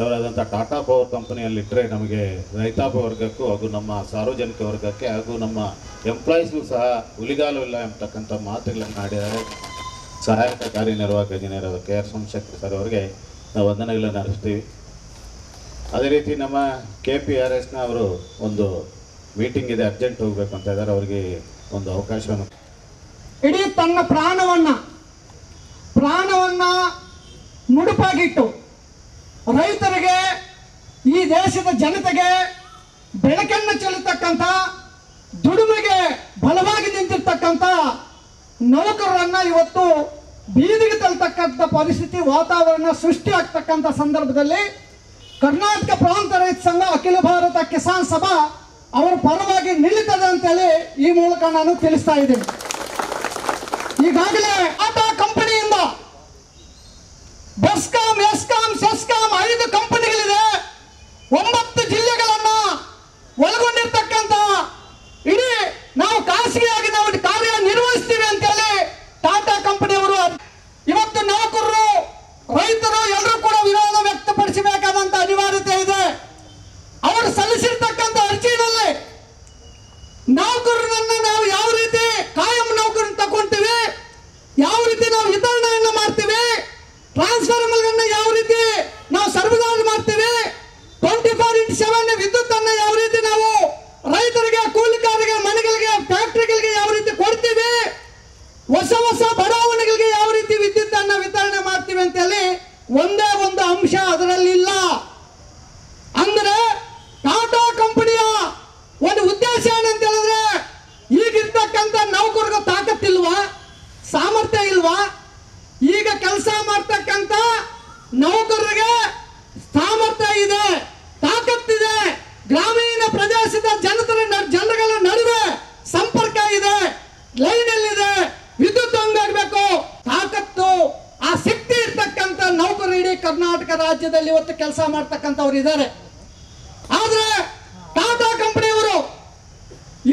ಅವರಾದಂಥ Tata power ಕಂಪನಿಯಲ್ಲಿಟ್ಟರೆ ನಮಗೆ ರೈತಾಪಿ ವರ್ಗಕ್ಕೂ ಹಾಗೂ ನಮ್ಮ ಸಾರ್ವಜನಿಕ ವರ್ಗಕ್ಕೆ ಹಾಗೂ ನಮ್ಮ ಎಂಪ್ಲಾಯೀಸ್ಗೂ ಸಹ ಹುಲಿಗಾಲವಿಲ್ಲ ಎಂಬತಕ್ಕಂಥ ಮಾತುಗಳನ್ನು ಆಡಿದ್ದಾರೆ. ಸಹಾಯಕ ಕಾರ್ಯನಿರ್ವಾಹಕ ಇಂಜಿನಿಯರ್ KR ಸೋಮಶೇಖರ್ ಸರ್ ಅವರಿಗೆ ನಾವು ವಂದನೆಗಳನ್ನು ಅರ್ಪಿಸ್ತೀವಿ. ಅದೇ ರೀತಿ ನಮ್ಮ KPRSನ ಅವರು ಒಂದು ಮೀಟಿಂಗ್ ಇದೆ, ಅರ್ಜೆಂಟ್ ಹೋಗಬೇಕು ಅಂತ ಇದ್ದಾರೆ. ಅವರಿಗೆ ಒಂದು ಅವಕಾಶವನ್ನು ಇಡೀ ತನ್ನ ಪ್ರಾಣವನ್ನ ಮುಡುಪಾಗಿಟ್ಟು ರೈತರಿಗೆ, ಈ ದೇಶದ ಜನತೆಗೆ ಬೆಳಕನ್ನು ಚೆಲ್ಲತಕ್ಕಂಥ, ದುಡಿಮೆಗೆ ಬಲವಾಗಿ ನಿಂತಿರ್ತಕ್ಕಂಥ ನೌಕರರನ್ನ ಇವತ್ತು ಬೀದಿಗೆ ತಳ್ಳತಕ್ಕಂಥ ಪರಿಸ್ಥಿತಿ, ವಾತಾವರಣ ಸೃಷ್ಟಿ ಆಗ್ತಕ್ಕಂಥ ಸಂದರ್ಭದಲ್ಲಿ ಕರ್ನಾಟಕ ಪ್ರಾಂತ ರೈತ ಸಂಘ, ಅಖಿಲ ಭಾರತ ಕಿಸಾನ್ ಸಭಾ ಅವರ ಪರವಾಗಿ ನಿಲ್ಲುತ್ತದೆ ಅಂತೇಳಿ ಈ ಮೂಲಕ ನಾನು ತಿಳಿಸ್ತಾ ಇದ್ದೀನಿ. ಈಗಾಗಲೇ ಟಾಟಾ ಕಂಪನಿಯಿಂದ ಬೆಸ್ಕಾಂ, ಎಸ್ಕಾಂ, ಸೆಸ್ಕಾಂ 5 ಕಂಪನಿಗಳಿದೆ. 9 ಜಿಲ್ಲೆಗಳನ್ನ ಒಳಗೊಂಡಿರ್ತಕ್ಕಂಥ ಇಡೀ ನಾವು ಖಾಸಗಿಯಾಗಿ ನಾವು ಕಾರ್ಯನಿರ್ವಹಿಸ್ತೀವಿ ಅಂತೇಳಿ ಟಾಟಾ ಕಂಪನಿಯವರು ಇವತ್ತು ನೌಕರರು, ರೈತರು ಎಲ್ಲರೂ ಕೂಡ ವಿರೋಧ ವ್ಯಕ್ತಪಡಿಸಬೇಕಾದಂತ ಅನಿವಾರ್ಯತೆ ಇದೆ. ಅವರು ಸಲ್ಲಿಸಿರ್ತಕ್ಕಂಥ ಅರ್ಜಿಯಲ್ಲಿ ನೌಕರರನ್ನ ನಾವು ಯಾವ ರೀತಿ ಕಾಯಂ ನೌಕರನ್ನ ತಗೊಂತೀವಿ, ಯಾವ ರೀತಿ ನಾವು ವಿತರಣೆಯನ್ನು ಮಾಡ್ತೀವಿ, ಟ್ರಾನ್ಸ್ಫಾರ್ಮರ್ಗಳನ್ನ ಯಾವ ರೀತಿ ನಾವು ಸರ್ವದಾನ ಮಾಡ್ತೀವಿ, 24x7 ವಿದ್ಯುತ್ ಅನ್ನ ಯಾವ ರೀತಿ ನಾವು ರೈತರಿಗೆ, ಕೂಲಿಕಾರರಿಗೆ, ಮನೆಗಳಿಗೆ, ಫ್ಯಾಕ್ಟರಿಗಳಿಗೆ ಯಾವ ರೀತಿ ಕೊಡ್ತೀವಿ, ಹೊಸ ಬಡಾವಣೆಗಳಿಗೆ ಯಾವ ರೀತಿ ವಿದ್ಯುತ್ ಅನ್ನ ವಿತರಣೆ ಮಾಡ್ತೀವಿ ಅಂತ ಹೇಳಿ ಒಂದೇ ಒಂದು ಅಂಶ ಅದರಲ್ಲಿ ಇಲ್ಲ. ಅಂದ್ರೆ ಟಾಟಾ ಕಂಪನಿಯ ಒಂದು ಉದ್ದೇಶ ಏನಂತ ಹೇಳಿದ್ರೆ, ಈಗಿರ್ತಕ್ಕಂಥ ನೌಕರಿಗೆ ತಾಕತ್ತಿಲ್ವಾ, ಸಾಮರ್ಥ್ಯ ಇಲ್ವಾ? ಈಗ ಕೆಲಸ ಮಾಡ್ತಕ್ಕಂಥ ನೌಕರರಿಗೆ ಸಾಮರ್ಥ್ಯ ಇದೆ, ತಾಕತ್ತಿದೆ, ಗ್ರಾಮೀಣ ಪ್ರದೇಶದ ಜನಗಳ ನಡುವೆ ಸಂಪರ್ಕ ಇದೆ, ಲೈನಲ್ಲಿದೆ, ವಿದ್ಯುತ್ ಹಂಗಾಗಬೇಕು, ತಾಕತ್ತು, ಆ ಶಕ್ತಿ ಇರ್ತಕ್ಕಂಥ ನೌಕರರು ಇಡೀ ಕರ್ನಾಟಕ ರಾಜ್ಯದಲ್ಲಿ ಇವತ್ತು ಕೆಲಸ ಮಾಡ್ತಕ್ಕಂಥವ್ರು ಇದ್ದಾರೆ. ಆದ್ರೆ ಟಾಟಾ ಕಂಪನಿಯವರು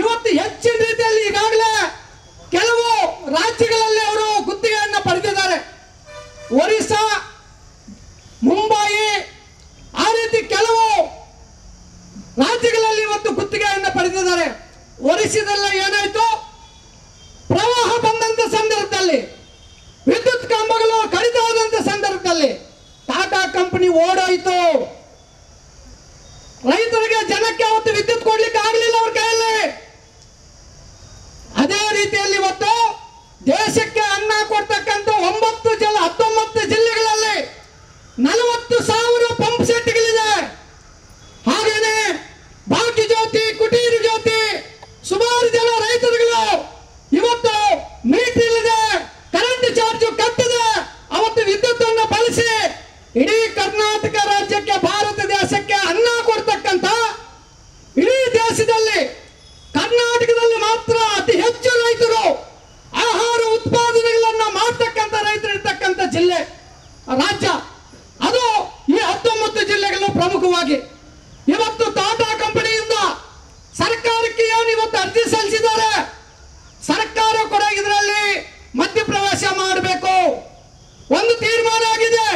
ಇವತ್ತು ಹೆಚ್ಚಿನ ರೀತಿಯಲ್ಲಿ ಈಗಾಗಲೇ ಕೆಲವು ರಾಜ್ಯಗಳಲ್ಲಿ ಅವರು ಗುತ್ತಿಗೆಯನ್ನು ಪಡೆದಿದ್ದಾರೆ. ಒರಿಸ್ಸಾ, ಮುಂಬಯಿ, ಆ ರೀತಿ ಕೆಲವು ರಾಜ್ಯಗಳಲ್ಲಿ ಇವತ್ತು ಗುತ್ತಿಗೆಯನ್ನು ಪಡೆದಿದ್ದಾರೆ. ಒರಿಸ್ಸಾದಲ್ಲಿ ಏನಾಯ್ತು, ಪ್ರವಾಹ ಬಂದಂತ ಸಂದರ್ಭದಲ್ಲಿ, ವಿದ್ಯುತ್ ಕಂಬಗಳು ಕಡಿತ ಆದಂತ ಸಂದರ್ಭದಲ್ಲಿ ಟಾಟಾ ಕಂಪನಿ ಓಡಾಯಿತು. ರೈತರಿಗೆ, ಜನಕ್ಕೆ ಅವತ್ತು ವಿದ್ಯುತ್ ಕೊಡ್ಲಿಕ್ಕೆ ಆಗಲಿಲ್ಲ ಅವ್ರ ಕೈಯಲ್ಲಿ. ಅದೇ ರೀತಿಯಲ್ಲಿ ಇವತ್ತು ದೇಶಕ್ಕೆ ಅನ್ನ ಕೊಡ್ತಕ್ಕಂಥ 19 ಜಿಲ್ಲೆಗಳಲ್ಲಿ 40,000 ಪಂಪ್ ಸೆಟ್ಗಳಿದೆ. ಹಾಗೇನೆ ಬಾಕಿ ಜ್ಯೋತಿ, ಕುಟೀರ ಜ್ಯೋತಿ, ಸುಮಾರು ಜನ ರೈತರುಗಳು ಇವತ್ತು ಮೀಟರ್ ಇಲ್ಲದೆ, ಕರೆಂಟ್ ಚಾರ್ಜ್ ಕಟ್ಟದೆ ಅವತ್ತು ವಿದ್ಯುತ್ ಅನ್ನು ಬಳಸಿ ಇಡೀ ಕರ್ನಾಟಕ ರಾಜ್ಯಕ್ಕೆ, ಭಾರತ ದೇಶಕ್ಕೆ ಅನ್ನ ಕೊಡ್ತಕ್ಕಂಥ, ಇಡೀ ದೇಶದಲ್ಲಿ ಕರ್ನಾಟಕದಲ್ಲಿ ಮಾತ್ರ ಅತಿ ಹೆಚ್ಚು ರೈತರು ಆಹಾರ ಉತ್ಪಾದನೆಗಳನ್ನ ಮಾಡ್ತಕ್ಕಂಥ ರೈತರು ಇರ್ತಕ್ಕಂಥ ಜಿಲ್ಲೆ, ರಾಜ್ಯ ಅದು ಈ 19 ಜಿಲ್ಲೆಗಳು ಪ್ರಮುಖವಾಗಿ. ಇವತ್ತು ಟಾಟಾ ಕಂಪನಿಯಿಂದ ಸರ್ಕಾರಕ್ಕೆ ಏನು ಇವತ್ತು ಅರ್ಜಿ ಸಲ್ಲಿಸಿದ್ದಾರೆ, ಸರ್ಕಾರ ಕೂಡ ಇದರಲ್ಲಿ ಮಧ್ಯಪ್ರವೇಶ ಮಾಡಬೇಕು. ಒಂದು ತೀರ್ಮಾನ ಆಗಿದೆ.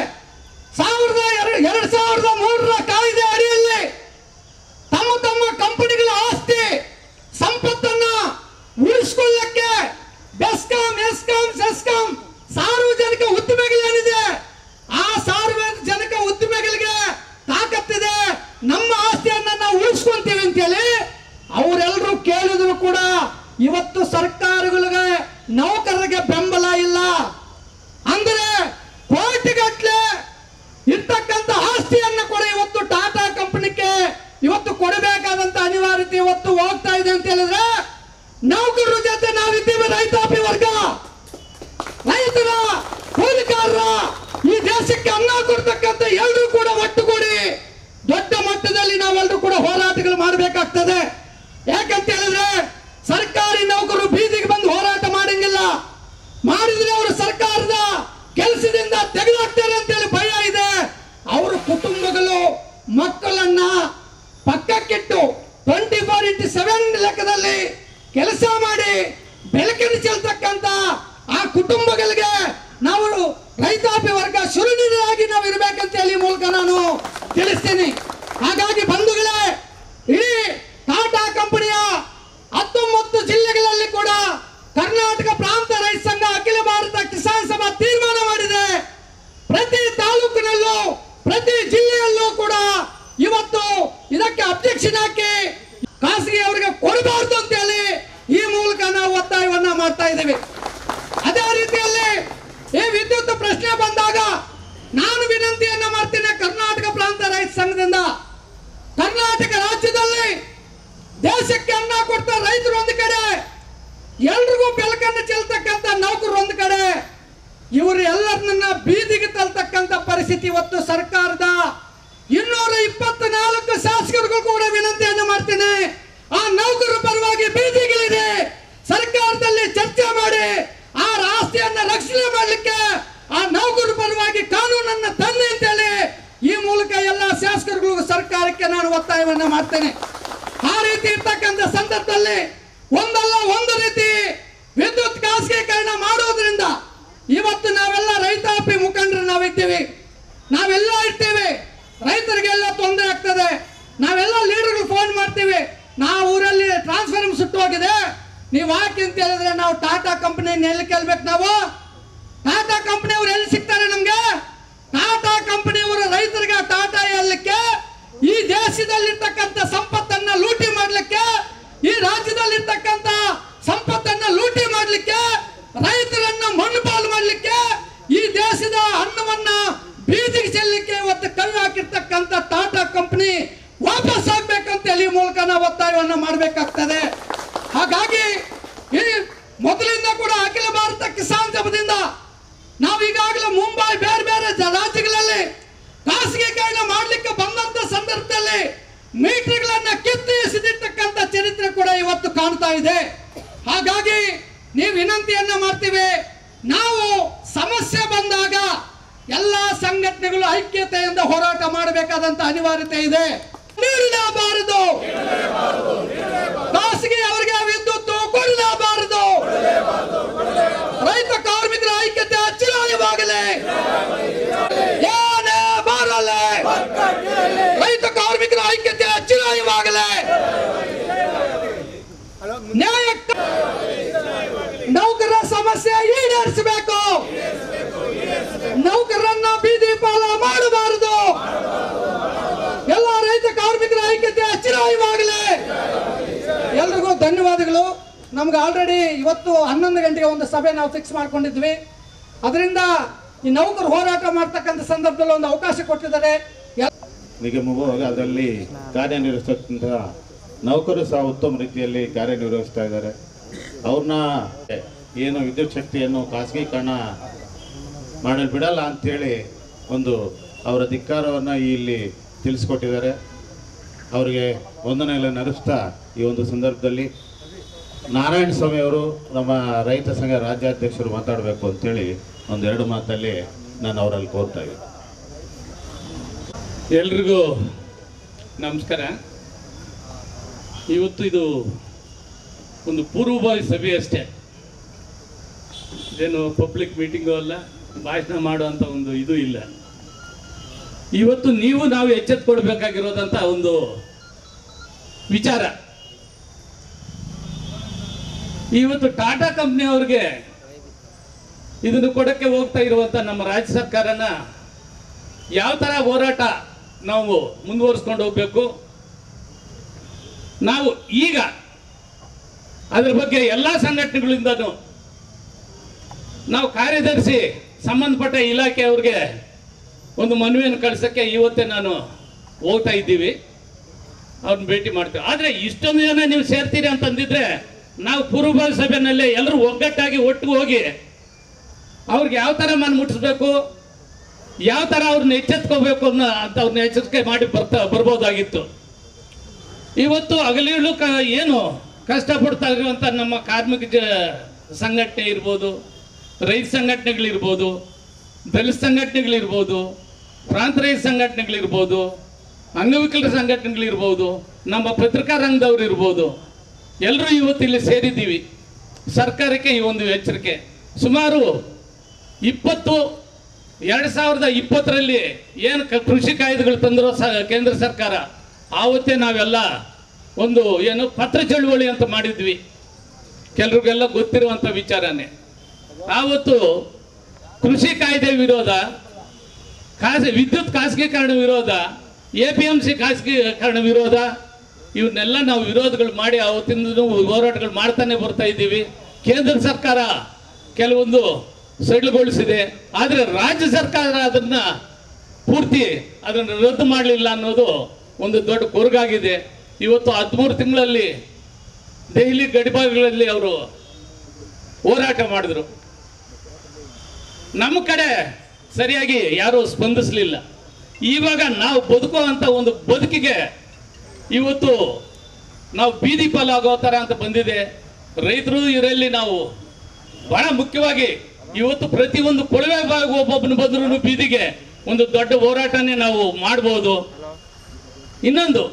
2003 ಕಾಯ್ದೆ ಅಡಿಯಲ್ಲಿ ತಮ್ಮ ಕಂಪನಿಗಳ ಆಸ್ತಿ ಸಂಪತ್ತನ್ನ ಉಳಿಸಿಕೊಳ್ಳಕ್ಕೆ ಬೆಸ್ಕಾಂ, ಎಸ್ಕಾಂ, ಸೆಸ್ಕಾಂ ಸಾರ್ವಜನಿಕ ಉದ್ದಿಮೆಗಳೇನಿದೆ, ಆ ಸಾರ್ವಜನಿಕ ಉದ್ದಿಮೆಗಳಿಗೆ ತಾಕತ್ತಿದೆ, ನಮ್ಮ ಆಸ್ತಿಯನ್ನ ನಾವು ಉಳಿಸ್ಕೊಂತೀವಿ ಅಂತೇಳಿ ಅವರೆಲ್ಲರೂ ಕೇಳಿದ್ರು ಕೂಡ ಇವತ್ತು ಸರ್ಕಾರಗಳಿಗೆ, ನೌಕರರಿಗೆ ಬೆಂಬಲ ಇಲ್ಲ. ಅಂದರೆ ಕೋಟಿಗಟ್ಟಲೆ ಇರ್ತಕ್ಕಂಥ ಆಸ್ತಿಯನ್ನ ಕೂಡ ಇವತ್ತು ಟಾಟಾ ಕಂಪನಿಗೆ ಇವತ್ತು ಕೊಡಬೇಕಾದಂತ ಅನಿವಾರ್ಯತೆ ಇವತ್ತು ಹೋಗ್ತಾ ಇದೆ ಅಂತ ಹೇಳಿದ್ರೆ, ನೌಕರರ ಜೊತೆ ನಾವಿದ್ದೀವಿ. ರೈತಾಪಿ ವರ್ಗ, ರೈತರ, ಕೂಲಿಕಾರರ, ಈ ದೇಶಕ್ಕೆ ಅನ್ನ ಕೊಡ್ತಕ್ಕಂಥ ಎಲ್ಲರೂ ಕೂಡ ಒಟ್ಟುಗೂಡಿ ದೊಡ್ಡ ಮಟ್ಟದಲ್ಲಿ ನಾವೆಲ್ಲರೂ ಕೂಡ ಹೋರಾಟಗಳು ಮಾಡಬೇಕಾಗ್ತದೆ. ಯಾಕಂತ ಹೇಳಿದ್ರೆ ಸರ್ಕಾರಿ ನೌಕರರು ಬೀದಿಗೆ ಬಂದು ಹೋರಾಟ ಮಾಡಂಗಿಲ್ಲ. ಮಾಡಿದ್ರೆ ಅವರು ಸರ್ಕಾರದ ಕೆಲಸದಿಂದ ತೆಗೆದುಹಾಕ್ತಾರೆ ಅಂತೇಳಿ ಭಯ ಇದೆ. ಅವರ ಕುಟುಂಬಗಳು, ಮಕ್ಕಳನ್ನ ಪಕ್ಕಕ್ಕಿಟ್ಟು 24x7 ಲೆಕ್ಕದಲ್ಲಿ ಕೆಲಸ ಮಾಡಿ ಬೆಳಕನ್ನು ಚೆಲ್ತಕ್ಕಂಥ ಆ ಕುಟುಂಬಗಳಿಗೆ ನಾವು ರೈತಾಪಿ ವರ್ಗ ಸುರುಳಿಯಾಗಿ ನಾವು ಇರಬೇಕಂತ ಹೇಳಿ ಮೂಲಕ ನಾನು ತಿಳಿಸ್ತೀನಿ. ಹಾಗಾಗಿ ಬಂಧುಗಳೇ, ಇಡೀ ಟಾಟಾ ಕಂಪನಿಯ 19 ಜಿಲ್ಲೆಗಳಲ್ಲಿ ಕೂಡ ಕರ್ನಾಟಕ ಪ್ರಾಂತ ರೈತ ಸಂಘ ಅಖಿಲ ಭಾರತ ಕಿಸಾನ್ ಸಭಾ ತೀರ್ಮಾನ ಮಾಡಿದೆ. ಪ್ರತಿ ತಾಲೂಕಿನಲ್ಲೂ ಪ್ರತಿ ಜಿಲ್ಲೆಯಲ್ಲೂ ಕೂಡ ಇವತ್ತು ಇದಕ್ಕೆ ಅಬ್ಜೆಕ್ಷನ್ ಹಾಕಿ ಖಾಸಗಿ ಅವರಿಗೆ ಕೊಡಬಾರ್ದು ಅಂತ ಹೇಳಿ ಈ ಮೂಲಕ ನಾವು ಒತ್ತಾಯವನ್ನ ಮಾಡ್ತಾ ಇದ್ದೀವಿ. ಅದೇ ರೀತಿಯಲ್ಲಿ ಈ ವಿದ್ಯುತ್ ಪ್ರಶ್ನೆ ಬಂದಾಗ ನಾನು ವಿನಂತಿಯನ್ನ ಮಾಡ್ತೀನಿ ಕರ್ನಾಟಕ ಪ್ರಾಂತ ರೈತ ಸಂಘದಿಂದ. ಕರ್ನಾಟಕ ರಾಜ್ಯದಲ್ಲಿ ದೇಶಕ್ಕೆ ಅನ್ನ ಕೊಡ್ತಾ ರೈತರು ಒಂದು ಕಡೆ, ಎಲ್ರಿಗೂ ಬೆಳಕನ್ನು ಚೆಲ್ತಕ್ಕಂಥ ನೌಕರರು ಒಂದು ಕಡೆ, ಇವರು ಎಲ್ಲರನ್ನ ಬೀದಿಗೆ ತಳ್ತಕ್ಕಂಥ ಪರಿಸ್ಥಿತಿ ಇವತ್ತು ಸರ್ಕಾರದ 224 ಶಾಸಕರಿಗೂ ಕೂಡ ವಿನಂತಿಯನ್ನು ಮಾಡ್ತೇನೆ. ಆ ನೌಕರರ ಪರವಾಗಿ ಬೀದಿಗಿಳಿದೆ, ಸರ್ಕಾರದಲ್ಲಿ ಚರ್ಚೆ ಮಾಡಿ ಆ ಆಸ್ತಿಯನ್ನ ರಕ್ಷಣೆ ಮಾಡಲಿಕ್ಕೆ ಆ ನೌಕರರ ಪರವಾಗಿ ಕಾನೂನನ್ನ ತನ್ನಿ ಅಂತೇಳಿ ಈ ಮೂಲಕ ಎಲ್ಲ ಶಾಸಕರುಗಳಿಗೂ ಸರ್ಕಾರಕ್ಕೆ ನಾನು ಒತ್ತಾಯವನ್ನ ಮಾಡ್ತೇನೆ. ಆ ರೀತಿ ಇರ್ತಕ್ಕಂಥ ಸಂದರ್ಭದಲ್ಲಿ ಒಂದಲ್ಲ ಒಂದು ರೀತಿ ವಿದ್ಯುತ್ ಖಾಸಗೀಕರಣ ಮಾಡೋದ್ರಿಂದ ಇವತ್ತು ನಾವೆಲ್ಲ ರೈತಾಪಿ ಮುಖಂಡರು ನಾವಿದ್ದೀವಿ, ನಾವೆಲ್ಲ ಇರ್ತೀವಿ, ರೈತರಿಗೆಲ್ಲ ತೊಂದರೆ ಆಗ್ತದೆ. ನಾವೆಲ್ಲ ಲೀಡರ್ಗಳು ಫೋನ್ ಮಾಡ್ತೀವಿ, ನಾವು ಊರಲ್ಲಿ ಟ್ರಾನ್ಸ್ಫಾರ್ಮರ್ ಸುಟ್ಟು ಹೋಗಿದೆ, ನೀವು ಹಾಕಿ ಅಂತ ಹೇಳಿದ್ರೆ ನಾವು ಟಾಟಾ ಕಂಪನಿ ಎಲ್ಲಿ ಕೇಳ್ಬೇಕು? ನಾವು ಟಾಟಾ ಕಂಪನಿಯವರು ಎಲ್ಲಿ ಸಿಗ್ತಾರೆ ನಮ್ಗೆ? ಟಾಟಾ ಕಂಪನಿಯವರು ರೈತರಿಗೆ ಟಾಟಾ ಹೇಳಲಿಕ್ಕೆ, ಈ ದೇಶದಲ್ಲಿರ್ತಕ್ಕಂಥ ಸಂಪತ್ತನ್ನ ಲೂಟಿ ಮಾಡ್ಲಿಕ್ಕೆ, ಈ ರಾಜ್ಯದಲ್ಲಿರ್ತಕ್ಕಂಥ ಸಂಪತ್ತನ್ನ ಲೂಟಿ ಮಾಡ್ಲಿಕ್ಕೆ, ರೈತರನ್ನ ಮಣ್ಣು ಪಾಲು ಮಾಡ್ಲಿಕ್ಕೆ, ಈ ದೇಶದ ಅನ್ನವನ್ನ ಬೀದಿಗೆ ಚೆಲ್ಲಲಿಕ್ಕೆ ಇವತ್ತು ಕಲ್ಲು ಹಾಕಿರ್ತಕ್ಕಂಥ ಟಾಟಾ ಕಂಪನಿ ವಾಪಸ್ ಆಗ್ಬೇಕಂತ ಹೇಳಿ ಮೂಲಕ ನಾವು ಒತ್ತಾಯವನ್ನ ಮಾಡಬೇಕಾಗ್ತದೆ. ಹಾಗಾಗಿ ಈ ಮೊದಲಿಂದ ಕೂಡ ಅಖಿಲ ಭಾರತ ಕಿಸಾನ್ ಸಭಾದಿಂದ ನಾವು ಈಗಾಗಲೇ ಮುಂಬೈ ಬೇರೆ ಬೇರೆ ರಾಜ್ಯಗಳಲ್ಲಿ ಖಾಸಗೀಕರಣ ಮಾಡಲಿಕ್ಕೆ ಬಂದಂತ ಸಂದರ್ಭದಲ್ಲಿ ಮೀಟರ್ಗಳನ್ನ ಕಿತ್ತು ಎಸೆದಿರ್ತಕ್ಕಂಥ ಚರಿತ್ರೆ ಕೂಡ ಇವತ್ತು ಕಾಣ್ತಾ ಇದೆ. ಹಾಗಾಗಿ ನೀವು ವಿನಂತಿಯನ್ನ ಮಾಡ್ತೀವಿ, ನಾವು ಸಮಸ್ಯೆ ಬಂದಾಗ ಎಲ್ಲಾ ಸಂಘಟನೆಗಳು ಐಕ್ಯತೆಯಿಂದ ಹೋರಾಟ ಮಾಡಬೇಕಾದಂತ ಅನಿವಾರ್ಯತೆ ಇದೆ. ನೀಡಲೇಬಾರದು, ಖಾಸಗಿ ಅವರಿಗೆ ವಿದ್ಯುತ್ ಕೊಡಲೇಬಾರದು. ರೈತ ಕಾರ್ಮಿಕರ ಐಕ್ಯತೆ ಅಚ್ಚರಿಯಾಗಲಿ, ಏನೇ ಬರಲಿ, ರೈತ ಕಾರ್ಮಿಕರ ಐಕ್ಯತೆ ಅಚ್ಚರಿಯಾಗಲಿ. ನ್ಯಾಯ ನೌಕರರ ಸಮಸ್ಯೆ ಈಡೇರಿಸಬೇಕು, ನೌಕರರನ್ನ ಬೀದಿ ಪಾಲ ಮಾಡಬಾರದು. ಎಲ್ಲ ರೈತ ಕಾರ್ಮಿಕರ ಐಕ್ಯತೆ ಅಚ್ಚರಿಯಾಗಲಿ. ಎಲ್ರಿಗೂ ಧನ್ಯವಾದಗಳು. ನಮ್ಗೆ ಆಲ್ರೆಡಿ ಇವತ್ತು 11 ಗಂಟೆಗೆ ಒಂದು ಸಭೆ ನಾವು ಫಿಕ್ಸ್ ಮಾಡ್ಕೊಂಡಿದ್ವಿ. ಅದರಿಂದ ಈ ನೌಕರು ಹೋರಾಟ ಮಾಡ್ತಕ್ಕಂಥ ಸಂದರ್ಭದಲ್ಲಿ ಒಂದು ಅವಕಾಶ ಕೊಟ್ಟಿದ್ದಾರೆ. ನಿಗಮವಾಗಿ ಅದರಲ್ಲಿ ಕಾರ್ಯನಿರ್ವಹಿಸ್ತಕ್ಕಂಥ ನೌಕರು ಸಹ ಉತ್ತಮ ರೀತಿಯಲ್ಲಿ ಕಾರ್ಯನಿರ್ವಹಿಸ್ತಾ ಇದ್ದಾರೆ. ಅವ್ರನ್ನ ಏನು ವಿದ್ಯುತ್ ಶಕ್ತಿಯನ್ನು ಖಾಸಗೀಕರಣ ಮಾಡಲು ಬಿಡಲ್ಲ ಅಂಥೇಳಿ ಒಂದು ಅವರ ಧಿಕ್ಕಾರವನ್ನು ಇಲ್ಲಿ ತಿಳಿಸ್ಕೊಟ್ಟಿದ್ದಾರೆ. ಅವರಿಗೆ ವಂದನೆಗಳನ್ನು ನಡೆಸ್ತಾ ಈ ಒಂದು ಸಂದರ್ಭದಲ್ಲಿ ನಾರಾಯಣ ಸ್ವಾಮಿ ಅವರು ನಮ್ಮ ರೈತ ಸಂಘ ರಾಜ್ಯಾಧ್ಯಕ್ಷರು ಮಾತಾಡಬೇಕು ಅಂತೇಳಿ ಒಂದೆರಡು ಮಾತಲ್ಲಿ ನಾನು ಅವರಲ್ಲಿ ಕೋರ್ತಾ ಇದ್ದೀನಿ. ಎಲ್ರಿಗೂ ನಮಸ್ಕಾರ. ಇವತ್ತು ಇದು ಒಂದು ಪೂರ್ವಭಾವಿ ಸಭೆ ಅಷ್ಟೇ, ಇದೇನು ಪಬ್ಲಿಕ್ ಮೀಟಿಂಗು ಅಲ್ಲ, ಭಾಷಣ ಮಾಡುವಂಥ ಒಂದು ಇದು ಇಲ್ಲ. ಇವತ್ತು ನೀವು ನಾವು ಎಚ್ಚೆತ್ತುಕೊಳ್ಬೇಕಾಗಿರೋದಂಥ ಒಂದು ವಿಚಾರ. ಇವತ್ತು ಟಾಟಾ ಕಂಪ್ನಿಯವ್ರಿಗೆ ಇದನ್ನು ಕೊಡಕ್ಕೆ ಹೋಗ್ತಾ ಇರುವಂಥ ನಮ್ಮ ರಾಜ್ಯ ಸರ್ಕಾರನ ಯಾವ ಥರ ಹೋರಾಟ ನಾವು ಮುಂದುವರಿಸ್ಕೊಂಡು ಹೋಗ್ಬೇಕು, ನಾವು ಈಗ ಅದ್ರ ಬಗ್ಗೆ ಎಲ್ಲ ಸಂಘಟನೆಗಳಿಂದನೂ ನಾವು ಕಾರ್ಯದರ್ಶಿ ಸಂಬಂಧಪಟ್ಟ ಇಲಾಖೆಯವ್ರಿಗೆ ಒಂದು ಮನವಿಯನ್ನು ಕಳಿಸೋಕ್ಕೆ ಇವತ್ತೇ ನಾನು ಹೋಗ್ತಾ ಇದ್ದೀವಿ, ಅವ್ರನ್ನ ಭೇಟಿ ಮಾಡ್ತೀವಿ. ಆದರೆ ಇಷ್ಟೊಂದು ಜನ ನೀವು ಸೇರ್ತೀರಿ ಅಂತಂದಿದ್ರೆ ನಾವು ಪೂರ್ವಭಾವಿ ಸಭೆಯಲ್ಲೇ ಎಲ್ಲರೂ ಒಗ್ಗಟ್ಟಾಗಿ ಒಟ್ಟಿಗೆ ಹೋಗಿ ಅವ್ರಿಗೆ ಯಾವ ಥರ ಮನ ಮುಟ್ಟಿಸ್ಬೇಕು, ಯಾವ ಥರ ಅವ್ರನ್ನ ಎಚ್ಚೆತ್ಕೋಬೇಕು ಅಂತ ಅವ್ರನ್ನ ಎಚ್ಚರಿಕೆ ಮಾಡಿ ಬರ್ಬೋದಾಗಿತ್ತು. ಇವತ್ತು ಹಗಲಿರುಳು ಏನು ಕಷ್ಟಪಡ್ತಾ ಇರುವಂಥ ನಮ್ಮ ಕಾರ್ಮಿಕ ಸಂಘಟನೆ ಇರ್ಬೋದು, ರೈತ ಸಂಘಟನೆಗಳಿರ್ಬೋದು, ದಲಿತ ಸಂಘಟನೆಗಳಿರ್ಬೋದು, ಪ್ರಾಂತ ರೈತ ಸಂಘಟನೆಗಳಿರ್ಬೋದು, ಅಂಗವಿಕಲರ ಸಂಘಟನೆಗಳಿರ್ಬೋದು, ನಮ್ಮ ಪತ್ರಿಕಾ ರಂಗದವ್ರು ಇರ್ಬೋದು, ಎಲ್ಲರೂ ಇವತ್ತು ಇಲ್ಲಿ ಸೇರಿದ್ದೀವಿ. ಸರ್ಕಾರಕ್ಕೆ ಈ ಒಂದು ಎಚ್ಚರಿಕೆ, ಸುಮಾರು 20 2020ರಲ್ಲಿ ಏನು ಕೃಷಿ ಕಾಯ್ದೆಗಳು ತಂದಿರೋ ಕೇಂದ್ರ ಸರ್ಕಾರ, ಆವತ್ತೇ ನಾವೆಲ್ಲ ಒಂದು ಏನು ಪತ್ರ ಚಳುವಳಿ ಅಂತ ಮಾಡಿದ್ವಿ. ಕೆಲರಿಗೆಲ್ಲ ಗೊತ್ತಿರುವಂಥ ವಿಚಾರನೇ. ಆವತ್ತು ಕೃಷಿ ಕಾಯ್ದೆ ವಿರೋಧ, ವಿದ್ಯುತ್ ಖಾಸಗೀಕರಣ ವಿರೋಧ, APMC ಖಾಸಗೀಕರಣ ವಿರೋಧ, ಇವನ್ನೆಲ್ಲ ನಾವು ವಿರೋಧಗಳು ಮಾಡಿ ಆವತ್ತಿಂದ ಹೋರಾಟಗಳು ಮಾಡ್ತಾನೆ ಬರ್ತಾ ಇದ್ದೀವಿ. ಕೇಂದ್ರ ಸರ್ಕಾರ ಕೆಲವೊಂದು ಸಡಿಲಗೊಳಿಸಿದೆ, ಆದರೆ ರಾಜ್ಯ ಸರ್ಕಾರ ಅದನ್ನು ಪೂರ್ತಿ ಅದನ್ನು ರದ್ದು ಮಾಡಲಿಲ್ಲ ಅನ್ನೋದು ಒಂದು ದೊಡ್ಡ ಕೊರಗಾಗಿದೆ. ಇವತ್ತು 13 ತಿಂಗಳಲ್ಲಿ ದೆಹಲಿ ಗಡಿಭಾಗಗಳಲ್ಲಿ ಅವರು ಹೋರಾಟ ಮಾಡಿದ್ರು. ನಮ್ಮ ಕಡೆ ಸರಿಯಾಗಿ ಯಾರೂ ಸ್ಪಂದಿಸಲಿಲ್ಲ. ಇವಾಗ ನಾವು ಬದುಕುವಂಥ ಒಂದು ಬದುಕಿಗೆ ಇವತ್ತು ನಾವು ಬೀದಿ ಪಾಲಾಗೋ ಥರ ಅಂತ ಬಂದಿದೆ. ರೈತರು ಇದರಲ್ಲಿ ನಾವು ಬಹಳ ಮುಖ್ಯವಾಗಿ ಇವತ್ತು ಪ್ರತಿಯೊಂದು ಕೊಳವೆ ಬಾವಿಗೆ ಒಬ್ಬೊಬ್ಬನು ಬಂದ್ರು ಬೀದಿಗೆ ಒಂದು ದೊಡ್ಡ ಹೋರಾಟನೇ ನಾವು ಮಾಡ್ಬೋದು. ಇನ್ನೊಂದು,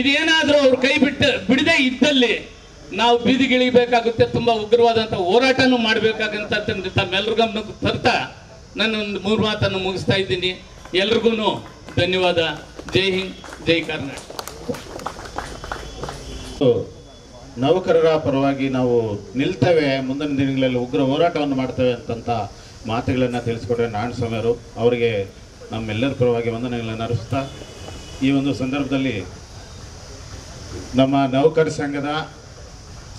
ಇದೇನಾದರೂ ಅವ್ರು ಕೈ ಬಿಡದೇ ಇದ್ದಲ್ಲಿ ನಾವು ಬೀದಿಗಿಳಿಬೇಕಾಗುತ್ತೆ, ತುಂಬ ಉಗ್ರವಾದಂಥ ಹೋರಾಟನೂ ಮಾಡಬೇಕಾಗಂತ ತಮ್ಮೆಲ್ಲರ ಗಮನಕ್ಕೆ ತರ್ತಾ ನಾನು ಒಂದು 3 ಮಾತನ್ನು ಮುಗಿಸ್ತಾ ಇದ್ದೀನಿ. ಎಲ್ರಿಗೂ ಧನ್ಯವಾದ. ಜೈ ಹಿಂದ್, ಜೈ ಕರ್ನಾಟಕ. ನೌಕರರ ಪರವಾಗಿ ನಾವು ನಿಲ್ತೇವೆ, ಮುಂದಿನ ದಿನಗಳಲ್ಲಿ ಉಗ್ರ ಹೋರಾಟವನ್ನು ಮಾಡ್ತೇವೆ ಅಂತಂತ ಮಾತುಗಳನ್ನು ತಿಳಿಸ್ಕೊಟ್ರೆ ನಾರಾಯಣಸ್ವಾಮಿಯವರು, ಅವರಿಗೆ ನಮ್ಮೆಲ್ಲರ ಪರವಾಗಿ ವಂದನೆಗಳನ್ನು ಅರ್ಪಿಸ್ತಾ, ಈ ಒಂದು ಸಂದರ್ಭದಲ್ಲಿ ನಮ್ಮ ನೌಕರ ಸಂಘದ,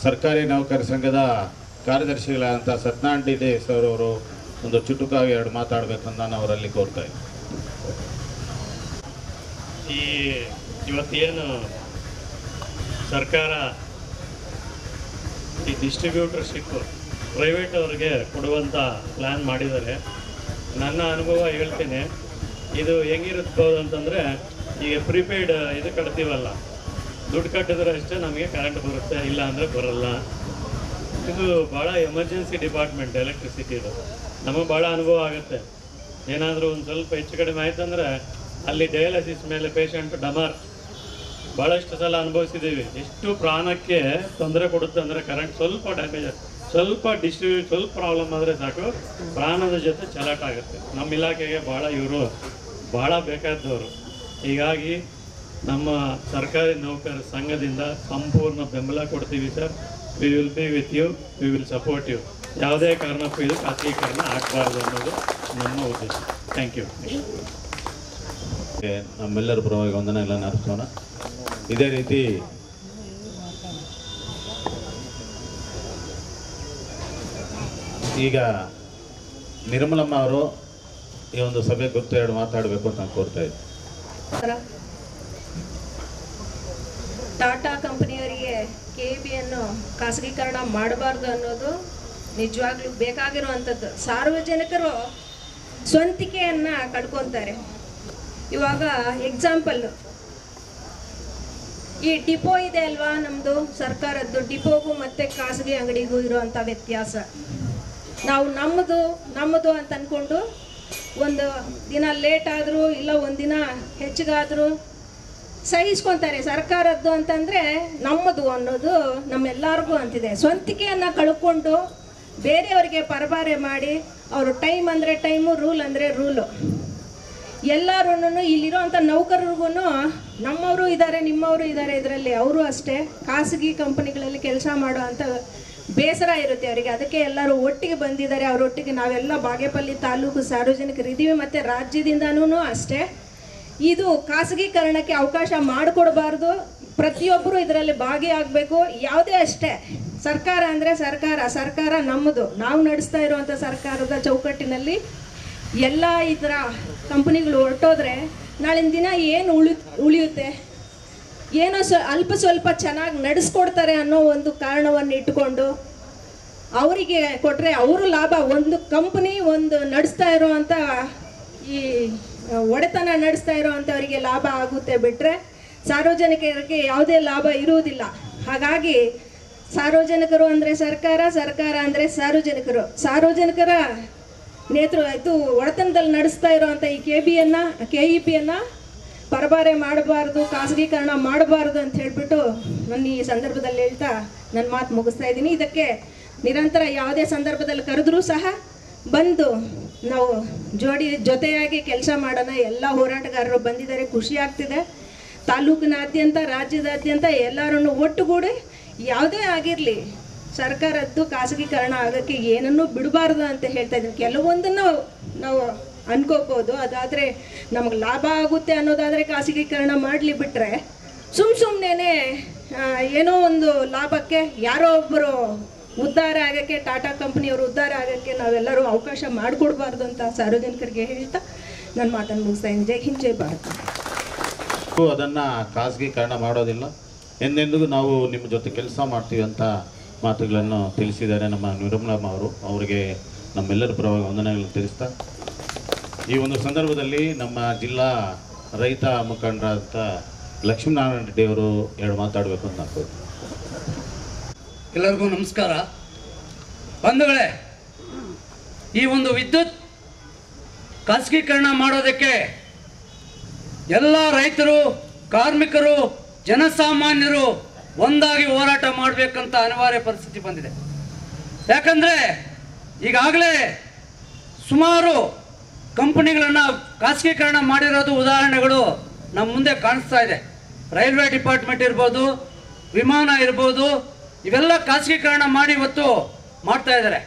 ಸರ್ಕಾರಿ ನೌಕರ ಸಂಘದ ಕಾರ್ಯದರ್ಶಿಗಳಾದಂಥ ಸತ್ಯನಾರಾಯಣ ಡಿ ಸರ್ ಅವರು ಒಂದು ಚುಟುಕಾಗಿ 2 ಮಾತಾಡಬೇಕಂತ ನಾನು ಅವರಲ್ಲಿ ಕೋರ್ತಾ ಇದ್ದೀನಿ. ಇವತ್ತೇನು ಸರ್ಕಾರ ಈ ಡಿಸ್ಟ್ರಿಬ್ಯೂಟರ್ಶಿಪ್ ಪ್ರೈವೇಟ್ ಅವ್ರಿಗೆ ಕೊಡುವಂಥ ಪ್ಲ್ಯಾನ್ ಮಾಡಿದ್ದಾರೆ. ನನ್ನ ಅನುಭವ ಹೇಳ್ತೀನಿ, ಇದು ಹೆಂಗಿರುತ್ಬೋದು ಅಂತಂದರೆ, ಈಗ ಪ್ರಿಪೇಯ್ಡ್ ಇದು ಕಟ್ತೀವಲ್ಲ, ದುಡ್ಡು ಕಟ್ಟಿದ್ರೆ ಅಷ್ಟೇ ನಮಗೆ ಕರೆಂಟ್ ಬರುತ್ತೆ, ಇಲ್ಲ ಅಂದರೆ ಬರಲ್ಲ. ಇದು ಭಾಳ ಎಮರ್ಜೆನ್ಸಿ ಡಿಪಾರ್ಟ್ಮೆಂಟ್ ಎಲೆಕ್ಟ್ರಿಸಿಟಿದು. ನಮಗೆ ಭಾಳ ಅನುಭವ ಆಗುತ್ತೆ. ಏನಾದರೂ ಒಂದು ಸ್ವಲ್ಪ ಹೆಚ್ಚು ಕಡಿಮೆ ಆಯ್ತಂದರೆ ಅಲ್ಲಿ ಡಯಾಲಿಸಿಸ್ ಮೇಲೆ ಪೇಷಂಟ್ ಡಮಾರ್ ಭಾಳಷ್ಟು ಸಲ ಅನುಭವಿಸಿದ್ದೀವಿ. ಎಷ್ಟು ಪ್ರಾಣಕ್ಕೆ ತೊಂದರೆ ಕೊಡುತ್ತೆ ಅಂದರೆ ಕರೆಂಟ್ ಸ್ವಲ್ಪ ಡ್ಯಾಮೇಜ್, ಸ್ವಲ್ಪ ಸ್ವಲ್ಪ ಪ್ರಾಬ್ಲಮ್ ಆದರೆ ಸಾಕು, ಪ್ರಾಣದ ಜೊತೆ ಚಲಾಟ ಆಗುತ್ತೆ. ನಮ್ಮ ಇಲಾಖೆಗೆ ಇವರು ಭಾಳ ಬೇಕಾದವರು. ಹೀಗಾಗಿ ನಮ್ಮ ಸರ್ಕಾರಿ ನೌಕರ ಸಂಘದಿಂದ ಸಂಪೂರ್ಣ ಬೆಂಬಲ ಕೊಡ್ತೀವಿ sir. We will be with you, we will support you. ಯಾವುದೇ ಕಾರಣಕ್ಕೂ ಇದು ಖಾಸಗೀಕರಣ ಆಗಬಾರ್ದು ಅನ್ನೋದು ನಮ್ಮ ಉದ್ದೇಶ. Thank you. ನಮ್ಮೆಲ್ಲರ ಪರವಾಗಿ ವಂದನೆಗಳನ್ನು ಅರ್ಪಿಸೋಣ. ಇದೇ ರೀತಿ ಈಗ ನಿರ್ಮಲಮ್ಮ ಅವರು ಈ ಒಂದು ಸಭೆ ಗೊತ್ತು 2 ಮಾತಾಡಬೇಕು ಅಂತ ನಾನು ಕೋರ್ತಾ ಇದ್ದೀನಿ. ಟಾಟಾ ಕಂಪನಿಯವರಿಗೆ KEBಯನ್ನು ಖಾಸಗೀಕರಣ ಮಾಡಬಾರ್ದು ಅನ್ನೋದು ನಿಜವಾಗ್ಲೂ ಬೇಕಾಗಿರುವಂಥದ್ದು. ಸಾರ್ವಜನಿಕರು ಸ್ವಂತಿಕೆಯನ್ನು ಕಳ್ಕೊತಾರೆ. ಇವಾಗ ಎಕ್ಸಾಂಪಲ್, ಈ ಡಿಪೋ ಇದೆ ಅಲ್ವಾ ನಮ್ಮದು ಸರ್ಕಾರದ್ದು, ಡಿಪೋಗೂ ಮತ್ತು ಖಾಸಗಿ ಅಂಗಡಿಗೂ ಇರುವಂಥ ವ್ಯತ್ಯಾಸ. ನಾವು ನಮ್ಮದು ಅಂತ ಅಂದ್ಕೊಂಡು ಒಂದು ದಿನ ಲೇಟ್ ಆದರೂ ಇಲ್ಲ ಒಂದು ದಿನ ಹೆಚ್ಚಿಗಾದರೂ ಸಹಿಸ್ಕೊತಾರೆ. ಸರ್ಕಾರದ್ದು ಅಂತಂದರೆ ನಮ್ಮದು ಅನ್ನೋದು ನಮ್ಮೆಲ್ಲರಿಗೂ ಅಂತಿದೆ. ಸ್ವಂತಿಕೆಯನ್ನು ಕಳ್ಕೊಂಡು ಬೇರೆಯವರಿಗೆ ಪರಭಾರೆ ಮಾಡಿ, ಅವರು ಟೈಮ್ ಅಂದರೆ ಟೈಮು, ರೂಲ್ ಅಂದರೆ ರೂಲು. ಎಲ್ಲರೂ ಇಲ್ಲಿರೋಂಥ ನೌಕರರಿಗೂ ನಮ್ಮವರು ಇದ್ದಾರೆ, ನಿಮ್ಮವರು ಇದ್ದಾರೆ, ಇದರಲ್ಲಿ ಅವರು ಅಷ್ಟೇ ಖಾಸಗಿ ಕಂಪನಿಗಳಲ್ಲಿ ಕೆಲಸ ಮಾಡೋ ಅಂಥ ಬೇಸರ ಇರುತ್ತೆ ಅವರಿಗೆ. ಅದಕ್ಕೆ ಎಲ್ಲರೂ ಒಟ್ಟಿಗೆ ಬಂದಿದ್ದಾರೆ. ಅವರೊಟ್ಟಿಗೆ ನಾವೆಲ್ಲ ಬಾಗೇಪಲ್ಲಿ ತಾಲೂಕು ಸಾರ್ವಜನಿಕರು ಇದ್ದೀವಿ, ಮತ್ತು ರಾಜ್ಯದಿಂದನೂ ಅಷ್ಟೇ. ಇದು ಖಾಸಗೀಕರಣಕ್ಕೆ ಅವಕಾಶ ಮಾಡಿಕೊಡಬಾರ್ದು. ಪ್ರತಿಯೊಬ್ಬರು ಇದರಲ್ಲಿ ಭಾಗಿಯಾಗಬೇಕು. ಯಾವುದೇ ಅಷ್ಟೇ, ಸರ್ಕಾರ ಅಂದರೆ ಸರ್ಕಾರ ನಮ್ಮದು. ನಾವು ನಡೆಸ್ತಾ ಇರುವಂಥ ಸರ್ಕಾರದ ಚೌಕಟ್ಟಿನಲ್ಲಿ ಎಲ್ಲ ಈ ಥರ ಕಂಪನಿಗಳು ಹೊರಟೋದ್ರೆ ನಾಳಿನ ದಿನ ಏನು ಉಳಿಯುತ್ತೆ? ಏನೋ ಸ್ವಲ್ಪ ಚೆನ್ನಾಗಿ ನಡೆಸ್ಕೊಡ್ತಾರೆ ಅನ್ನೋ ಒಂದು ಕಾರಣವನ್ನು ಇಟ್ಟುಕೊಂಡು ಅವರಿಗೆ ಕೊಟ್ಟರೆ ಅವರು ಲಾಭ. ಒಂದು ಕಂಪನಿ ಒಂದು ನಡೆಸ್ತಾ ಇರೋವಂಥ ಈ ಒಡೆತನ ನಡೆಸ್ತಾ ಇರೋವಂಥವರಿಗೆ ಲಾಭ ಆಗುತ್ತೆ ಬಿಟ್ಟರೆ ಸಾರ್ವಜನಿಕರಿಗೆ ಯಾವುದೇ ಲಾಭ ಇರುವುದಿಲ್ಲ. ಹಾಗಾಗಿ ಸಾರ್ವಜನಿಕರು ಅಂದರೆ ಸರ್ಕಾರ ಅಂದರೆ ಸಾರ್ವಜನಿಕರ ಇದು ಒಡೆತನದಲ್ಲಿ ನಡೆಸ್ತಾ ಇರೋವಂಥ ಈ KEBಯನ್ನು ಪರಭಾರೆ ಮಾಡಬಾರ್ದು, ಖಾಸಗೀಕರಣ ಮಾಡಬಾರ್ದು ಅಂತ ಹೇಳಿಬಿಟ್ಟು ನಾನು ಈ ಸಂದರ್ಭದಲ್ಲಿ ಹೇಳ್ತಾ ನನ್ನ ಮಾತು ಮುಗಿಸ್ತಾ ಇದ್ದೀನಿ. ಇದಕ್ಕೆ ನಿರಂತರ ಯಾವುದೇ ಸಂದರ್ಭದಲ್ಲಿ ಕರೆದ್ರೂ ಸಹ ಬಂದು ನಾವು ಜೊತೆಯಾಗಿ ಕೆಲಸ ಮಾಡೋಣ. ಎಲ್ಲ ಹೋರಾಟಗಾರರು ಬಂದಿದ್ದಾರೆ, ಖುಷಿ ಆಗ್ತಿದೆ. ತಾಲೂಕಿನಾದ್ಯಂತ ರಾಜ್ಯದಾದ್ಯಂತ ಎಲ್ಲರನ್ನು ಒಟ್ಟುಗೂಡಿ ಯಾವುದೇ ಆಗಿರಲಿ ಸರ್ಕಾರದ್ದು ಖಾಸಗೀಕರಣ ಆಗೋಕ್ಕೆ ಏನನ್ನೂ ಬಿಡಬಾರ್ದು ಅಂತ ಹೇಳ್ತಾ ಇದ್ದೀನಿ. ಕೆಲವೊಂದನ್ನು ನಾವು ಅನ್ಕೋಬೋದು, ಅದಾದರೆ ನಮಗೆ ಲಾಭ ಆಗುತ್ತೆ ಅನ್ನೋದಾದರೆ ಖಾಸಗೀಕರಣ ಮಾಡಲಿ, ಬಿಟ್ಟರೆ ಸುಮ್ಮನೆ ಏನೋ ಒಂದು ಲಾಭಕ್ಕೆ ಯಾರೋ ಒಬ್ಬರು ಉದ್ಧಾರ ಆಗೋಕ್ಕೆ, ಟಾಟಾ ಕಂಪ್ನಿಯವರು ಉದ್ಧಾರ ಆಗೋಕ್ಕೆ ನಾವೆಲ್ಲರೂ ಅವಕಾಶ ಮಾಡಿಕೊಡ್ಬಾರ್ದು ಅಂತ ಸಾರ್ವಜನಿಕರಿಗೆ ಹೇಳ್ತಾ ನನ್ನ ಮಾತನ್ನು ಮುಗಿಸ್ತಾ ಇದ್ದೀನಿ. ಜೈ ಹಿಂದ್, ಜೈ ಭಾರತ. ಅದನ್ನು ಖಾಸಗೀಕರಣ ಮಾಡೋದಿಲ್ಲ, ಎಂದೆಂದಿಗೂ ನಾವು ನಿಮ್ಮ ಜೊತೆ ಕೆಲಸ ಮಾಡ್ತೀವಿ ಅಂತ ಮಾತುಗಳನ್ನು ತಿಳಿಸಿದ್ದಾರೆ ನಮ್ಮ ನಿರ್ಮಲಮ್ಮ ಅವರು. ಅವರಿಗೆ ನಮ್ಮೆಲ್ಲರ ಪರವಾಗಿ ವಂದನೆಗಳನ್ನು ತಿಳಿಸ್ತಾ, ಈ ಒಂದು ಸಂದರ್ಭದಲ್ಲಿ ನಮ್ಮ ಜಿಲ್ಲಾ ರೈತ ಮುಖಂಡರಾದಂಥ ಲಕ್ಷ್ಮೀನಾರಾಯಣ ರೆಡ್ಡಿ ಅವರು ಎರಡು ಮಾತಾಡಬೇಕು ಅಂತ ಅನ್ಕೋದು. ಎಲ್ಲರಿಗೂ ನಮಸ್ಕಾರ. ಬಂಧುಗಳೇ, ಈ ಒಂದು ವಿದ್ಯುತ್ ಖಾಸಗೀಕರಣ ಮಾಡೋದಕ್ಕೆ ಎಲ್ಲ ರೈತರು, ಕಾರ್ಮಿಕರು, ಜನಸಾಮಾನ್ಯರು ಒಂದಾಗಿ ಹೋರಾಟ ಮಾಡಬೇಕಂತ ಅನಿವಾರ್ಯ ಪರಿಸ್ಥಿತಿ ಬಂದಿದೆ. ಯಾಕಂದರೆ ಈಗಾಗಲೇ ಸುಮಾರು ಕಂಪನಿಗಳನ್ನು ಖಾಸಗೀಕರಣ ಮಾಡಿರೋದು ಉದಾಹರಣೆಗಳು ನಮ್ಮ ಮುಂದೆ ಕಾಣಿಸ್ತಾ ಇದೆ. ರೈಲ್ವೆ ಡಿಪಾರ್ಟ್ಮೆಂಟ್ ಇರ್ಬೋದು, ವಿಮಾನ ಇರ್ಬೋದು, ಇವೆಲ್ಲ ಖಾಸಗೀಕರಣ ಮಾಡಿ ಇವತ್ತು ಮಾಡ್ತಾ ಇದ್ದಾರೆ.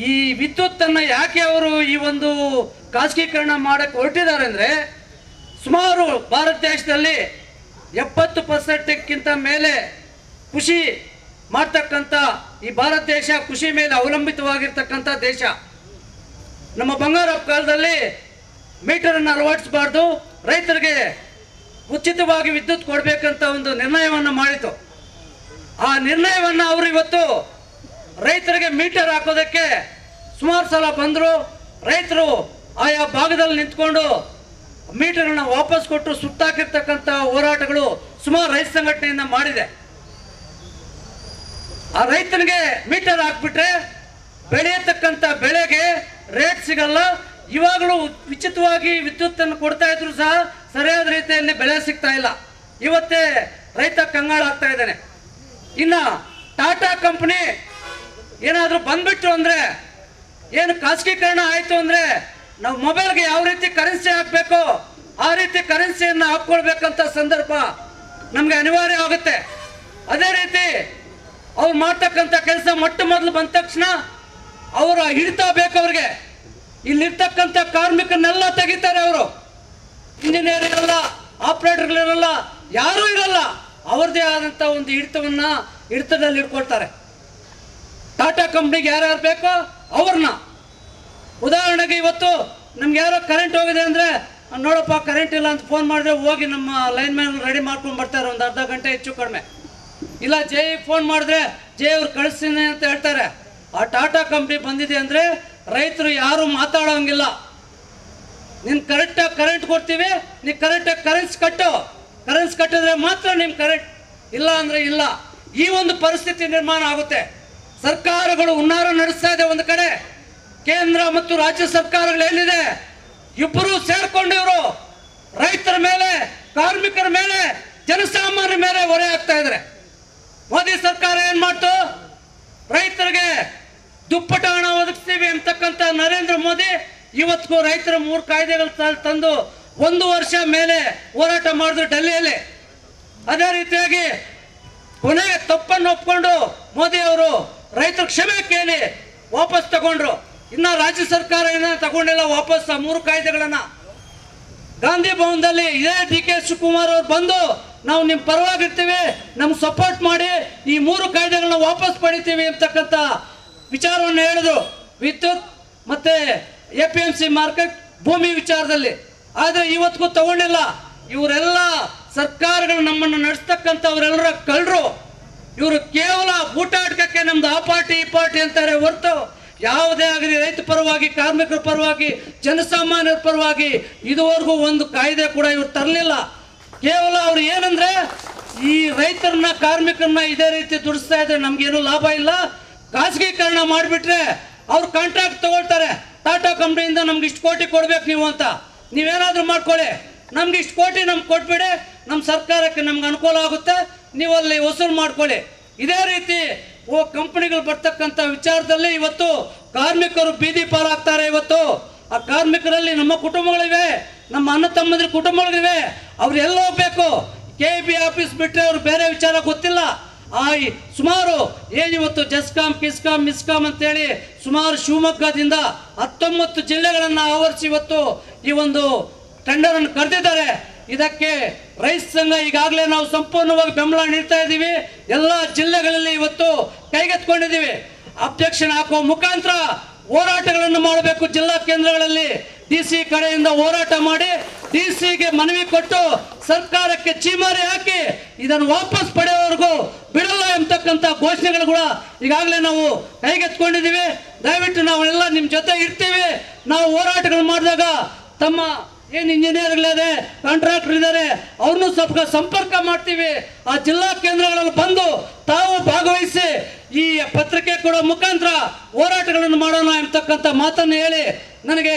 ಈ ವಿದ್ಯುತ್ತನ್ನು ಯಾಕೆ ಅವರು ಈ ಒಂದು ಖಾಸಗೀಕರಣ ಮಾಡೋಕ್ಕೆ ಹೊರಟಿದ್ದಾರೆ ಅಂದರೆ, ಸುಮಾರು ಭಾರತ ದೇಶದಲ್ಲಿ 70% ಮೇಲೆ ಕೃಷಿ ಮಾಡ್ತಕ್ಕಂಥ ಈ ಭಾರತ ದೇಶ ಕೃಷಿ ಮೇಲೆ ಅವಲಂಬಿತವಾಗಿರ್ತಕ್ಕಂಥ ದೇಶ. ನಮ್ಮ ಬಂಗಾರಪ್ಪ ಕಾಲದಲ್ಲಿ ಮೀಟರನ್ನು ಅಳವಡಿಸಬಾರ್ದು, ರೈತರಿಗೆ ಉಚಿತವಾಗಿ ವಿದ್ಯುತ್ ಕೊಡಬೇಕಂತ ಒಂದು ನಿರ್ಣಯವನ್ನು ಮಾಡಿತು. ಆ ನಿರ್ಣಯವನ್ನು ಅವರು ಇವತ್ತು ರೈತರಿಗೆ ಮೀಟರ್ ಹಾಕೋದಕ್ಕೆ ಸುಮಾರು ಸಲ ಬಂದರು. ರೈತರು ಆಯಾ ಭಾಗದಲ್ಲಿ ನಿಂತ್ಕೊಂಡು ಮೀಟರನ್ನು ವಾಪಸ್ ಕೊಟ್ಟು ಸುತ್ತಾಕಿರ್ತಕ್ಕಂಥ ಹೋರಾಟಗಳು ಸುಮಾರು ರೈತ ಸಂಘಟನೆಯಿಂದ ಮಾಡಿದೆ. ಆ ರೈತನಿಗೆ ಮೀಟರ್ ಹಾಕ್ಬಿಟ್ರೆ ಬೆಳೆಯತಕ್ಕಂಥ ಬೆಳೆಗೆ ರೇಟ್ ಸಿಗಲ್ಲ. ಇವಾಗಲೂ ಉಚಿತವಾಗಿ ವಿದ್ಯುತ್ತನ್ನು ಕೊಡ್ತಾ ಇದ್ರು ಸಹ ಸರಿಯಾದ ರೀತಿಯಲ್ಲಿ ಬೆಲೆ ಸಿಗ್ತಾ ಇಲ್ಲ. ಇವತ್ತೇ ರೈತ ಕಂಗಾಳಾಗ್ತಾ ಇದ್ದಾನೆ. ಇನ್ನು ಟಾಟಾ ಕಂಪ್ನಿ ಏನಾದರೂ ಬಂದ್ಬಿಟ್ರು ಅಂದರೆ, ಏನು ಖಾಸಗೀಕರಣ ಆಯಿತು ಅಂದರೆ, ನಾವು ಮೊಬೈಲ್ಗೆ ಯಾವ ರೀತಿ ಕರೆನ್ಸಿ ಹಾಕಬೇಕು ಆ ರೀತಿ ಕರೆನ್ಸಿಯನ್ನು ಹಾಕ್ಕೊಳ್ಬೇಕಂತ ಸಂದರ್ಭ ನಮಗೆ ಅನಿವಾರ್ಯ ಆಗುತ್ತೆ. ಅದೇ ರೀತಿ ಅವ್ರು ಮಾಡ್ತಕ್ಕಂಥ ಕೆಲಸ ಮೊಟ್ಟ ಮೊದಲು ಬಂದ ತಕ್ಷಣ ಅವರ ಹಿಡಿತ ಬೇಕು. ಅವ್ರಿಗೆ ಇಲ್ಲಿರ್ತಕ್ಕಂಥ ಕಾರ್ಮಿಕರನ್ನೆಲ್ಲ ತೆಗಿತಾರೆ. ಅವರು ಇಂಜಿನಿಯರ್ ಇರಲ್ಲ, ಆಪರೇಟರ್ಗಳಿರಲ್ಲ, ಯಾರೂ ಇರಲ್ಲ. ಅವ್ರದ್ದೇ ಆದಂಥ ಒಂದು ಹಿಡಿತದಲ್ಲಿ ಇಟ್ಕೊಳ್ತಾರೆ. ಟಾಟಾ ಕಂಪ್ನಿಗೆ ಯಾರ್ಯಾರು ಬೇಕೋ ಅವ್ರನ್ನ, ಉದಾಹರಣೆಗೆ ಇವತ್ತು ನಮ್ಗೆ ಯಾರೋ ಕರೆಂಟ್ ಹೋಗಿದೆ ಅಂದರೆ, ನೋಡಪ್ಪ ಕರೆಂಟ್ ಇಲ್ಲ ಅಂತ ಫೋನ್ ಮಾಡಿದ್ರೆ ಹೋಗಿ ನಮ್ಮ ಲೈನ್ ಮ್ಯಾನ್ ರೆಡಿ ಮಾಡ್ಕೊಂಡು ಬರ್ತಾರೆ ಒಂದು ಅರ್ಧ ಗಂಟೆ ಹೆಚ್ಚು ಕಡಿಮೆ. ಇಲ್ಲ ಜೆ ಫೋನ್ ಮಾಡಿದ್ರೆ ಜೆ ಅವ್ರು ಕಳಿಸ್ತೀನಿ ಅಂತ ಹೇಳ್ತಾರೆ. ಆ ಟಾಟಾ ಕಂಪ್ನಿ ಬಂದಿದೆ ಅಂದರೆ ರೈತರು ಯಾರು ಮಾತಾಡೋಂಗಿಲ್ಲ. ನೀನು ಕರೆಕ್ಟಾಗಿ ಕರೆಂಟ್ ಕೊಡ್ತೀವಿ, ನೀನು ಕರೆಕ್ಟಾಗಿ ಕರೆನ್ಸಿ ಕಟ್ಟಿದ್ರೆ ಮಾತ್ರ ನಿಮ್ಮ ಕರೆಂಟ್, ಇಲ್ಲ ಅಂದರೆ ಇಲ್ಲ. ಈ ಒಂದು ಪರಿಸ್ಥಿತಿ ನಿರ್ಮಾಣ ಆಗುತ್ತೆ. ಸರ್ಕಾರಗಳು ಹುನ್ನಾರ ನಡೆಸ್ತಾ ಇದೆ. ಒಂದು ಕಡೆ ಕೇಂದ್ರ ಮತ್ತು ರಾಜ್ಯ ಸರ್ಕಾರಗಳು ಏನಿದೆ, ಇಬ್ಬರು ಸೇರ್ಕೊಂಡು ಇವರು ರೈತರ ಮೇಲೆ, ಕಾರ್ಮಿಕರ ಮೇಲೆ, ಜನಸಾಮಾನ್ಯರ ಮೇಲೆ ಹೊರೆ ಆಗ್ತಾ ಇದ್ದಾರೆ. ಮೋದಿ ಸರ್ಕಾರ ಏನ್ ಮಾಡ್ತು, ರೈತರಿಗೆ ದುಪ್ಪಟ್ಟು ಹಣ ಒದಗಿಸ್ತೀವಿ ಅಂತಕ್ಕಂಥ ನರೇಂದ್ರ ಮೋದಿ ಇವತ್ತಿಗೂ ರೈತರ 3 ಕಾಯ್ದೆಗಳು ತಂದು 1 ವರ್ಷ ಮೇಲೆ ಹೋರಾಟ ಮಾಡಿದ್ರು ಡೆಲ್ಲಿಯಲ್ಲಿ. ಅದೇ ರೀತಿಯಾಗಿ ಕೊನೆಗೆ ತಪ್ಪನ್ನು ಒಪ್ಕೊಂಡು ಮೋದಿ ಅವರು ರೈತರ ಕ್ಷಮೆ ಕೇಳಿ ವಾಪಸ್ ತಗೊಂಡ್ರು. ಇನ್ನು ರಾಜ್ಯ ಸರ್ಕಾರ ಏನ ತಗೊಂಡಿಲ್ಲ ವಾಪಸ್ 3 ಕಾಯ್ದೆಗಳನ್ನ. ಗಾಂಧಿ ಭವನದಲ್ಲಿ ಇದೇ DK ಶಿವಕುಮಾರ್ ಅವರು ಬಂದು ನಾವು ನಿಮ್ಮ ಪರವಾಗಿರ್ತೀವಿ, ನಮ್ಗೆ ಸಪೋರ್ಟ್ ಮಾಡಿ ಈ 3 ಕಾಯ್ದೆಗಳನ್ನ ವಾಪಸ್ ಪಡಿತೀವಿ ಅಂತಕ್ಕಂಥ ವಿಚಾರವನ್ನು ಹೇಳಿದ್ರು. ವಿದ್ಯುತ್ ಮತ್ತೆ APMC ಮಾರ್ಕೆಟ್ ಭೂಮಿ ವಿಚಾರದಲ್ಲಿ. ಆದರೆ ಇವತ್ತಿಗೂ ತಗೊಂಡಿಲ್ಲ. ಇವರೆಲ್ಲ ಸರ್ಕಾರಗಳು ನಮ್ಮನ್ನು ನಡೆಸ್ತಕ್ಕಂಥವರೆಲ್ಲರ ಕಳ್ಳರು. ಇವರು ಕೇವಲ ಊಟಾಟಕ್ಕೆ ನಮ್ದು ಆ ಪಾರ್ಟಿ ಈ ಪಾರ್ಟಿ ಅಂತಾರೆ ಹೊರತು ಯಾವುದೇ ಆಗಲಿ ರೈತ ಪರವಾಗಿ, ಕಾರ್ಮಿಕರ ಪರವಾಗಿ, ಜನಸಾಮಾನ್ಯರ ಪರವಾಗಿ ಇದುವರೆಗೂ ಒಂದು ಕಾಯ್ದೆ ಕೂಡ ಇವ್ರು ತರಲಿಲ್ಲ. ಕೇವಲ ಅವ್ರು ಏನಂದ್ರೆ ಈ ರೈತರನ್ನ, ಕಾರ್ಮಿಕರನ್ನ ಇದೇ ರೀತಿ ದುಡಿಸ್ತಾ ಇದ್ರೆ ನಮ್ಗೇನು ಲಾಭ ಇಲ್ಲ, ಖಾಸಗೀಕರಣ ಮಾಡಿಬಿಟ್ರೆ ಅವ್ರು ಕಾಂಟ್ರಾಕ್ಟ್ ತಗೊಳ್ತಾರೆ. ಟಾಟಾ ಕಂಪ್ನಿಯಿಂದ ನಮ್ಗೆ ಇಷ್ಟು ಕೋಟಿ ಕೊಡ್ಬೇಕು ನೀವು ಅಂತ, ನೀವೇನಾದ್ರೂ ಮಾಡ್ಕೊಳ್ಳಿ, ನಮ್ಗೆ ಇಷ್ಟು ಕೋಟಿ ನಮ್ಗೆ ಕೊಟ್ಬಿಡಿ, ನಮ್ಮ ಸರ್ಕಾರಕ್ಕೆ ನಮ್ಗೆ ಅನುಕೂಲ ಆಗುತ್ತೆ, ನೀವು ಅಲ್ಲಿ ವಸೂಲು ಮಾಡ್ಕೊಳ್ಳಿ. ಇದೇ ರೀತಿ ಕಂಪನಿಗಳು ಬರ್ತಕ್ಕಂಥ ವಿಚಾರದಲ್ಲಿ ಇವತ್ತು ಕಾರ್ಮಿಕರು ಬೀದಿ ಪಾಲಾಗ್ತಾರೆ. ಇವತ್ತು ಆ ಕಾರ್ಮಿಕರಲ್ಲಿ ನಮ್ಮ ಕುಟುಂಬಗಳಿವೆ, ನಮ್ಮ ಅಣ್ಣ ತಮ್ಮಂದಿರ ಕುಟುಂಬಗಳಿವೆ. ಅವ್ರು ಎಲ್ಲ ಹೋಗ್ಬೇಕು. KEB ಆಫೀಸ್ ಬಿಟ್ಟರೆ ಅವ್ರು ಬೇರೆ ವಿಚಾರ ಗೊತ್ತಿಲ್ಲ. ಸುಮಾರು ಇವತ್ತು ಜಸ್ಕಾಂ, ಕಿಸ್ಕಾಂ, ಮಿಸ್ಕಾಂ ಅಂತೇಳಿ ಸುಮಾರು ಶಿವಮೊಗ್ಗದಿಂದ 19 ಜಿಲ್ಲೆಗಳನ್ನು ಆವರಿಸಿ ಇವತ್ತು ಈ ಒಂದು ಟೆಂಡರ್ ಅನ್ನು ಕರೆದಿದ್ದಾರೆ. ಇದಕ್ಕೆ ರೈತ ಸಂಘ ಈಗಾಗಲೇ ನಾವು ಸಂಪೂರ್ಣವಾಗಿ ಬೆಂಬಲ ನೀಡ್ತಾ ಇದ್ದೀವಿ. ಎಲ್ಲ ಜಿಲ್ಲೆಗಳಲ್ಲಿ ಇವತ್ತು ಕೈಗೆತ್ಕೊಂಡಿದ್ದೀವಿ. ಅಬ್ಜೆಕ್ಷನ್ ಹಾಕುವ ಮುಖಾಂತರ ಹೋರಾಟಗಳನ್ನು ಮಾಡಬೇಕು. ಜಿಲ್ಲಾ ಕೇಂದ್ರಗಳಲ್ಲಿ DC ಕಡೆಯಿಂದ ಹೋರಾಟ ಮಾಡಿ DCಗೆ ಮನವಿ ಕೊಟ್ಟು ಸರ್ಕಾರಕ್ಕೆ ಚೀಮಾರಿ ಹಾಕಿ ಇದನ್ನು ವಾಪಸ್ ಪಡೆಯುವವರೆಗೂ ಬಿಡಲ್ಲ ಎಂಬತಕ್ಕಂಥ ಘೋಷಣೆಗಳು ಕೂಡ ಈಗಾಗಲೇ ನಾವು ಕೈಗೆತ್ಕೊಂಡಿದ್ದೀವಿ. ದಯವಿಟ್ಟು ನಾವೆಲ್ಲ ನಿಮ್ಮ ಜೊತೆ ಇರ್ತೀವಿ. ನಾವು ಹೋರಾಟಗಳು ಮಾಡಿದಾಗ ತಮ್ಮ ಏನು ಇಂಜಿನಿಯರ್ಗಳಿದೆ, ಕಾಂಟ್ರಾಕ್ಟರ್ ಇದ್ದಾರೆ, ಅವ್ರನ್ನೂ ಸ್ವಲ್ಪ ಸಂಪರ್ಕ ಮಾಡ್ತೀವಿ. ಆ ಜಿಲ್ಲಾ ಕೇಂದ್ರಗಳಲ್ಲಿ ಬಂದು ತಾವು ಭಾಗವಹಿಸಿ ಈ ಪತ್ರಿಕೆ ಕೊಡೋ ಮುಖಾಂತರ ಹೋರಾಟಗಳನ್ನು ಮಾಡೋಣ ಎಂಬತಕ್ಕಂಥ ಮಾತನ್ನು ಹೇಳಿ ನನಗೆ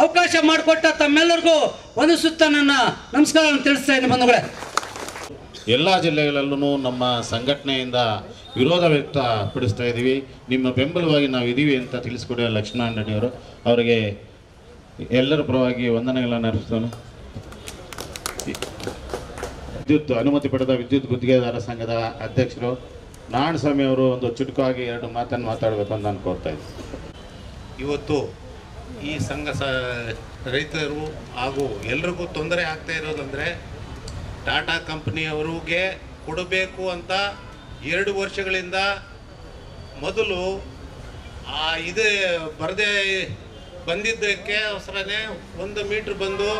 ಅವಕಾಶ ಮಾಡಿಕೊಟ್ಟ ತಮ್ಮೆಲ್ಲರಿಗೂ ವಂದಿಸುತ್ತಾ ನನ್ನ ನಮಸ್ಕಾರವನ್ನು ತಿಳಿಸ್ತಾ ಇದ್ದೀನಿ ಬಂಧುಗಳೇ. ಎಲ್ಲ ಜಿಲ್ಲೆಗಳಲ್ಲೂ ನಮ್ಮ ಸಂಘಟನೆಯಿಂದ ವಿರೋಧ ವ್ಯಕ್ತಪಡಿಸ್ತಾ ಇದ್ದೀವಿ. ನಿಮ್ಮ ಬೆಂಬಲವಾಗಿ ನಾವು ಇದ್ದೀವಿ ಅಂತ ತಿಳಿಸ್ಕೊಡಿ ಲಕ್ಷ್ಮಣ ಆಂಟಣಿಯವರು. ಅವರಿಗೆ ಎಲ್ಲರ ಪರವಾಗಿ ವಂದನೆಗಳನ್ನು ಅರ್ಪಿಸೋಣ. ವಿದ್ಯುತ್ ಅನುಮತಿ ಪಡೆದ ವಿದ್ಯುತ್ ಗುತ್ತಿಗೆದಾರ ಸಂಘದ ಅಧ್ಯಕ್ಷರು ನಾರಾಯಣಸ್ವಾಮಿ ಅವರು ಒಂದು ಚುಟುಕಾಗಿ 2 ಮಾತನ್ನು ಮಾತಾಡಬೇಕು ಅಂತ ಅನ್ಕೋತಾ ಇದ್ದೀನಿ. ಇವತ್ತು ಈ ರೈತರು ಹಾಗೂ ಎಲ್ರಿಗೂ ತೊಂದರೆ ಆಗ್ತಾ ಇರೋದಂದರೆ ಟಾಟಾ ಕಂಪ್ನಿಯವರಿಗೆ ಕೊಡಬೇಕು ಅಂತ 2 ವರ್ಷಗಳಿಂದ ಮೊದಲು ಇದು ಬರದೇ ಬಂದಿದ್ದಕ್ಕೆ ಅವಸರನೇ 1 ಮೀಟ್ರ್ ಬಂದು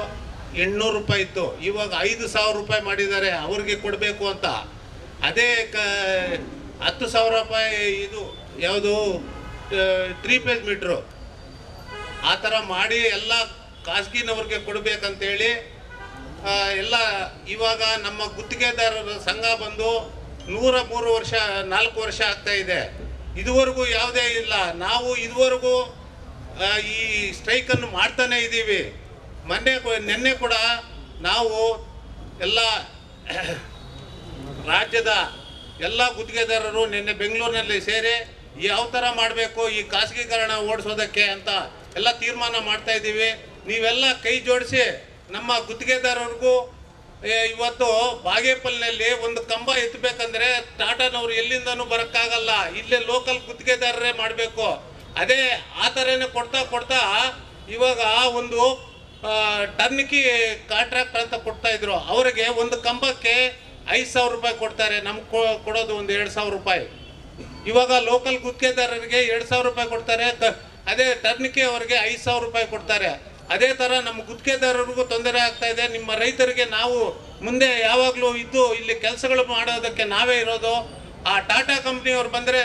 800 ರೂಪಾಯಿ ಇತ್ತು. ಇವಾಗ 5,000 ರೂಪಾಯಿ ಮಾಡಿದ್ದಾರೆ ಅವ್ರಿಗೆ ಕೊಡಬೇಕು ಅಂತ. ಅದೇ 10,000 ರೂಪಾಯಿ ಇದು ಯಾವುದು 3 ಫೇಸ್ ಮೀಟ್ರು ಆ ಥರ ಮಾಡಿ ಎಲ್ಲ ಖಾಸಗಿನವ್ರಿಗೆ ಕೊಡಬೇಕಂತೇಳಿ ಎಲ್ಲ ಇವಾಗ ನಮ್ಮ ಗುತ್ತಿಗೆದಾರರ ಸಂಘ ಬಂದು 103 ವರ್ಷ 4 ವರ್ಷ ಆಗ್ತಾ ಇದೆ. ಇದುವರೆಗೂ ಯಾವುದೇ ಇಲ್ಲ. ನಾವು ಇದುವರೆಗೂ ಈ ಸ್ಟ್ರೈಕನ್ನು ಮಾಡ್ತಾನೆ ಇದ್ದೀವಿ. ನಿನ್ನೆ ಕೂಡ ನಾವು ಎಲ್ಲ ರಾಜ್ಯದ ಎಲ್ಲ ಗುತ್ತಿಗೆದಾರರು ನಿನ್ನೆ ಬೆಂಗಳೂರಿನಲ್ಲಿ ಸೇರಿ ಯಾವ ಥರ ಮಾಡಬೇಕು ಈ ಖಾಸಗೀಕರಣ ಓಡಿಸೋದಕ್ಕೆ ಅಂತ ಎಲ್ಲ ತೀರ್ಮಾನ ಮಾಡ್ತಾ ಇದ್ದೀವಿ. ನೀವೆಲ್ಲ ಕೈ ಜೋಡಿಸಿ ನಮ್ಮ ಗುತ್ತಿಗೆದಾರರಿಗೂ ಇವತ್ತು ಬಾಗೇಪಲ್ಲಿನಲ್ಲಿ ಒಂದು ಕಂಬ ಎತ್ತಬೇಕಂದ್ರೆ ಟಾಟಾನವರು ಎಲ್ಲಿಂದನೂ ಬರೋಕ್ಕಾಗಲ್ಲ. ಇಲ್ಲೇ ಲೋಕಲ್ ಗುತ್ತಿಗೆದಾರರೇ ಮಾಡಬೇಕು. ಅದೇ ಆ ಥರನೇ ಕೊಡ್ತಾ ಇವಾಗ ಒಂದು ಟರ್ನಿಕಿ ಕಾಂಟ್ರಾಕ್ಟ್ ಅಂತ ಕೊಡ್ತಾ ಇದ್ರು. ಅವರಿಗೆ ಒಂದು ಕಂಬಕ್ಕೆ 5,000 ರೂಪಾಯಿ ಕೊಡ್ತಾರೆ. ನಮ್ಗೆ ಕೊಡೋದು ಒಂದು 2,000 ರೂಪಾಯಿ. ಇವಾಗ ಲೋಕಲ್ ಗುತ್ತಿಗೆದಾರರಿಗೆ 2,000 ರೂಪಾಯಿ ಕೊಡ್ತಾರೆ. ಅದೇ ಟರ್ನಿಕಿ ಅವರಿಗೆ 5,000 ರೂಪಾಯಿ ಕೊಡ್ತಾರೆ. ಅದೇ ಥರ ನಮ್ಮ ಗುತ್ತಿಗೆದಾರರಿಗೂ ತೊಂದರೆ ಆಗ್ತಾ ಇದೆ. ನಿಮ್ಮ ರೈತರಿಗೆ ನಾವು ಮುಂದೆ ಯಾವಾಗಲೂ ಇದ್ದು ಇಲ್ಲಿ ಕೆಲಸಗಳು ಮಾಡೋದಕ್ಕೆ ನಾವೇ ಇರೋದು. ಆ ಟಾಟಾ ಕಂಪ್ನಿಯವ್ರು ಬಂದರೆ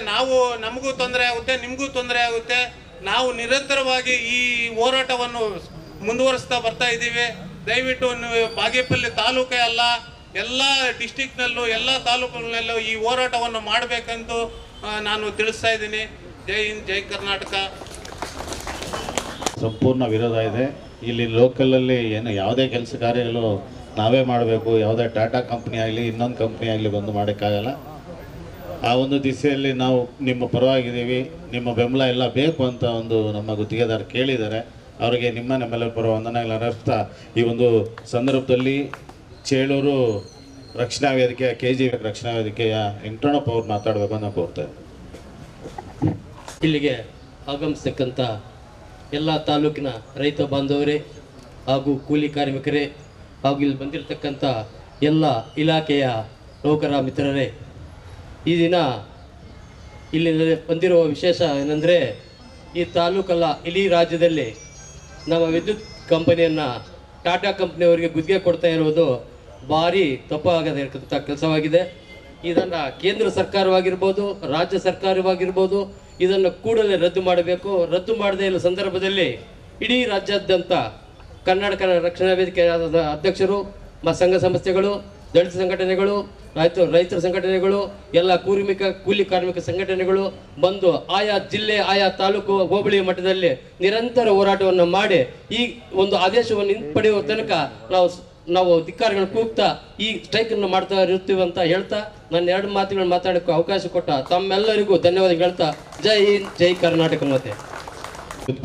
ನಮಗೂ ತೊಂದರೆ ಆಗುತ್ತೆ, ನಿಮಗೂ ತೊಂದರೆ ಆಗುತ್ತೆ. ನಾವು ನಿರಂತರವಾಗಿ ಈ ಹೋರಾಟವನ್ನು ಮುಂದುವರಿಸ್ತಾ ಬರ್ತಾ ಇದ್ದೀವಿ. ದಯವಿಟ್ಟು ಬಾಗೇಪಲ್ಲಿ ತಾಲೂಕೇ ಅಲ್ಲ, ಎಲ್ಲ ಡಿಸ್ಟಿಕ್ನಲ್ಲೂ ಎಲ್ಲ ತಾಲೂಕುಗಳಲ್ಲೂ ಈ ಹೋರಾಟವನ್ನು ಮಾಡಬೇಕೆಂದು ನಾನು ತಿಳಿಸ್ತಾ ಇದ್ದೀನಿ. ಜೈ ಹಿಂದ್, ಜೈ ಕರ್ನಾಟಕ. ಸಂಪೂರ್ಣ ವಿರೋಧ ಇದೆ. ಇಲ್ಲಿ ಲೋಕಲಲ್ಲಿ ಏನು ಯಾವುದೇ ಕೆಲಸ ಕಾರ್ಯಗಳು ನಾವೇ ಮಾಡಬೇಕು. ಯಾವುದೇ ಟಾಟಾ ಕಂಪ್ನಿ ಆಗಲಿ ಇನ್ನೊಂದು ಕಂಪ್ನಿ ಆಗಲಿ ಬಂದು ಮಾಡೋಕ್ಕಾಗಲ್ಲ. ಆ ಒಂದು ದಿಸೆಯಲ್ಲಿ ನಾವು ನಿಮ್ಮ ಪರವಾಗಿದ್ದೀವಿ. ನಿಮ್ಮ ಬೆಂಬಲ ಎಲ್ಲ ಬೇಕು ಅಂತ ಒಂದು ನಮ್ಮ ಗುತ್ತಿಗೆದಾರ ಕೇಳಿದ್ದಾರೆ. ಅವರಿಗೆ ನಮ್ಮೆಲ್ಲರ ಪರ ವಂದನೆಗಳನ್ನು ಅರ್ಪಿಸ್ತಾ ಈ ಒಂದು ಸಂದರ್ಭದಲ್ಲಿ ಚೇಳೂರು ರಕ್ಷಣಾ ವೇದಿಕೆಯ KG ರಕ್ಷಣಾ ವೇದಿಕೆಯ ವೆಂಕಟಣ್ಣಪ್ಪ ಅವ್ರು ಮಾತಾಡಬೇಕು ಅಂತ ಕೋರ್ತಾರೆ. ಇಲ್ಲಿಗೆ ಆಗಮಿಸ್ತಕ್ಕಂಥ ಎಲ್ಲ ತಾಲೂಕಿನ ರೈತ ಬಾಂಧವರೇ ಹಾಗೂ ಕೂಲಿ ಕಾರ್ಮಿಕರೇ ಹಾಗೂ ಇಲ್ಲಿ ಬಂದಿರತಕ್ಕಂಥ ಎಲ್ಲ ಇಲಾಖೆಯ ನೌಕರ ಮಿತ್ರರೇ, ಈ ದಿನ ಇಲ್ಲಿ ಬಂದಿರುವ ವಿಶೇಷ ಏನಂದರೆ ಈ ತಾಲೂಕಲ್ಲ ಇಡೀ ರಾಜ್ಯದಲ್ಲಿ ನಮ್ಮ ವಿದ್ಯುತ್ ಕಂಪನಿಯನ್ನು ಟಾಟಾ ಕಂಪ್ನಿಯವರಿಗೆ ಗುತ್ತಿಗೆ ಕೊಡ್ತಾ ಇರುವುದು ಭಾರಿ ತಪ್ಪಾಗತಕ್ಕಂಥ ಕೆಲಸವಾಗಿದೆ. ಇದನ್ನು ಕೇಂದ್ರ ಸರ್ಕಾರವಾಗಿರ್ಬೋದು, ರಾಜ್ಯ ಸರ್ಕಾರವಾಗಿರ್ಬೋದು, ಇದನ್ನು ಕೂಡಲೇ ರದ್ದು ಮಾಡಬೇಕು. ರದ್ದು ಮಾಡದೇ ಇರುವ ಸಂದರ್ಭದಲ್ಲಿ ಇಡೀ ರಾಜ್ಯಾದ್ಯಂತ ಕರ್ನಾಟಕ ರಕ್ಷಣಾ ವೇದಿಕೆಯಾದ ಅಧ್ಯಕ್ಷರು, ಸಂಘ ಸಂಸ್ಥೆಗಳು, ದಲಿತ ಸಂಘಟನೆಗಳು, ರೈತರ ಸಂಘಟನೆಗಳು, ಎಲ್ಲ ಕೂಲಿ ಕಾರ್ಮಿಕ ಸಂಘಟನೆಗಳು ಬಂದು ಆಯಾ ಜಿಲ್ಲೆ, ಆಯಾ ತಾಲೂಕು, ಹೋಬಳಿ ಮಟ್ಟದಲ್ಲಿ ನಿರಂತರ ಹೋರಾಟವನ್ನು ಮಾಡಿ ಈ ಒಂದು ಆದೇಶವನ್ನು ಹಿಂಪಡೆಯುವ ತನಕ ನಾವು ಧಿಕ್ಕಾರಗಳನ್ನು ಕೂಗ್ತಾ ಈ ಸ್ಟ್ರೈಕನ್ನು ಮಾಡ್ತಾ ಇರ್ತೀವಿ ಅಂತ ಹೇಳ್ತಾ ನನ್ನ 2 ಮಾತುಗಳನ್ನು ಮಾತಾಡೋಕ್ಕೆ ಅವಕಾಶ ಕೊಟ್ಟ ತಮ್ಮೆಲ್ಲರಿಗೂ ಧನ್ಯವಾದ ಹೇಳ್ತಾ ಜೈ ಹಿಂದ್, ಜೈ ಕರ್ನಾಟಕ. ಮತ್ತೆ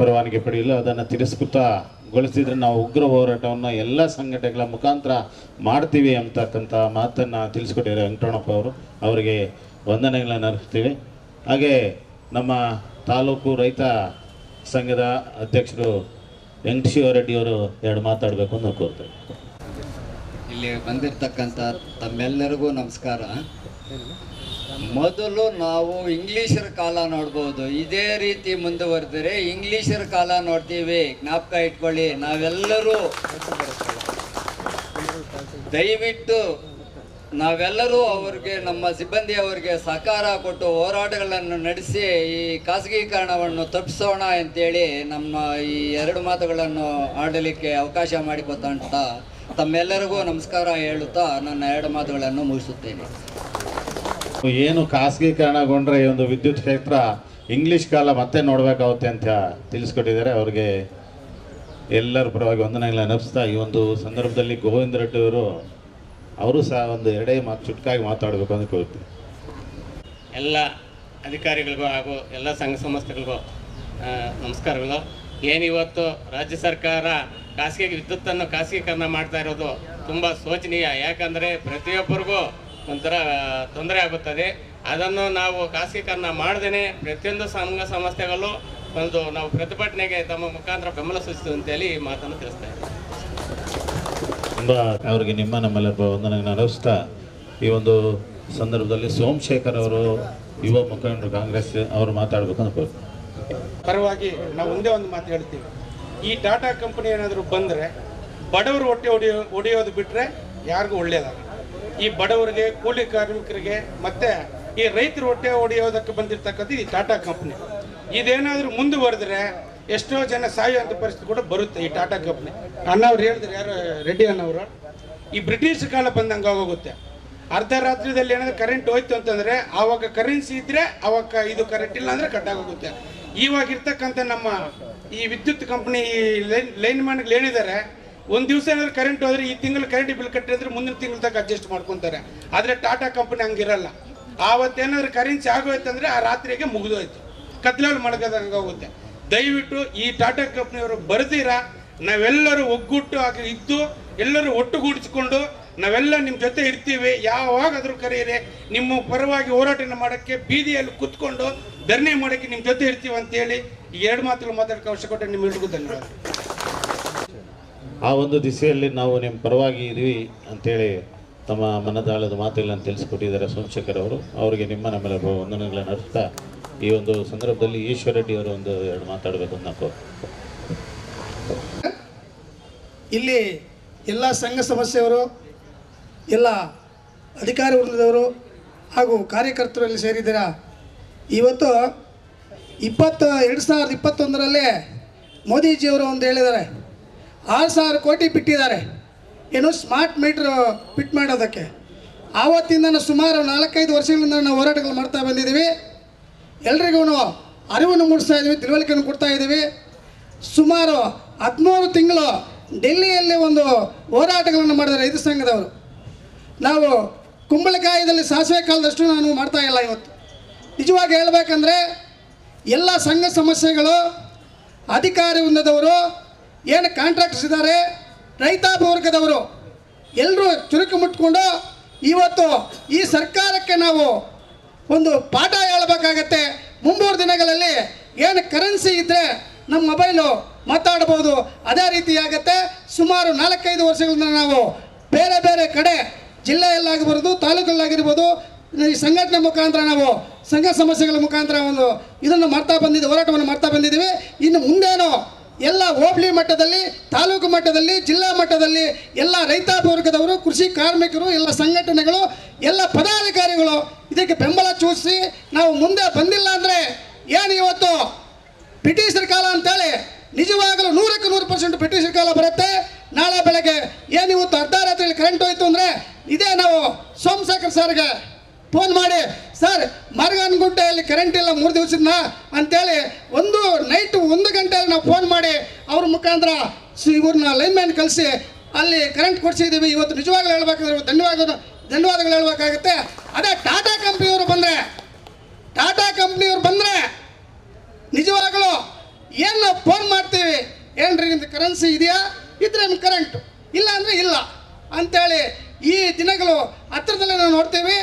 ಪರವಾನಗಿ ಪಡೆಯಲು ಅದನ್ನು ತಿರಸ್ಕೃತಗೊಳಿಸಿದ್ರೆ ನಾವು ಉಗ್ರ ಹೋರಾಟವನ್ನು ಎಲ್ಲ ಸಂಘಟನೆಗಳ ಮುಖಾಂತರ ಮಾಡ್ತೀವಿ ಅಂತಕ್ಕಂಥ ಮಾತನ್ನು ತಿಳಿಸ್ಕೊಟ್ಟಿದ್ದಾರೆ ವೆಂಕಟರಮಣಪ್ಪ ಅವರು. ಅವರಿಗೆ ವಂದನೆಗಳನ್ನು ಅರ್ಪಿಸ್ತೀವಿ. ಹಾಗೆ ನಮ್ಮ ತಾಲೂಕು ರೈತ ಸಂಘದ ಅಧ್ಯಕ್ಷರು ವೆಂಕಟಶಿವರೆಡ್ಡಿಯವರು ಎರಡು ಮಾತಾಡಬೇಕು ಅಂತ ಕೋರ್ತೇವೆ. ಇಲ್ಲಿ ಬಂದಿರತಕ್ಕಂಥ ತಮ್ಮೆಲ್ಲರಿಗೂ ನಮಸ್ಕಾರ. ಮೊದಲು ನಾವು ಇಂಗ್ಲೀಷರ ಕಾಲ ನೋಡ್ಬೋದು, ಇದೇ ರೀತಿ ಮುಂದುವರೆದರೆ ಇಂಗ್ಲೀಷರ ಕಾಲ ನೋಡ್ತೀವಿ. ಜ್ಞಾಪಕ ಇಟ್ಕೊಳ್ಳಿ. ನಾವೆಲ್ಲರೂ ದಯವಿಟ್ಟು ನಾವೆಲ್ಲರೂ ಅವ್ರಿಗೆ, ನಮ್ಮ ಸಿಬ್ಬಂದಿಯವರಿಗೆ ಸಹಕಾರ ಕೊಟ್ಟು ಹೋರಾಟಗಳನ್ನು ನಡೆಸಿ ಈ ಖಾಸಗೀಕರಣವನ್ನು ತಪ್ಪಿಸೋಣ ಅಂತೇಳಿ ನಮ್ಮ ಈ ಎರಡು ಮಾತುಗಳನ್ನು ಆಡಲಿಕ್ಕೆ ಅವಕಾಶ ಮಾಡಿಕೊಟ್ಟಂತ ತಮ್ಮೆಲ್ಲರಿಗೂ ನಮಸ್ಕಾರ ಹೇಳುತ್ತಾ ನನ್ನ ಎರಡು ಮಾತುಗಳನ್ನು ಮುಗಿಸುತ್ತೇನೆ. ಏನು ಖಾಸಗೀಕರಣಗೊಂಡ್ರೆ ಈ ಒಂದು ವಿದ್ಯುತ್ ಕ್ಷೇತ್ರ ಇಂಗ್ಲೀಷ್ ಕಾಲ ಮತ್ತೆ ನೋಡಬೇಕಾಗುತ್ತೆ ಅಂತ ತಿಳಿಸ್ಕೊಟ್ಟಿದ್ದಾರೆ. ಅವ್ರಿಗೆ ಎಲ್ಲರ ಪರವಾಗಿ ವಂದನೆಗಳನ್ನು ಅರ್ಪಿಸ್ತಾ ಈ ಒಂದು ಸಂದರ್ಭದಲ್ಲಿ ಗೋವಿಂದ ರೆಡ್ಡಿ ಅವರು ಸಹ ಒಂದು ಎರಡೇ ಮಾತು ಚುಟ್ಕಾಗಿ ಮಾತಾಡಬೇಕು ಅಂತ ಕೋರ್ತೀವಿ. ಎಲ್ಲ ಅಧಿಕಾರಿಗಳಿಗೂ ಹಾಗೂ ಎಲ್ಲ ಸಂಘ ಸಂಸ್ಥೆಗಳಿಗೂ ನಮಸ್ಕಾರಗಳು. ಏನಿವತ್ತು ರಾಜ್ಯ ಸರ್ಕಾರ ಖಾಸಗಿ ವಿದ್ಯುತ್ತನ್ನು ಖಾಸಗೀಕರಣ ಮಾಡ್ತಾ ಇರೋದು ತುಂಬ ಶೋಚನೀಯ. ಯಾಕಂದರೆ ಪ್ರತಿಯೊಬ್ಬರಿಗೂ ಒಂಥರ ತೊಂದರೆ ಆಗುತ್ತದೆ. ಅದನ್ನು ನಾವು ಖಾಸಗೀಕರಣ ಮಾಡ್ದೇ ಪ್ರತಿಯೊಂದು ಸಂಘ ಸಂಸ್ಥೆಗಳು ನಾವು ಪ್ರತಿಭಟನೆಗೆ ತಮ್ಮ ಮುಖಾಂತರ ಬೆಂಬಲ ಸೂಚಿಸುತ್ತೆ ಅಂತೇಳಿ ಈ ಮಾತನ್ನು ತಿಳಿಸ್ತಾ ಇದ್ದೀವಿ. ತುಂಬ ಅವರಿಗೆ ನಮ್ಮೆಲ್ಲರ ವಂದನೆಗಳನ್ನು ಅರ್ಪಿಸ್ತಾ ಈ ಒಂದು ಸಂದರ್ಭದಲ್ಲಿ ಸೋಮಶೇಖರ್ ಅವರು ಯುವ ಮುಖಂಡರು ಕಾಂಗ್ರೆಸ್ ಅವರು ಮಾತಾಡಬೇಕು ಅಂತ ಪರವಾಗಿ ನಾವು ಒಂದೇ ಒಂದು ಮಾತು ಹೇಳ್ತೀವಿ. ಈ ಟಾಟಾ ಕಂಪನಿ ಏನಾದರೂ ಬಂದರೆ ಬಡವರು ಹೊಟ್ಟೆ ಹೊಡೆಯೋದು ಬಿಟ್ಟರೆ ಯಾರಿಗೂ ಒಳ್ಳೆಯದಾಗಲ್ಲ. ಈ ಬಡವರಿಗೆ, ಕೂಲಿ ಕಾರ್ಮಿಕರಿಗೆ ಮತ್ತು ಈ ರೈತರು ಹೊಟ್ಟೆ ಹೊಡೆಯೋದಕ್ಕೆ ಬಂದಿರತಕ್ಕಂಥ ಈ ಟಾಟಾ ಕಂಪ್ನಿ ಇದೇನಾದರೂ ಮುಂದುವರೆದ್ರೆ ಎಷ್ಟೋ ಜನ ಸಾಯುವಂಥ ಪರಿಸ್ಥಿತಿ ಕೂಡ ಬರುತ್ತೆ. ಈ ಟಾಟಾ ಕಂಪ್ನಿ ಅಣ್ಣವ್ರು ಹೇಳಿದ್ರು, ಯಾರು ರೆಡ್ಡಿ ಅಣ್ಣವರು, ಈ ಬ್ರಿಟಿಷ್ ಕಾಲ ಬಂದಂಗೆ ಆಗೋಗುತ್ತೆ. ಅರ್ಧ ರಾತ್ರಿದಲ್ಲಿ ಏನಾದರೂ ಕರೆಂಟ್ ಹೋಯ್ತು ಅಂತಂದರೆ ಆವಾಗ ಕರೆನ್ಸಿ ಇದ್ದರೆ ಆವಾಗ ಇದು ಕರೆಂಟ್ ಇಲ್ಲ ಅಂದರೆ ಕಟ್ಟಾಗೋಗುತ್ತೆ. ಇವಾಗಿರ್ತಕ್ಕಂಥ ನಮ್ಮ ಈ ವಿದ್ಯುತ್ ಕಂಪ್ನಿ ಲೈನ್ ಮ್ಯಾನ್ಗಳು ಏನಿದ್ದಾರೆ, ಒಂದು ದಿವಸ ಏನಾದರೂ ಕರೆಂಟ್ ಹೋದರೆ ಈ ತಿಂಗಳು ಕರೆಂಟ್ ಬಿಲ್ ಕಟ್ಟಿದ್ರೆ ಮುಂದಿನ ತಿಂಗಳ ತನಕ ಅಡ್ಜಸ್ಟ್ ಮಾಡ್ಕೊತಾರೆ. ಆದರೆ ಟಾಟಾ ಕಂಪ್ನಿ ಹಂಗಿರಲ್ಲ. ಆವತ್ತೇನಾದರೂ ಕರೆನ್ಸಿ ಆಗೋಯ್ತಂದರೆ ಆ ರಾತ್ರಿಗೆ ಮುಗಿದೋಯ್ತು, ಕತ್ಲಲ್ಲಿ ಮಳಗದಂಗೆ ಹೋಗುತ್ತೆ. ದಯವಿಟ್ಟು ಈ ಟಾಟಾ ಕಂಪ್ನಿಯವರು ಬರ್ದಿರ ನಾವೆಲ್ಲರೂ ಒಗ್ಗಟ್ಟು ಆಗಿ ಇದ್ದು ಎಲ್ಲರೂ ಒಟ್ಟುಗೂಡಿಸಿಕೊಂಡು ನಾವೆಲ್ಲ ನಿಮ್ಮ ಜೊತೆ ಇರ್ತೀವಿ. ಯಾವಾಗಾದರೂ ಕರೆಯಿರಿ, ನಿಮ್ಮ ಪರವಾಗಿ ಹೋರಾಟ ಮಾಡೋಕ್ಕೆ ಬೀದಿಯಲ್ಲಿ ಕೂತ್ಕೊಂಡು ಧರಣಿ ಮಾಡೋಕ್ಕೆ ನಿಮ್ಮ ಜೊತೆ ಇರ್ತೀವಿ ಅಂತೇಳಿ ಈ ಎರಡು ಮಾತುಗಳು ಮಾತಾಡೋಕ್ಕೆ ಅವಶ್ಯಕತೆ ನಿಮ್ಮೆಲ್ರಿಗೂ ಧನ್ಯವಾದ. ಆ ಒಂದು ದಿಸೆಯಲ್ಲಿ ನಾವು ನಿಮ್ಮ ಪರವಾಗಿ ಇದೀವಿ ಅಂತೇಳಿ ತಮ್ಮ ಮನದಾಳದ ಮಾತುಗಳನ್ನು ತಿಳಿಸ್ಕೊಟ್ಟಿದ್ದಾರೆ ಸೋಮಶೇಖರ್ ಅವರು. ಅವರಿಗೆ ನಮ್ಮೆಲ್ಲರ ವಂದನೆಗಳನ್ನು ಅರ್ಪಿಸ್ತಾ ಈ ಒಂದು ಸಂದರ್ಭದಲ್ಲಿ ಈಶ್ವರ ರೆಡ್ಡಿ ಅವರು ಒಂದು ಎರಡು ಮಾತಾಡಬೇಕು ಅಂತ ನಾವು ಇಲ್ಲಿ ಎಲ್ಲ ಸಂಘ ಸಮಸ್ಯೆಯವರು, ಎಲ್ಲ ಅಧಿಕಾರಿ ವೃಂದದವರು ಹಾಗೂ ಕಾರ್ಯಕರ್ತರು ಇಲ್ಲಿ ಸೇರಿದ್ದೀರಾ. ಇವತ್ತು 2021 ಮೋದಿಜಿಯವರು ಒಂದು ಹೇಳಿದ್ದಾರೆ, 6,000 ಕೋಟಿ ಬಿಟ್ಟಿದ್ದಾರೆ ಏನು ಸ್ಮಾರ್ಟ್ ಮೀಟ್ರ್ ಫಿಟ್ ಮಾಡೋದಕ್ಕೆ. ಆವತ್ತಿಂದ ಸುಮಾರು 4-5 ವರ್ಷಗಳಿಂದ ನಾವು ಹೋರಾಟಗಳು ಮಾಡ್ತಾ ಬಂದಿದ್ದೀವಿ. ಎಲ್ರಿಗೂ ಅರಿವನ್ನು ಮೂಡಿಸ್ತಾ ಇದ್ದೀವಿ, ತಿಳುವಳಿಕೆಯನ್ನು ಕೊಡ್ತಾ ಇದ್ದೀವಿ. ಸುಮಾರು 13 ತಿಂಗಳು ಡೆಲ್ಲಿಯಲ್ಲಿ ಒಂದು ಹೋರಾಟಗಳನ್ನು ಮಾಡಿದ್ದಾರೆ ರೈತ ಸಂಘದವರು. ನಾವು ಕುಂಬಳಕಾಯದಲ್ಲಿ ಸಾಸಿವೆ ಕಾಲದಷ್ಟು ನಾನು ಮಾಡ್ತಾ ಇಲ್ಲ. ಇವತ್ತು ನಿಜವಾಗಿ ಹೇಳಬೇಕಂದ್ರೆ ಎಲ್ಲ ಸಂಘ ಸಮಸ್ಯೆಗಳು, ಅಧಿಕಾರಿ ವೃಂದದವರು, ಏನು ಕಾಂಟ್ರಾಕ್ಟರ್ಸ್ ಇದ್ದಾರೆ, ರೈತಾಪಿ ವರ್ಗದವರು ಎಲ್ಲರೂ ಚುರುಕು ಮುಟ್ಕೊಂಡು ಇವತ್ತು ಈ ಸರ್ಕಾರಕ್ಕೆ ನಾವು ಒಂದು ಪಾಠ ಹೇಳಬೇಕಾಗತ್ತೆ. ಮುಂಬರುವ ದಿನಗಳಲ್ಲಿ ಏನು ಕರೆನ್ಸಿ ಇದ್ದರೆ ನಮ್ಮ ಮೊಬೈಲು ಮಾತಾಡ್ಬೋದು, ಅದೇ ರೀತಿಯಾಗತ್ತೆ. ಸುಮಾರು 4-5 ವರ್ಷಗಳಿಂದ ನಾವು ಬೇರೆ ಬೇರೆ ಕಡೆ ಜಿಲ್ಲೆಯಲ್ಲಾಗಿರ್ಬೋದು, ತಾಲೂಕಲ್ಲಾಗಿರ್ಬೋದು, ಈ ಸಂಘಟನೆ ಮುಖಾಂತರ ನಾವು ಸಂಘ ಸಮಸ್ಯೆಗಳ ಮುಖಾಂತರ ಒಂದು ಇದನ್ನು ಮಾಡ್ತಾ ಬಂದಿದ್ದೀವಿ, ಹೋರಾಟವನ್ನು ಮಾಡ್ತಾ ಬಂದಿದ್ದೀವಿ. ಇನ್ನು ಮುಂದೇನೋ ಎಲ್ಲ ಹೋಬಳಿ ಮಟ್ಟದಲ್ಲಿ, ತಾಲೂಕು ಮಟ್ಟದಲ್ಲಿ, ಜಿಲ್ಲಾ ಮಟ್ಟದಲ್ಲಿ ಎಲ್ಲ ರೈತಾಪಿ ವರ್ಗದವರು, ಕೃಷಿ ಕಾರ್ಮಿಕರು, ಎಲ್ಲ ಸಂಘಟನೆಗಳು, ಎಲ್ಲ ಪದಾಧಿಕಾರಿಗಳು ಇದಕ್ಕೆ ಬೆಂಬಲ ಸೂಚಿಸಿ ನಾವು ಮುಂದೆ ಬಂದಿಲ್ಲ ಅಂದರೆ ಏನು ಇವತ್ತು ಬ್ರಿಟಿಷರ ಕಾಲ ಅಂತೇಳಿ ನಿಜವಾಗಲೂ 100% ಬ್ರಿಟಿಷರ ಕಾಲ ಬರುತ್ತೆ. ನಾಳೆ ಬೆಳಗ್ಗೆ ಏನು ಇವತ್ತು ಅರ್ಧ ರಾತ್ರಿಯಲ್ಲಿ ಕರೆಂಟ್ ಹೋಯ್ತು ಅಂದರೆ ಇದೇ ನಾವು ಸೋಮಶೇಖರ್ ಸರ್ಗೆ ಫೋನ್ ಮಾಡಿ, ಸರ್ ಮಾರ್ಗನಗುಂಟೆಯಲ್ಲಿ ಕರೆಂಟ್ ಇಲ್ಲ 3 ದಿವಸದಿಂದ ಅಂತೇಳಿ ನೈಟ್ 1 ಗಂಟೆಯಲ್ಲಿ ನಾವು ಫೋನ್ ಮಾಡಿ ಅವ್ರ ಮುಖಾಂತರ ಇವ್ರನ್ನ ಲೈನ್ಮ್ಯಾನ್ ಕಳಿಸಿ ಅಲ್ಲಿ ಕರೆಂಟ್ ಕೊಡಿಸಿದ್ದೀವಿ. ಇವತ್ತು ನಿಜವಾಗ್ಲೂ ಹೇಳ್ಬೇಕಾದ್ರೆ ಧನ್ಯವಾದಗಳು ಹೇಳಬೇಕಾಗುತ್ತೆ. ಅದೇ ಟಾಟಾ ಕಂಪ್ನಿಯವರು ಬಂದರೆ ನಿಜವಾಗಲೂ ಏನು ನಾವು ಫೋನ್ ಮಾಡ್ತೀವಿ, ಏನ್ರಿ ನಿಮ್ದು ಕರೆನ್ಸಿ ಇದೆಯಾ, ಇದ್ರೆ ನಿಮ್ಗೆ ಕರೆಂಟು, ಇಲ್ಲ ಅಂದರೆ ಇಲ್ಲ ಅಂಥೇಳಿ ಈ ದಿನಗಳು ಹತ್ತಿರದಲ್ಲೇ ನಾವು ನೋಡ್ತೀವಿ.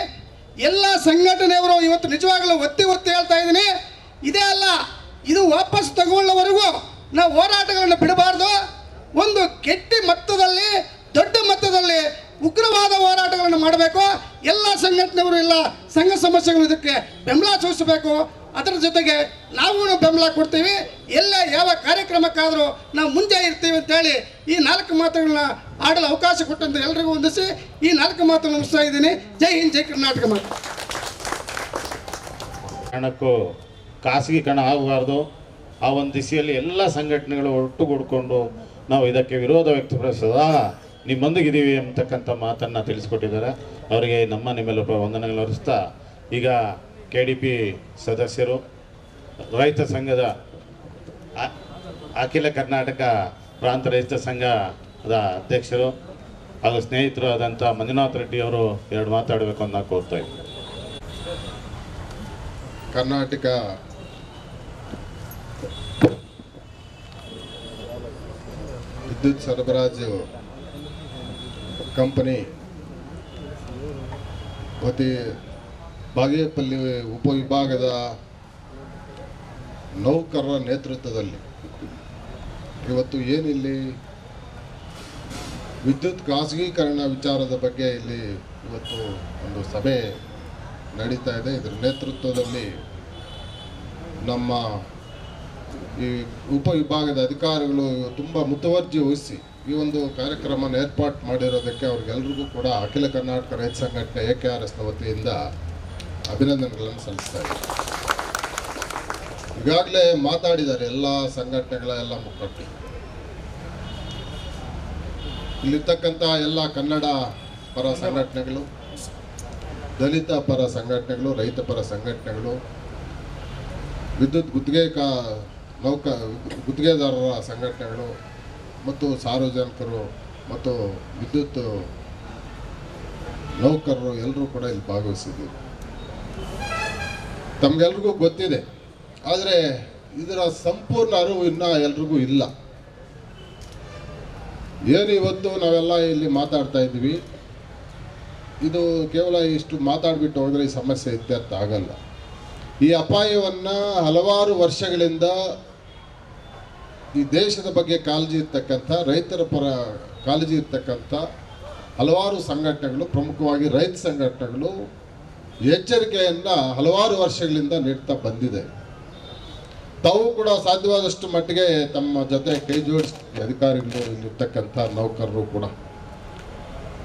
ಎಲ್ಲ ಸಂಘಟನೆಯವರು ಇವತ್ತು ನಿಜವಾಗಲೂ ಒತ್ತಿ ಹೇಳ್ತಾ ಇದ್ದೀನಿ, ಇದೇ ಅಲ್ಲ, ಇದು ವಾಪಸ್ ತಗೊಳ್ಳೋವರೆಗೂ ನಾವು ಹೋರಾಟಗಳನ್ನು ಬಿಡಬಾರ್ದು. ಒಂದು ಗಟ್ಟಿ ಮಟ್ಟದಲ್ಲಿ, ದೊಡ್ಡ ಮಟ್ಟದಲ್ಲಿ ಉಗ್ರವಾದ ಹೋರಾಟಗಳನ್ನು ಮಾಡಬೇಕು. ಎಲ್ಲ ಸಂಘಟನೆಯವರು, ಎಲ್ಲ ಸಂಘ ಸಮಸ್ಯೆಗಳು ಇದಕ್ಕೆ ಬೆಂಬಲ ಸೂಚಿಸಬೇಕು. ಅದರ ಜೊತೆಗೆ ನಾವು ಬೆಂಬಲ ಕೊಡ್ತೀವಿ. ಎಲ್ಲೇ ಯಾವ ಕಾರ್ಯಕ್ರಮಕ್ಕಾದರೂ ನಾವು ಮುಂದೆ ಇರ್ತೀವಿ ಅಂತೇಳಿ ಈ 4 ಮಾತುಗಳನ್ನ ಆಡಲು ಅವಕಾಶ ಕೊಟ್ಟಂತ ಎಲ್ರಿಗೂ ವಂದಿಸಿ ಈ 4 ಮಾತುಗಳನ್ನು ಮುಗಿಸ್ತಾ ಇದ್ದೀನಿ. ಜೈ ಹಿಂದ್, ಜೈ ಕರ್ನಾಟಕ ಮಾತು. ಕಾರಣಕ್ಕೂ ಖಾಸಗೀಕರಣ ಆಗಬಾರ್ದು. ಆ ಒಂದು ದಿಸೆಯಲ್ಲಿ ಎಲ್ಲ ಸಂಘಟನೆಗಳು ಒಟ್ಟುಗೂಡಿಕೊಂಡು ನಾವು ಇದಕ್ಕೆ ವಿರೋಧ ವ್ಯಕ್ತಪಡಿಸೋದ ನಿಮ್ಮೊಂದಿಗಿದ್ದೀವಿ ಅಂತಕ್ಕಂಥ ಮಾತನ್ನು ತಿಳಿಸ್ಕೊಟ್ಟಿದ್ದಾರೆ. ಅವರಿಗೆ ನಿಮ್ಮೆಲ್ಲ ವಂದನೆಗಳು ಅರ್ಪಿಸ್ತಾ, ಈಗ KDP ಸದಸ್ಯರು, ರೈತ ಸಂಘದ ಅಖಿಲ ಕರ್ನಾಟಕ ಪ್ರಾಂತ ರೈತ ಸಂಘದ ಅಧ್ಯಕ್ಷರು ಹಾಗೂ ಸ್ನೇಹಿತರು ಆದಂಥ ಮಂಜುನಾಥ್ ರೆಡ್ಡಿ ಅವರು 2 ಮಾತಾಡಬೇಕು ಅಂತ ಕೋರ್ತಾ ಇದ್ದೀನಿ. ಕರ್ನಾಟಕ ವಿದ್ಯುತ್ ಸರಬರಾಜು ಕಂಪನಿ ಬಾಗೇಪಲ್ಲಿ ಉಪವಿಭಾಗದ ನೌಕರರ ನೇತೃತ್ವದಲ್ಲಿ ಇವತ್ತು ಏನಿಲ್ಲಿ ವಿದ್ಯುತ್ ಖಾಸಗೀಕರಣ ವಿಚಾರದ ಬಗ್ಗೆ ಇಲ್ಲಿ ಇವತ್ತು ಒಂದು ಸಭೆ ನಡೀತಾ ಇದೆ. ಇದರ ನೇತೃತ್ವದಲ್ಲಿ ನಮ್ಮ ಈ ಉಪವಿಭಾಗದ ಅಧಿಕಾರಿಗಳು ತುಂಬ ಮುತುವರ್ಜಿ ವಹಿಸಿ ಈ ಒಂದು ಕಾರ್ಯಕ್ರಮನ ಏರ್ಪಾಡು ಮಾಡಿರೋದಕ್ಕೆ ಅವ್ರಿಗೆಲ್ರಿಗೂ ಕೂಡ ಅಖಿಲ ಕರ್ನಾಟಕ ರೈತ ಸಂಘಟನೆ AKRSನ ವತಿಯಿಂದ ಅಭಿನಂದನೆಗಳನ್ನು ಸಲ್ಲಿಸ್ತಾ ಇದ್ದಾರೆ. ಈಗಾಗಲೇ ಮಾತಾಡಿದ್ದಾರೆ ಎಲ್ಲ ಸಂಘಟನೆಗಳ ಎಲ್ಲ ಮುಖಂಡರು. ಇಲ್ಲಿರ್ತಕ್ಕಂಥ ಎಲ್ಲ ಕನ್ನಡ ಪರ ಸಂಘಟನೆಗಳು, ದಲಿತ ಪರ ಸಂಘಟನೆಗಳು, ರೈತ ಪರ ಸಂಘಟನೆಗಳು, ವಿದ್ಯುತ್ ಗುತ್ತಿಗೆದಾರರ ಸಂಘಟನೆಗಳು ಮತ್ತು ಸಾರ್ವಜನಿಕರು ಮತ್ತು ವಿದ್ಯುತ್ ನೌಕರರು ಎಲ್ಲರೂ ಕೂಡ ಇಲ್ಲಿ ಭಾಗವಹಿಸಿದ್ದೀವಿ. ತಮಗೆಲ್ರಿಗೂ ಗೊತ್ತಿದೆ, ಆದರೆ ಇದರ ಸಂಪೂರ್ಣ ಅರಿವು ಇನ್ನೂ ಎಲ್ರಿಗೂ ಇಲ್ಲ. ಏನು ಇವತ್ತು ನಾವೆಲ್ಲ ಇಲ್ಲಿ ಮಾತಾಡ್ತಾ ಇದ್ದೀವಿ, ಇದು ಕೇವಲ ಇಷ್ಟು ಮಾತಾಡಿಬಿಟ್ಟು ಹೋದರೆ ಈ ಸಮಸ್ಯೆ ಇತ್ಯರ್ಥ ಆಗಲ್ಲ. ಈ ಅಪಾಯವನ್ನು ಹಲವಾರು ವರ್ಷಗಳಿಂದ ಈ ದೇಶದ ಬಗ್ಗೆ ಕಾಳಜಿ ಇರ್ತಕ್ಕಂಥ, ರೈತರ ಪರ ಕಾಳಜಿ ಇರ್ತಕ್ಕಂಥ ಹಲವಾರು ಸಂಘಟನೆಗಳು, ಪ್ರಮುಖವಾಗಿ ರೈತ ಸಂಘಟನೆಗಳು ಎಚ್ಚರಿಕೆಯನ್ನು ಹಲವಾರು ವರ್ಷಗಳಿಂದ ನೀಡ್ತಾ ಬಂದಿದೆ. ತಾವು ಕೂಡ ಸಾಧ್ಯವಾದಷ್ಟು ಮಟ್ಟಿಗೆ ತಮ್ಮ ಜೊತೆ ಕೈ ಜೋಡಿಸಿ ಅಧಿಕಾರಿಗಳು, ಇಲ್ಲಿರ್ತಕ್ಕಂಥ ನೌಕರರು ಕೂಡ.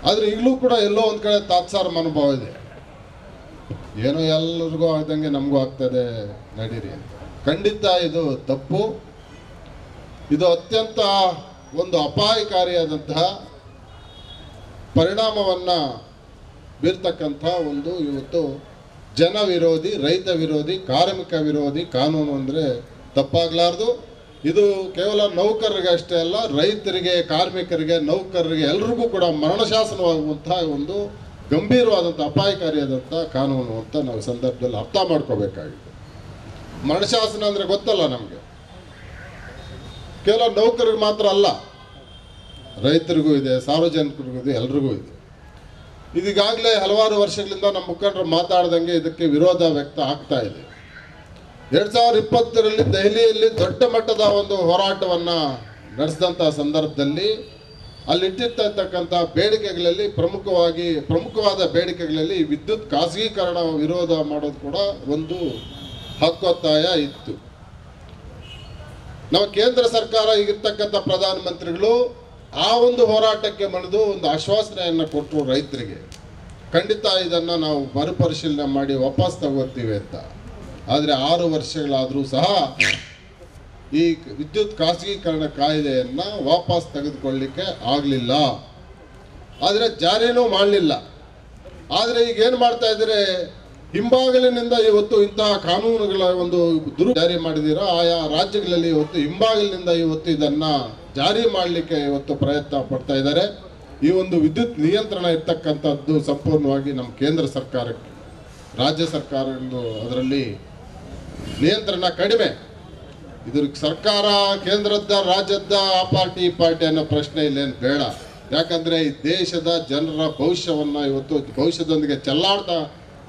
ಆದರೆ ಈಗಲೂ ಕೂಡ ಎಲ್ಲೋ ಒಂದು ಕಡೆ ತಾತ್ಸಾರ ಮನೋಭಾವ ಇದೆ, ಏನೋ ಎಲ್ಲರಿಗೂ ಆಗ್ದಂಗೆ ನಮಗೂ ಆಗ್ತದೆ ನಡೀರಿ ಅಂತ. ಖಂಡಿತ ಇದು ತಪ್ಪು. ಇದು ಅತ್ಯಂತ ಒಂದು ಅಪಾಯಕಾರಿಯಾದಂತಹ ಪರಿಣಾಮವನ್ನು ಬೀರ್ತಕ್ಕಂಥ ಒಂದು ಇವತ್ತು ಜನ ವಿರೋಧಿ, ರೈತ ವಿರೋಧಿ, ಕಾರ್ಮಿಕ ವಿರೋಧಿ ಕಾನೂನು ಅಂದರೆ ತಪ್ಪಾಗಲಾರ್ದು. ಇದು ಕೇವಲ ನೌಕರರಿಗೆ ಅಷ್ಟೇ ಅಲ್ಲ, ರೈತರಿಗೆ, ಕಾರ್ಮಿಕರಿಗೆ, ನೌಕರರಿಗೆ ಎಲ್ಲರಿಗೂ ಕೂಡ ಮರಣಶಾಸನವಾಗುವಂತಹ ಒಂದು ಗಂಭೀರವಾದಂಥ ಅಪಾಯಕಾರಿಯಾದಂಥ ಕಾನೂನು ಅಂತ ನಾವು ಸಂದರ್ಭದಲ್ಲಿ ಅರ್ಥ ಮಾಡ್ಕೋಬೇಕಾಗಿದೆ. ಮರಣಶಾಸನ ಅಂದರೆ ಗೊತ್ತಲ್ಲ ನಮಗೆ, ಕೇವಲ ನೌಕರಿಗೆ ಮಾತ್ರ ಅಲ್ಲ, ರೈತರಿಗೂ ಇದೆ, ಸಾರ್ವಜನಿಕರಿಗೂ ಇದೆ, ಎಲ್ರಿಗೂ ಇದೆ. ಇದೀಗಾಗಲೇ ಹಲವಾರು ವರ್ಷಗಳಿಂದ ನಮ್ಮ ಮುಖಂಡರು ಮಾತಾಡ್ದಂಗೆ ಇದಕ್ಕೆ ವಿರೋಧ ವ್ಯಕ್ತ ಆಗ್ತಾ ಇದೆ. 2020ರಲ್ಲಿ ದೆಹಲಿಯಲ್ಲಿ ದೊಡ್ಡ ಮಟ್ಟದ ಒಂದು ಹೋರಾಟವನ್ನು ನಡೆಸಿದಂಥ ಸಂದರ್ಭದಲ್ಲಿ ಅಲ್ಲಿಟ್ಟಿರ್ತಕ್ಕಂಥ ಬೇಡಿಕೆಗಳಲ್ಲಿ ಪ್ರಮುಖವಾದ ಬೇಡಿಕೆಗಳಲ್ಲಿ ವಿದ್ಯುತ್ ಖಾಸಗೀಕರಣ ವಿರೋಧ ಮಾಡೋದು ಕೂಡ ಒಂದು ಹಕ್ಕೊತ್ತಾಯ ಇತ್ತು. ನಾವು ಕೇಂದ್ರ ಸರ್ಕಾರ ಈಗಿರ್ತಕ್ಕಂಥ ಪ್ರಧಾನಮಂತ್ರಿಗಳು ಆ ಒಂದು ಹೋರಾಟಕ್ಕೆ ಮಣಿದು ಒಂದು ಆಶ್ವಾಸನೆಯನ್ನು ಕೊಟ್ಟರು ರೈತರಿಗೆ, ಖಂಡಿತ ಇದನ್ನು ನಾವು ಮರುಪರಿಶೀಲನೆ ಮಾಡಿ ವಾಪಸ್ ತಗೋತೀವಿ ಅಂತ. ಆದರೆ 6 ವರ್ಷಗಳಾದರೂ ಸಹ ಈ ವಿದ್ಯುತ್ ಖಾಸಗೀಕರಣ ಕಾಯ್ದೆಯನ್ನು ವಾಪಸ್ ತೆಗೆದುಕೊಳ್ಳಲಿಕ್ಕೆ ಆಗಲಿಲ್ಲ, ಆದರೆ ಜಾರಿನೂ ಮಾಡಲಿಲ್ಲ. ಆದರೆ ಈಗ ಏನು ಮಾಡ್ತಾ ಇದ್ದಾರೆ, ಹಿಂಬಾಗಿಲಿನಿಂದ ಇವತ್ತು ಇಂತಹ ಕಾನೂನುಗಳ ಒಂದು ಜಾರಿ ಮಾಡಿದ್ದೀರಾ, ಆಯಾ ರಾಜ್ಯಗಳಲ್ಲಿ ಇವತ್ತು ಹಿಂಬಾಗಿಲಿನಿಂದ ಇವತ್ತು ಇದನ್ನು ಜಾರಿ ಮಾಡಲಿಕ್ಕೆ ಇವತ್ತು ಪ್ರಯತ್ನ ಪಡ್ತಾ ಇದ್ದಾರೆ. ಈ ಒಂದು ವಿದ್ಯುತ್ ನಿಯಂತ್ರಣ ಇರ್ತಕ್ಕಂಥದ್ದು ಸಂಪೂರ್ಣವಾಗಿ ನಮ್ಮ ಕೇಂದ್ರ ಸರ್ಕಾರಕ್ಕೆ, ರಾಜ್ಯ ಸರ್ಕಾರಗಳು ಅದರಲ್ಲಿ ನಿಯಂತ್ರಣ ಕಡಿಮೆ. ಇದ್ರ ಸರ್ಕಾರ ಕೇಂದ್ರದ ರಾಜ್ಯದ ಆ ಪಾರ್ಟಿ ಈ ಪಾರ್ಟಿ ಅನ್ನೋ ಪ್ರಶ್ನೆ ಇಲ್ಲೇನು ಬೇಡ. ಯಾಕಂದ್ರೆ ಈ ದೇಶದ ಜನರ ಭವಿಷ್ಯವನ್ನ ಇವತ್ತು ಭವಿಷ್ಯದೊಂದಿಗೆ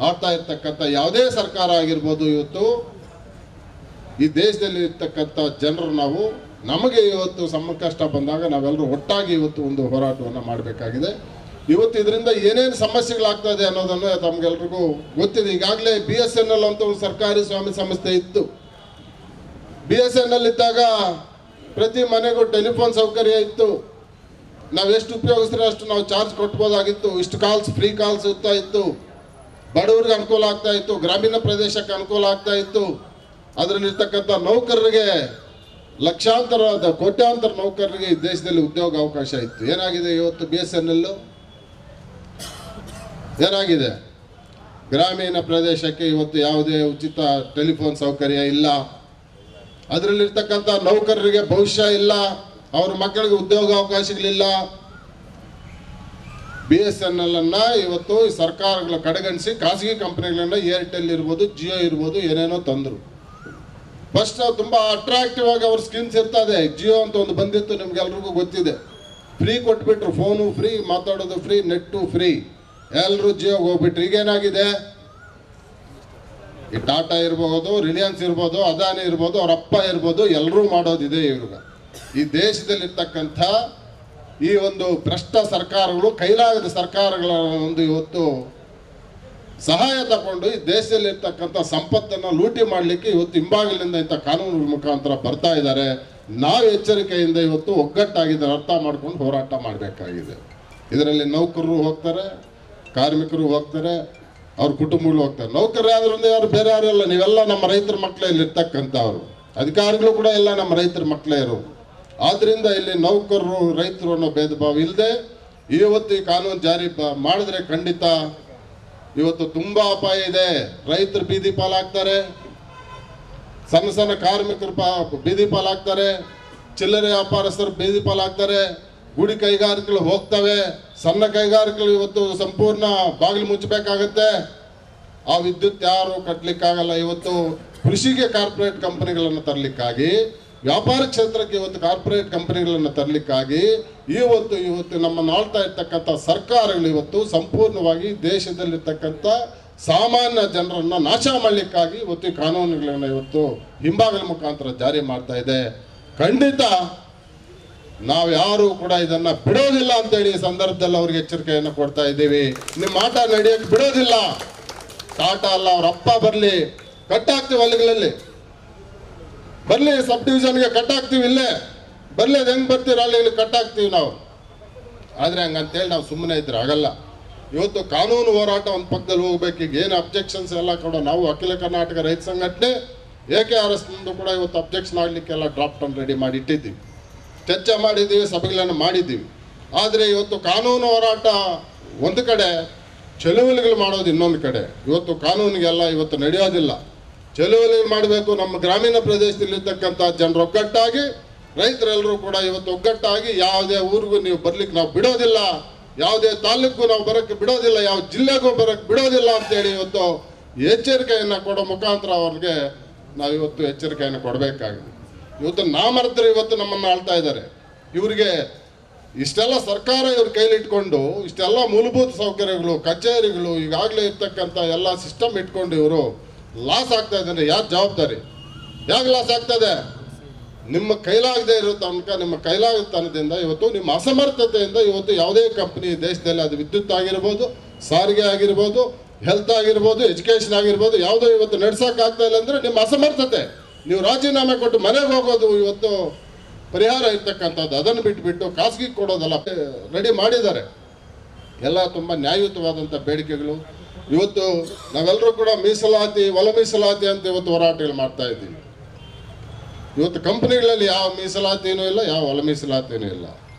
ಆಡ್ತಾ ಇರ್ತಕ್ಕಂಥ ಯಾವುದೇ ಸರ್ಕಾರ ಆಗಿರ್ಬೋದು, ಇವತ್ತು ಈ ದೇಶದಲ್ಲಿ ಇರ್ತಕ್ಕಂಥ ಜನರು ನಾವು ನಮಗೆ ಇವತ್ತು ಸಂಕಷ್ಟ ಬಂದಾಗ ನಾವೆಲ್ಲರೂ ಒಟ್ಟಾಗಿ ಇವತ್ತು ಒಂದು ಹೋರಾಟವನ್ನು ಮಾಡಬೇಕಾಗಿದೆ. ಇವತ್ತು ಇದರಿಂದ ಏನೇನು ಸಮಸ್ಯೆಗಳಾಗ್ತಾ ಇದೆ ಅನ್ನೋದನ್ನು ತಮ್ಗೆಲ್ರಿಗೂ ಗೊತ್ತಿದೆ. ಈಗಾಗಲೇ BSNL ಅಂತ ಒಂದು ಸರ್ಕಾರಿ ಸ್ವಾಮ್ಯ ಸಂಸ್ಥೆ ಇತ್ತು. BSNL ಇದ್ದಾಗ ಪ್ರತಿ ಮನೆಗೂ ಟೆಲಿಫೋನ್ ಸೌಕರ್ಯ ಇತ್ತು. ನಾವು ಎಷ್ಟು ಉಪಯೋಗಿಸಿದ್ರೆ ಅಷ್ಟು ನಾವು ಚಾರ್ಜ್ ಕೊಟ್ಬೋದಾಗಿತ್ತು. ಇಷ್ಟು ಕಾಲ್ಸ್ ಫ್ರೀ ಕಾಲ್ಸ್ ಇರ್ತಾ ಇತ್ತು. ಬಡವರಿಗೆ ಅನುಕೂಲ ಆಗ್ತಾ ಇತ್ತು, ಗ್ರಾಮೀಣ ಪ್ರದೇಶಕ್ಕೆ ಅನುಕೂಲ ಆಗ್ತಾ ಇತ್ತು. ಅದರಲ್ಲಿರ್ತಕ್ಕಂಥ ನೌಕರರಿಗೆ ಲಕ್ಷಾಂತರ ಕೋಟ್ಯಾಂತರ ನೌಕರರಿಗೆ ಈ ದೇಶದಲ್ಲಿ ಉದ್ಯೋಗ ಅವಕಾಶ ಇತ್ತು. ಏನಾಗಿದೆ ಇವತ್ತು BSNL? ಏನಾಗಿದೆ? ಗ್ರಾಮೀಣ ಪ್ರದೇಶಕ್ಕೆ ಇವತ್ತು ಯಾವುದೇ ಉಚಿತ ಟೆಲಿಫೋನ್ ಸೌಕರ್ಯ ಇಲ್ಲ. ಅದರಲ್ಲಿರ್ತಕ್ಕಂಥ ನೌಕರರಿಗೆ ಭವಿಷ್ಯ ಇಲ್ಲ, ಅವ್ರ ಮಕ್ಕಳಿಗೆ ಉದ್ಯೋಗ ಅವಕಾಶಗಳಿಲ್ಲ. BSNL ಅನ್ನ ಇವತ್ತು ಸರ್ಕಾರಗಳ ಕಡೆಗಣಿಸಿ ಖಾಸಗಿ ಕಂಪನಿಗಳನ್ನ ಏರ್ಟೆಲ್ ಇರ್ಬೋದು, ಜಿಯೋ ಇರ್ಬೋದು, ಏನೇನೋ ತಂದರು. ಫಸ್ಟ್ ತುಂಬಾ ಅಟ್ರಾಕ್ಟಿವ್ ಆಗಿ ಅವ್ರ ಸ್ಕೀಮ್ಸ್ ಇರ್ತದೆ. ಜಿಯೋ ಅಂತ ಒಂದು ಬಂದಿತ್ತು, ನಿಮ್ಗೆಲ್ರಿಗೂ ಗೊತ್ತಿದೆ. ಫ್ರೀ ಕೊಟ್ಬಿಟ್ರು, ಫೋನು ಫ್ರೀ, ಮಾತಾಡೋದು ಫ್ರೀ, ನೆಟ್ಟು ಫ್ರೀ, ಎಲ್ಲರೂ ಜಿಯೋಗೆ ಹೋಗ್ಬಿಟ್ರು. ಈಗೇನಾಗಿದೆ? ಈ ಟಾಟಾ ಇರ್ಬೋದು, ರಿಲಯನ್ಸ್ ಇರ್ಬೋದು, ಅದಾನಿ ಇರ್ಬೋದು, ಅವ್ರ ಅಪ್ಪ ಇರ್ಬೋದು, ಎಲ್ಲರೂ ಮಾಡೋದಿದೆ ಇವ್ರಿಗೆ. ಈ ದೇಶದಲ್ಲಿರ್ತಕ್ಕಂಥ ಈ ಒಂದು ಭ್ರಷ್ಟ ಸರ್ಕಾರಗಳು, ಕೈಲಾಗದ ಸರ್ಕಾರಗಳ ಒಂದು ಇವತ್ತು ಸಹಾಯ ತಗೊಂಡು ಈ ದೇಶದಲ್ಲಿರ್ತಕ್ಕಂಥ ಸಂಪತ್ತನ್ನು ಲೂಟಿ ಮಾಡಲಿಕ್ಕೆ ಇವತ್ತು ಹಿಂಬಾಗಿಲಿಂದ ಇಂಥ ಕಾನೂನುಗಳ ಮುಖಾಂತರ ಬರ್ತಾ ಇದ್ದಾರೆ. ನಾವು ಎಚ್ಚರಿಕೆಯಿಂದ ಇವತ್ತು ಒಗ್ಗಟ್ಟಾಗಿದ್ದಾರೆ ಅರ್ಥ ಮಾಡ್ಕೊಂಡು ಹೋರಾಟ ಮಾಡಬೇಕಾಗಿದೆ. ಇದರಲ್ಲಿ ನೌಕರರು ಹೋಗ್ತಾರೆ, ಕಾರ್ಮಿಕರು ಹೋಗ್ತಾರೆ, ಅವ್ರ ಕುಟುಂಬಗಳು ಹೋಗ್ತಾರೆ. ನೌಕರರು ಯಾವ್ದ್ರಿಂದ ಯಾರು ಬೇರೆ ಯಾರು ಇಲ್ಲ, ನೀವೆಲ್ಲ ನಮ್ಮ ರೈತರ ಮಕ್ಕಳೇ ಇಲ್ಲಿರ್ತಕ್ಕಂಥವ್ರು. ಅಧಿಕಾರಿಗಳು ಕೂಡ ಎಲ್ಲ ನಮ್ಮ ರೈತರ ಮಕ್ಕಳೇ ಇರು. ಆದ್ರಿಂದ ಇಲ್ಲಿ ನೌಕರರು ರೈತರು ಅನ್ನೋ ಭೇದ ಭಾವ ಇಲ್ಲದೆ ಇವತ್ತು ಈ ಕಾನೂನು ಜಾರಿ ಮಾಡಿದ್ರೆ ಖಂಡಿತ ಇವತ್ತು ತುಂಬಾ ಅಪಾಯ ಇದೆ. ರೈತರು ಬೀದಿ ಪಾಲಾಗ್ತಾರೆ, ಸಣ್ಣ ಸಣ್ಣ ಕಾರ್ಮಿಕರು ಬೀದಿ ಪಾಲಾಗ್ತಾರೆ, ಚಿಲ್ಲರೆ ವ್ಯಾಪಾರಸ್ಥರು ಬೀದಿ ಪಾಲಾಗ್ತಾರೆ, ಗುಡಿ ಕೈಗಾರಿಕೆಗಳು ಹೋಗ್ತವೆ, ಸಣ್ಣ ಕೈಗಾರಿಕೆಗಳು ಇವತ್ತು ಸಂಪೂರ್ಣ ಬಾಗಿಲು ಮುಚ್ಚಬೇಕಾಗತ್ತೆ. ಆ ವಿದ್ಯುತ್ ಯಾರು ಕಟ್ಟಲಿಕ್ಕಾಗಲ್ಲ. ಇವತ್ತು ಕೃಷಿಗೆ ಕಾರ್ಪೊರೇಟ್ ಕಂಪನಿಗಳನ್ನು ತರಲಿಕ್ಕಾಗಿ, ವ್ಯಾಪಾರ ಕ್ಷೇತ್ರಕ್ಕೆ ಇವತ್ತು ಕಾರ್ಪೊರೇಟ್ ಕಂಪನಿಗಳನ್ನು ತರಲಿಕ್ಕಾಗಿ ಇವತ್ತು ನಮ್ಮನ್ನು ಆಳ್ತಾ ಇರ್ತಕ್ಕಂಥ ಸರ್ಕಾರಗಳು ಇವತ್ತು ಸಂಪೂರ್ಣವಾಗಿ ದೇಶದಲ್ಲಿರ್ತಕ್ಕಂಥ ಸಾಮಾನ್ಯ ಜನರನ್ನು ನಾಶ ಮಾಡಲಿಕ್ಕಾಗಿ ಇವತ್ತು ಈ ಕಾನೂನುಗಳನ್ನು ಇವತ್ತು ಹಿಂಬಾಗಲ ಮುಖಾಂತರ ಜಾರಿ ಮಾಡ್ತಾ ಇದೆ. ಖಂಡಿತ ನಾವು ಯಾರು ಕೂಡ ಇದನ್ನ ಬಿಡೋದಿಲ್ಲ ಅಂತೇಳಿ ಈ ಸಂದರ್ಭದಲ್ಲಿ ಅವ್ರಿಗೆ ಎಚ್ಚರಿಕೆಯನ್ನು ಕೊಡ್ತಾ ಇದ್ದೀವಿ. ನಿಮ್ಮ ಆಟ ನಡೆಯಕ್ಕೆ ಬಿಡೋದಿಲ್ಲ. ಟಾಟಾ ಅಲ್ಲ, ಅವ್ರ ಅಪ್ಪ ಬರಲಿ, ಕಟ್ಟಾಕ್ತೀವಿ ಹಳ್ಳಿಗಳಲ್ಲಿ, ಬರಲಿ ಸಬ್ ಡಿವಿಷನ್ಗೆ ಕಟ್ಟಾಕ್ತೀವಿ, ಇಲ್ಲೇ ಬರಲಿ, ಅದು ಹೆಂಗೆ ಬರ್ತೀವಿ ಅಲ್ಲಿ ಕಟ್ಟಾಕ್ತೀವಿ ನಾವು. ಆದರೆ ಹಂಗಂತೇಳಿ ನಾವು ಸುಮ್ಮನೆ ಇದ್ರೆ ಆಗಲ್ಲ. ಇವತ್ತು ಕಾನೂನು ಹೋರಾಟ ಒಂದು ಪಕ್ಕದಲ್ಲಿ ಹೋಗ್ಬೇಕು. ಈಗ ಏನು ಅಬ್ಜೆಕ್ಷನ್ಸ್ ಎಲ್ಲ ಕೂಡ ನಾವು ಅಖಿಲ ಕರ್ನಾಟಕ ರೈತ ಸಂಘಟನೆ AKRS ಕೂಡ ಇವತ್ತು ಅಬ್ಜೆಕ್ಷನ್ ಆಗಲಿಕ್ಕೆಲ್ಲ ಡ್ರಾಫ್ಟ್ ಅನ್ನು ರೆಡಿ ಮಾಡಿ ಇಟ್ಟಿದ್ದೀವಿ, ಚರ್ಚೆ ಮಾಡಿದ್ದೀವಿ, ಸಭೆಗಳನ್ನು ಮಾಡಿದ್ದೀವಿ. ಆದರೆ ಇವತ್ತು ಕಾನೂನು ಹೋರಾಟ ಒಂದು ಕಡೆ, ಚಳುವಳಿಗಳು ಮಾಡೋದು ಇನ್ನೊಂದು ಕಡೆ. ಇವತ್ತು ಕಾನೂನಿಗೆಲ್ಲ ಇವತ್ತು ನಡೆಯೋದಿಲ್ಲ. ಚಳುವಳಿಗಳು ಮಾಡಬೇಕು. ನಮ್ಮ ಗ್ರಾಮೀಣ ಪ್ರದೇಶದಲ್ಲಿರ್ತಕ್ಕಂಥ ಜನರು ಒಗ್ಗಟ್ಟಾಗಿ, ರೈತರೆಲ್ಲರೂ ಕೂಡ ಇವತ್ತು ಒಗ್ಗಟ್ಟಾಗಿ ಯಾವುದೇ ಊರಿಗೂ ನೀವು ಬರ್ಲಿಕ್ಕೆ ನಾವು ಬಿಡೋದಿಲ್ಲ, ಯಾವುದೇ ತಾಲೂಕು ನಾವು ಬರೋಕ್ಕೆ ಬಿಡೋದಿಲ್ಲ, ಯಾವ ಜಿಲ್ಲೆಗೂ ಬರೋಕ್ಕೆ ಬಿಡೋದಿಲ್ಲ ಅಂತೇಳಿ ಇವತ್ತು ಎಚ್ಚರಿಕೆಯನ್ನು ಕೊಡೋ ಮುಖಾಂತರ ಅವ್ರಿಗೆ ನಾವು ಇವತ್ತು ಎಚ್ಚರಿಕೆಯನ್ನು ಕೊಡಬೇಕಾಗಿದೆ. ಇವತ್ತು ನಾಮರ್ದರು ಇವತ್ತು ನಮ್ಮನ್ನು ಆಳ್ತಾ ಇದ್ದಾರೆ. ಇವರಿಗೆ ಇಷ್ಟೆಲ್ಲ ಸರ್ಕಾರ ಇವ್ರ ಕೈಲಿಟ್ಕೊಂಡು ಇಷ್ಟೆಲ್ಲ ಮೂಲಭೂತ ಸೌಕರ್ಯಗಳು, ಕಚೇರಿಗಳು, ಈಗಾಗಲೇ ಇರ್ತಕ್ಕಂಥ ಎಲ್ಲ ಸಿಸ್ಟಮ್ ಇಟ್ಕೊಂಡು ಇವರು ಲಾಸ್ ಆಗ್ತಾ ಇದ್ದಾರೆ. ಯಾರು ಜವಾಬ್ದಾರಿ? ಯಾಕೆ ಲಾಸ್ ಆಗ್ತದೆ? ನಿಮ್ಮ ಕೈಲಾಗದೆ ಇರೋ ತನಕ, ನಿಮ್ಮ ಕೈಲಾಗತನದಿಂದ ಇವತ್ತು ನಿಮ್ಮ ಅಸಮರ್ಥತೆಯಿಂದ ಇವತ್ತು ಯಾವುದೇ ಕಂಪ್ನಿ ದೇಶದಲ್ಲಿ, ಅದು ವಿದ್ಯುತ್ ಆಗಿರ್ಬೋದು, ಸಾರಿಗೆ ಆಗಿರ್ಬೋದು, ಹೆಲ್ತ್ ಆಗಿರ್ಬೋದು, ಎಜುಕೇಷನ್ ಆಗಿರ್ಬೋದು, ಯಾವುದೋ ಇವತ್ತು ನಡ್ಸೋಕ್ಕಾಗ್ತಾ ಇಲ್ಲ ಅಂದರೆ ನಿಮ್ಮ ಅಸಮರ್ಥತೆ. ನೀವು ರಾಜೀನಾಮೆ ಕೊಟ್ಟು ಮನೆಗೆ ಹೋಗೋದು ಇವತ್ತು ಪರಿಹಾರ ಇರ್ತಕ್ಕಂಥದ್ದು. ಅದನ್ನು ಬಿಟ್ಟು ಖಾಸಗಿ ಕೊಡೋದಲ್ಲ, ರೆಡಿ ಮಾಡಿದ್ದಾರೆ. ಎಲ್ಲ ತುಂಬ ನ್ಯಾಯಯುತವಾದಂಥ ಬೇಡಿಕೆಗಳು. ಇವತ್ತು ನಾವೆಲ್ಲರೂ ಕೂಡ ಮೀಸಲಾತಿ, ಒಳ ಮೀಸಲಾತಿ ಅಂತ ಇವತ್ತು ಹೋರಾಟಗಳು ಮಾಡ್ತಾ ಇದ್ದೀವಿ. ಇವತ್ತು ಕಂಪ್ನಿಗಳಲ್ಲಿ ಯಾವ ಮೀಸಲಾತಿನೂ ಇಲ್ಲ, ಯಾವ ಒಳ ಮೀಸಲಾತಿನೂ ಇಲ್ಲ.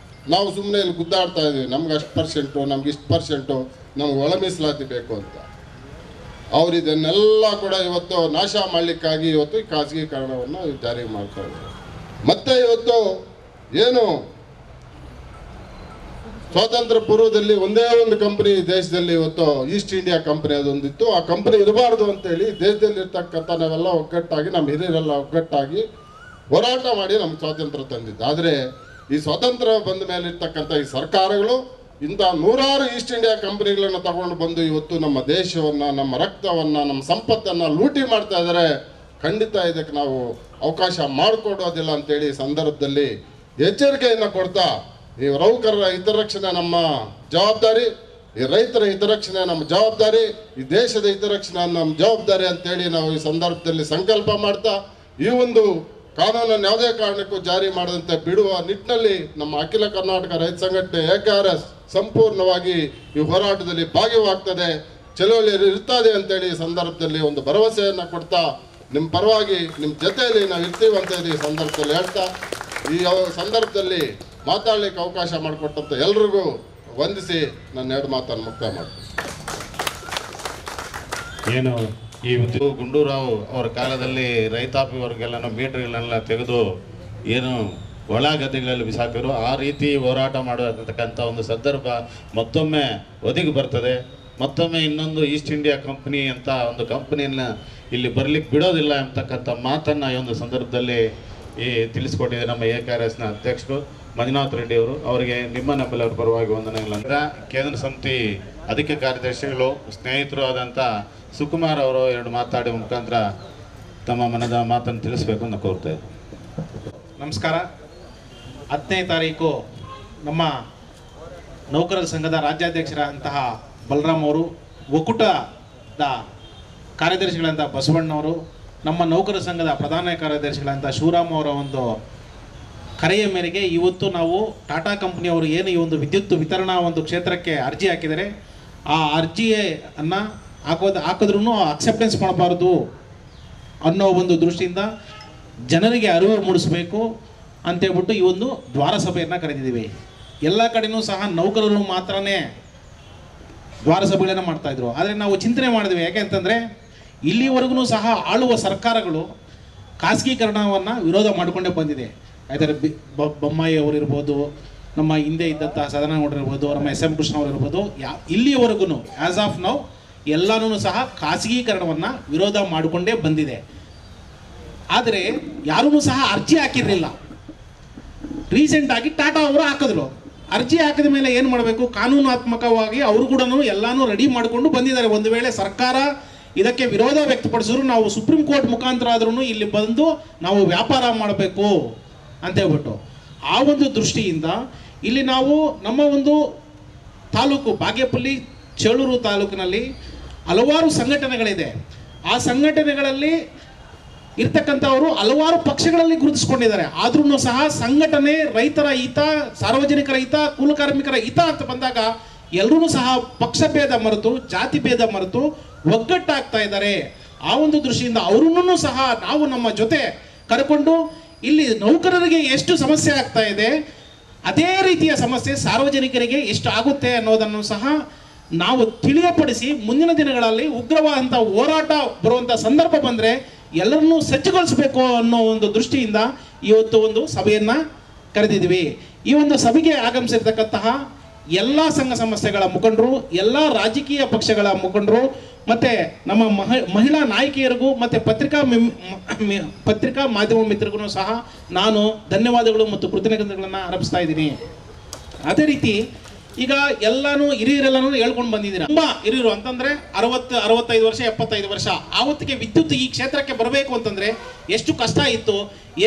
ನಾವು ಸುಮ್ಮನೆ ಇಲ್ಲಿ ಗುದ್ದಾಡ್ತಾ ಇದ್ದೀವಿ, ನಮ್ಗೆ ಅಷ್ಟು ಪರ್ಸೆಂಟು, ನಮ್ಗೆ ಇಷ್ಟು ಪರ್ಸೆಂಟು, ನಮ್ಗೆ ಒಳ ಮೀಸಲಾತಿ ಬೇಕು ಅಂತ. ಅವ್ರು ಇದನ್ನೆಲ್ಲ ಕೂಡ ಇವತ್ತು ನಾಶ ಮಾಡಲಿಕ್ಕಾಗಿ ಇವತ್ತು ಈ ಖಾಸಗೀಕರಣವನ್ನು ಜಾರಿ ಮಾಡ್ತಾ ಇದ್ದಾರೆ. ಮತ್ತೆ ಇವತ್ತು ಏನು ಸ್ವಾತಂತ್ರ್ಯ ಪೂರ್ವದಲ್ಲಿ ಒಂದೇ ಒಂದು ಕಂಪನಿ ದೇಶದಲ್ಲಿ ಇವತ್ತು ಈಸ್ಟ್ ಇಂಡಿಯಾ ಕಂಪನಿ ಅದೊಂದಿತ್ತು. ಆ ಕಂಪನಿ ಇರಬಾರ್ದು ಅಂತೇಳಿ ದೇಶದಲ್ಲಿ ಇರ್ತಕ್ಕಂಥ ನಾವೆಲ್ಲ ಒಗ್ಗಟ್ಟಾಗಿ, ನಮ್ಮ ಹಿರಿಯರೆಲ್ಲ ಒಗ್ಗಟ್ಟಾಗಿ ಹೋರಾಟ ಮಾಡಿ ನಮ್ಗೆ ಸ್ವಾತಂತ್ರ್ಯ ತಂದಿದ್ದು. ಆದರೆ ಈ ಸ್ವಾತಂತ್ರ್ಯ ಬಂದ ಮೇಲೆ ಇರ್ತಕ್ಕಂಥ ಈ ಸರ್ಕಾರಗಳು ಇಂಥ ನೂರಾರು ಈಸ್ಟ್ ಇಂಡಿಯಾ ಕಂಪನಿಗಳನ್ನು ತಗೊಂಡು ಬಂದು ಇವತ್ತು ನಮ್ಮ ದೇಶವನ್ನು, ನಮ್ಮ ರಕ್ತವನ್ನು, ನಮ್ಮ ಸಂಪತ್ತನ್ನು ಲೂಟಿ ಮಾಡ್ತಾ ಇದ್ದಾರೆ. ಖಂಡಿತ ಇದಕ್ಕೆ ನಾವು ಅವಕಾಶ ಮಾಡಿಕೊಡೋದಿಲ್ಲ ಅಂತೇಳಿ ಸಂದರ್ಭದಲ್ಲಿ ಎಚ್ಚರಿಕೆಯನ್ನು ಕೊಡ್ತಾ, ಈ ನೌಕರರ ಹಿತರಕ್ಷಣೆ ನಮ್ಮ ಜವಾಬ್ದಾರಿ, ಈ ರೈತರ ಹಿತರಕ್ಷಣೆ ನಮ್ಮ ಜವಾಬ್ದಾರಿ, ಈ ದೇಶದ ಹಿತರಕ್ಷಣೆ ನಮ್ಮ ಜವಾಬ್ದಾರಿ ಅಂತೇಳಿ ನಾವು ಈ ಸಂದರ್ಭದಲ್ಲಿ ಸಂಕಲ್ಪ ಮಾಡ್ತಾ, ಈ ಒಂದು ಕಾನೂನನ್ನು ಯಾವುದೇ ಕಾರಣಕ್ಕೂ ಜಾರಿ ಮಾಡದಂತೆ ಬಿಡುವ ನಿಟ್ಟಿನಲ್ಲಿ ನಮ್ಮ ಅಖಿಲ ಕರ್ನಾಟಕ ರೈತ ಸಂಘಟನೆ AKRS ಸಂಪೂರ್ಣವಾಗಿ ಈ ಹೋರಾಟದಲ್ಲಿ ಭಾಗವಾಗ್ತದೆ, ಚಳುವಳಿಯಲ್ಲಿ ಇರ್ತದೆ ಅಂತೇಳಿ ಈ ಸಂದರ್ಭದಲ್ಲಿ ಒಂದು ಭರವಸೆಯನ್ನು ಕೊಡ್ತಾ, ನಿಮ್ಮ ಪರವಾಗಿ ನಿಮ್ಮ ಜೊತೆಯಲ್ಲಿ ನಾವು ಇರ್ತೀವಿ ಅಂತ ಈ ಸಂದರ್ಭದಲ್ಲಿ ಹೇಳ್ತಾ, ಈ ಸಂದರ್ಭದಲ್ಲಿ ಮಾತಾಡಲಿಕ್ಕೆ ಅವಕಾಶ ಮಾಡಿಕೊಟ್ಟಂತ ಎಲ್ರಿಗೂ ವಂದಿಸಿ ನನ್ನ 2 ಮಾತನ್ನು ಮುಕ್ತಾಯ ಮಾಡ್ತೀನಿ. ಏನು ಈ ಗುಂಡೂರಾವ್ ಅವರ ಕಾಲದಲ್ಲಿ ರೈತಾಪಿ ವರ್ಗಗಳನ್ನು ಮೀಟರ್ಗಳನ್ನೆಲ್ಲ ತೆಗೆದು ಏನು ಒಳ ಗದ್ದೆಗಳಲ್ಲಿ ಬಿಸಾಕಿದ್ರು, ಆ ರೀತಿ ಹೋರಾಟ ಮಾಡತಕ್ಕಂಥ ಒಂದು ಸಂದರ್ಭ ಮತ್ತೊಮ್ಮೆ ಒದಗಿ ಬರ್ತದೆ. ಮತ್ತೊಮ್ಮೆ ಇನ್ನೊಂದು ಈಸ್ಟ್ ಇಂಡಿಯಾ ಕಂಪ್ನಿ ಅಂತ ಒಂದು ಕಂಪ್ನಿಯನ್ನು ಇಲ್ಲಿ ಬರಲಿಕ್ಕೆ ಬಿಡೋದಿಲ್ಲ ಅಂತಕ್ಕಂಥ ಮಾತನ್ನು ಈ ಒಂದು ಸಂದರ್ಭದಲ್ಲಿ ತಿಳಿಸ್ಕೊಟ್ಟಿದೆ ನಮ್ಮ AKRSನ ಅಧ್ಯಕ್ಷರು ಮಂಜುನಾಥ್ ರೆಡ್ಡಿ ಅವರು. ಅವರಿಗೆ ನಮ್ಮೆಲ್ಲರ ಪರವಾಗಿ ವಂದನೆಗಳಂದ್ರೆ ಕೇಂದ್ರ ಸಮಿತಿ ಅಧಿಕ ಕಾರ್ಯದರ್ಶಿಗಳು ಸ್ನೇಹಿತರು ಆದಂಥ ಸುಕುಮಾರ್ ಅವರು 2 ಮಾತಾಡುವ ಮುಖಾಂತರ ತಮ್ಮ ಮನದ ಮಾತನ್ನು ತಿಳಿಸ್ಬೇಕು ಅಂತ ಕೋರ್ತಾ ಇದ್ದೆ. ನಮಸ್ಕಾರ. 10ನೇ ತಾರೀಕು ನಮ್ಮ ನೌಕರರ ಸಂಘದ ರಾಜ್ಯಾಧ್ಯಕ್ಷರಾದಂತಹ ಬಲರಾಮ್ ಅವರು, ಒಕ್ಕೂಟದ ಕಾರ್ಯದರ್ಶಿಗಳಂತ ಬಸವಣ್ಣವರು, ನಮ್ಮ ನೌಕರ ಸಂಘದ ಪ್ರಧಾನ ಕಾರ್ಯದರ್ಶಿಗಳಂತ ಶಿವರಾಮ್ ಅವರ ಒಂದು ಕರೆಯ ಮೇರೆಗೆ ಇವತ್ತು ನಾವು ಟಾಟಾ ಕಂಪ್ನಿಯವರು ಏನು ಈ ಒಂದು ವಿದ್ಯುತ್ ವಿತರಣಾ ಒಂದು ಕ್ಷೇತ್ರಕ್ಕೆ ಅರ್ಜಿ ಹಾಕಿದರೆ, ಆ ಅರ್ಜಿಯನ್ನು ಹಾಕಿದ್ರೂ ಅಕ್ಸೆಪ್ಟೆನ್ಸ್ ಮಾಡಬಾರ್ದು ಅನ್ನೋ ಒಂದು ದೃಷ್ಟಿಯಿಂದ ಜನರಿಗೆ ಅರಿವು ಮೂಡಿಸಬೇಕು ಅಂತೇಳ್ಬಿಟ್ಟು ಈ ಒಂದು ದ್ವಾರ ಸಭೆಯನ್ನು ಕರೆದಿದ್ದೀವಿ. ಎಲ್ಲ ಕಡೆಯೂ ಸಹ ನೌಕರರು ಮಾತ್ರನೇ ದ್ವಾರ ಸಭೆಗಳನ್ನು ಮಾಡ್ತಾಯಿದ್ರು. ಆದರೆ ನಾವು ಚಿಂತನೆ ಮಾಡಿದ್ವಿ, ಯಾಕೆ ಅಂತಂದರೆ ಇಲ್ಲಿವರೆಗೂ ಸಹ ಆಳುವ ಸರ್ಕಾರಗಳು ಖಾಸಗೀಕರಣವನ್ನು ವಿರೋಧ ಮಾಡಿಕೊಂಡೇ ಬಂದಿದೆ. ಯಾಕಂದರೆ ಬೊಮ್ಮಾಯಿ ಅವರಿರ್ಬೋದು, ನಮ್ಮ ಹಿಂದೆ ಇದ್ದಂಥ ಸದಾನಗೌಡರು ಇರ್ಬೋದು, ನಮ್ಮ SM ಕೃಷ್ಣ ಅವರು ಇರ್ಬೋದು, ಇಲ್ಲಿಯವರೆಗೂ ಆ್ಯಸ್ ಆಫ್ ನೌ ಎಲ್ಲನೂ ಸಹ ಖಾಸಗೀಕರಣವನ್ನು ವಿರೋಧ ಮಾಡಿಕೊಂಡೇ ಬಂದಿದೆ. ಆದರೆ ಯಾರೂ ಸಹ ಅರ್ಜಿ ಹಾಕಿರಲಿಲ್ಲ. ರೀಸೆಂಟಾಗಿ ಟಾಟಾ ಅವರು ಹಾಕಿದ್ರು. ಅರ್ಜಿ ಹಾಕಿದ ಮೇಲೆ ಏನು ಮಾಡಬೇಕು, ಕಾನೂನಾತ್ಮಕವಾಗಿ ಅವರು ಕೂಡ ಎಲ್ಲನೂ ರೆಡಿ ಮಾಡಿಕೊಂಡು ಬಂದಿದ್ದಾರೆ. ಒಂದು ವೇಳೆ ಸರ್ಕಾರ ಇದಕ್ಕೆ ವಿರೋಧ ವ್ಯಕ್ತಪಡಿಸಿದ್ರು ನಾವು ಸುಪ್ರೀಂ ಕೋರ್ಟ್ ಮುಖಾಂತರ ಆದ್ರೂ ಇಲ್ಲಿ ಬಂದು ನಾವು ವ್ಯಾಪಾರ ಮಾಡಬೇಕು ಅಂತೇಳ್ಬಿಟ್ಟು, ಆ ಒಂದು ದೃಷ್ಟಿಯಿಂದ ಇಲ್ಲಿ ನಾವು ನಮ್ಮ ಒಂದು ತಾಲೂಕು ಬಾಗೇಪಲ್ಲಿ ಚೇಳೂರು ತಾಲೂಕಿನಲ್ಲಿ ಹಲವಾರು ಸಂಘಟನೆಗಳಿದೆ. ಆ ಸಂಘಟನೆಗಳಲ್ಲಿ ಇರ್ತಕ್ಕಂಥವರು ಹಲವಾರು ಪಕ್ಷಗಳಲ್ಲಿ ಗುರುತಿಸ್ಕೊಂಡಿದ್ದಾರೆ. ಆದ್ರೂ ಸಹ ಸಂಘಟನೆ ರೈತರ ಹಿತ, ಸಾರ್ವಜನಿಕರ ಹಿತ, ಕೂಲಕಾರ್ಮಿಕರ ಹಿತ ಅಂತ ಬಂದಾಗ ಎಲ್ಲರೂ ಸಹ ಪಕ್ಷ ಭೇದ ಮರೆತು, ಜಾತಿ ಭೇದ ಮರೆತು ಒಗ್ಗಟ್ಟಾಗ್ತಾ ಇದ್ದಾರೆ. ಆ ಒಂದು ದೃಷ್ಟಿಯಿಂದ ಅವರನ್ನು ಸಹ ನಾವು ನಮ್ಮ ಜೊತೆ ಕರ್ಕೊಂಡು ಇಲ್ಲಿ ನೌಕರರಿಗೆ ಎಷ್ಟು ಸಮಸ್ಯೆ ಆಗ್ತಾ ಇದೆ, ಅದೇ ರೀತಿಯ ಸಮಸ್ಯೆ ಸಾರ್ವಜನಿಕರಿಗೆ ಎಷ್ಟು ಆಗುತ್ತೆ ಅನ್ನೋದನ್ನು ಸಹ ನಾವು ತಿಳಿಯಪಡಿಸಿ ಮುಂದಿನ ದಿನಗಳಲ್ಲಿ ಉಗ್ರವಾದಂಥ ಹೋರಾಟ ಬರುವಂಥ ಸಂದರ್ಭ ಬಂದರೆ ಎಲ್ಲರನ್ನೂ ಸಜ್ಜುಗೊಳಿಸಬೇಕು ಅನ್ನೋ ಒಂದು ದೃಷ್ಟಿಯಿಂದ ಇವತ್ತು ಒಂದು ಸಭೆಯನ್ನು ಕರೆದಿದ್ವಿ. ಈ ಒಂದು ಸಭೆಗೆ ಆಗಮಿಸಿರ್ತಕ್ಕಂತಹ ಎಲ್ಲ ಸಂಘ ಸಂಸ್ಥೆಗಳ ಮುಖಂಡರು, ಎಲ್ಲ ರಾಜಕೀಯ ಪಕ್ಷಗಳ ಮುಖಂಡರು, ಮತ್ತು ನಮ್ಮ ಮಹಿಳಾ ನಾಯಕಿಯರಿಗೂ ಮತ್ತು ಪತ್ರಿಕಾ ಮಾಧ್ಯಮ ಮಿತ್ರರಿಗೂ ಸಹ ನಾನು ಧನ್ಯವಾದಗಳು ಮತ್ತು ಕೃತಜ್ಞತೆಗಳನ್ನು ಅರ್ಪಿಸ್ತಾ ಇದ್ದೀನಿ. ಅದೇ ರೀತಿ ಈಗ ಎಲ್ಲಾನು ಹಿರಿಯರೆಲ್ಲನೂ ಹೇಳ್ಕೊಂಡು ಬಂದಿದ್ದೀರಾ. ತುಂಬ ಹಿರಿಯರು ಅಂತಂದರೆ 65 ವರ್ಷ 75 ವರ್ಷ ಆವತ್ತಿಗೆ ವಿದ್ಯುತ್ ಈ ಕ್ಷೇತ್ರಕ್ಕೆ ಬರಬೇಕು ಅಂತಂದರೆ ಎಷ್ಟು ಕಷ್ಟ ಇತ್ತು,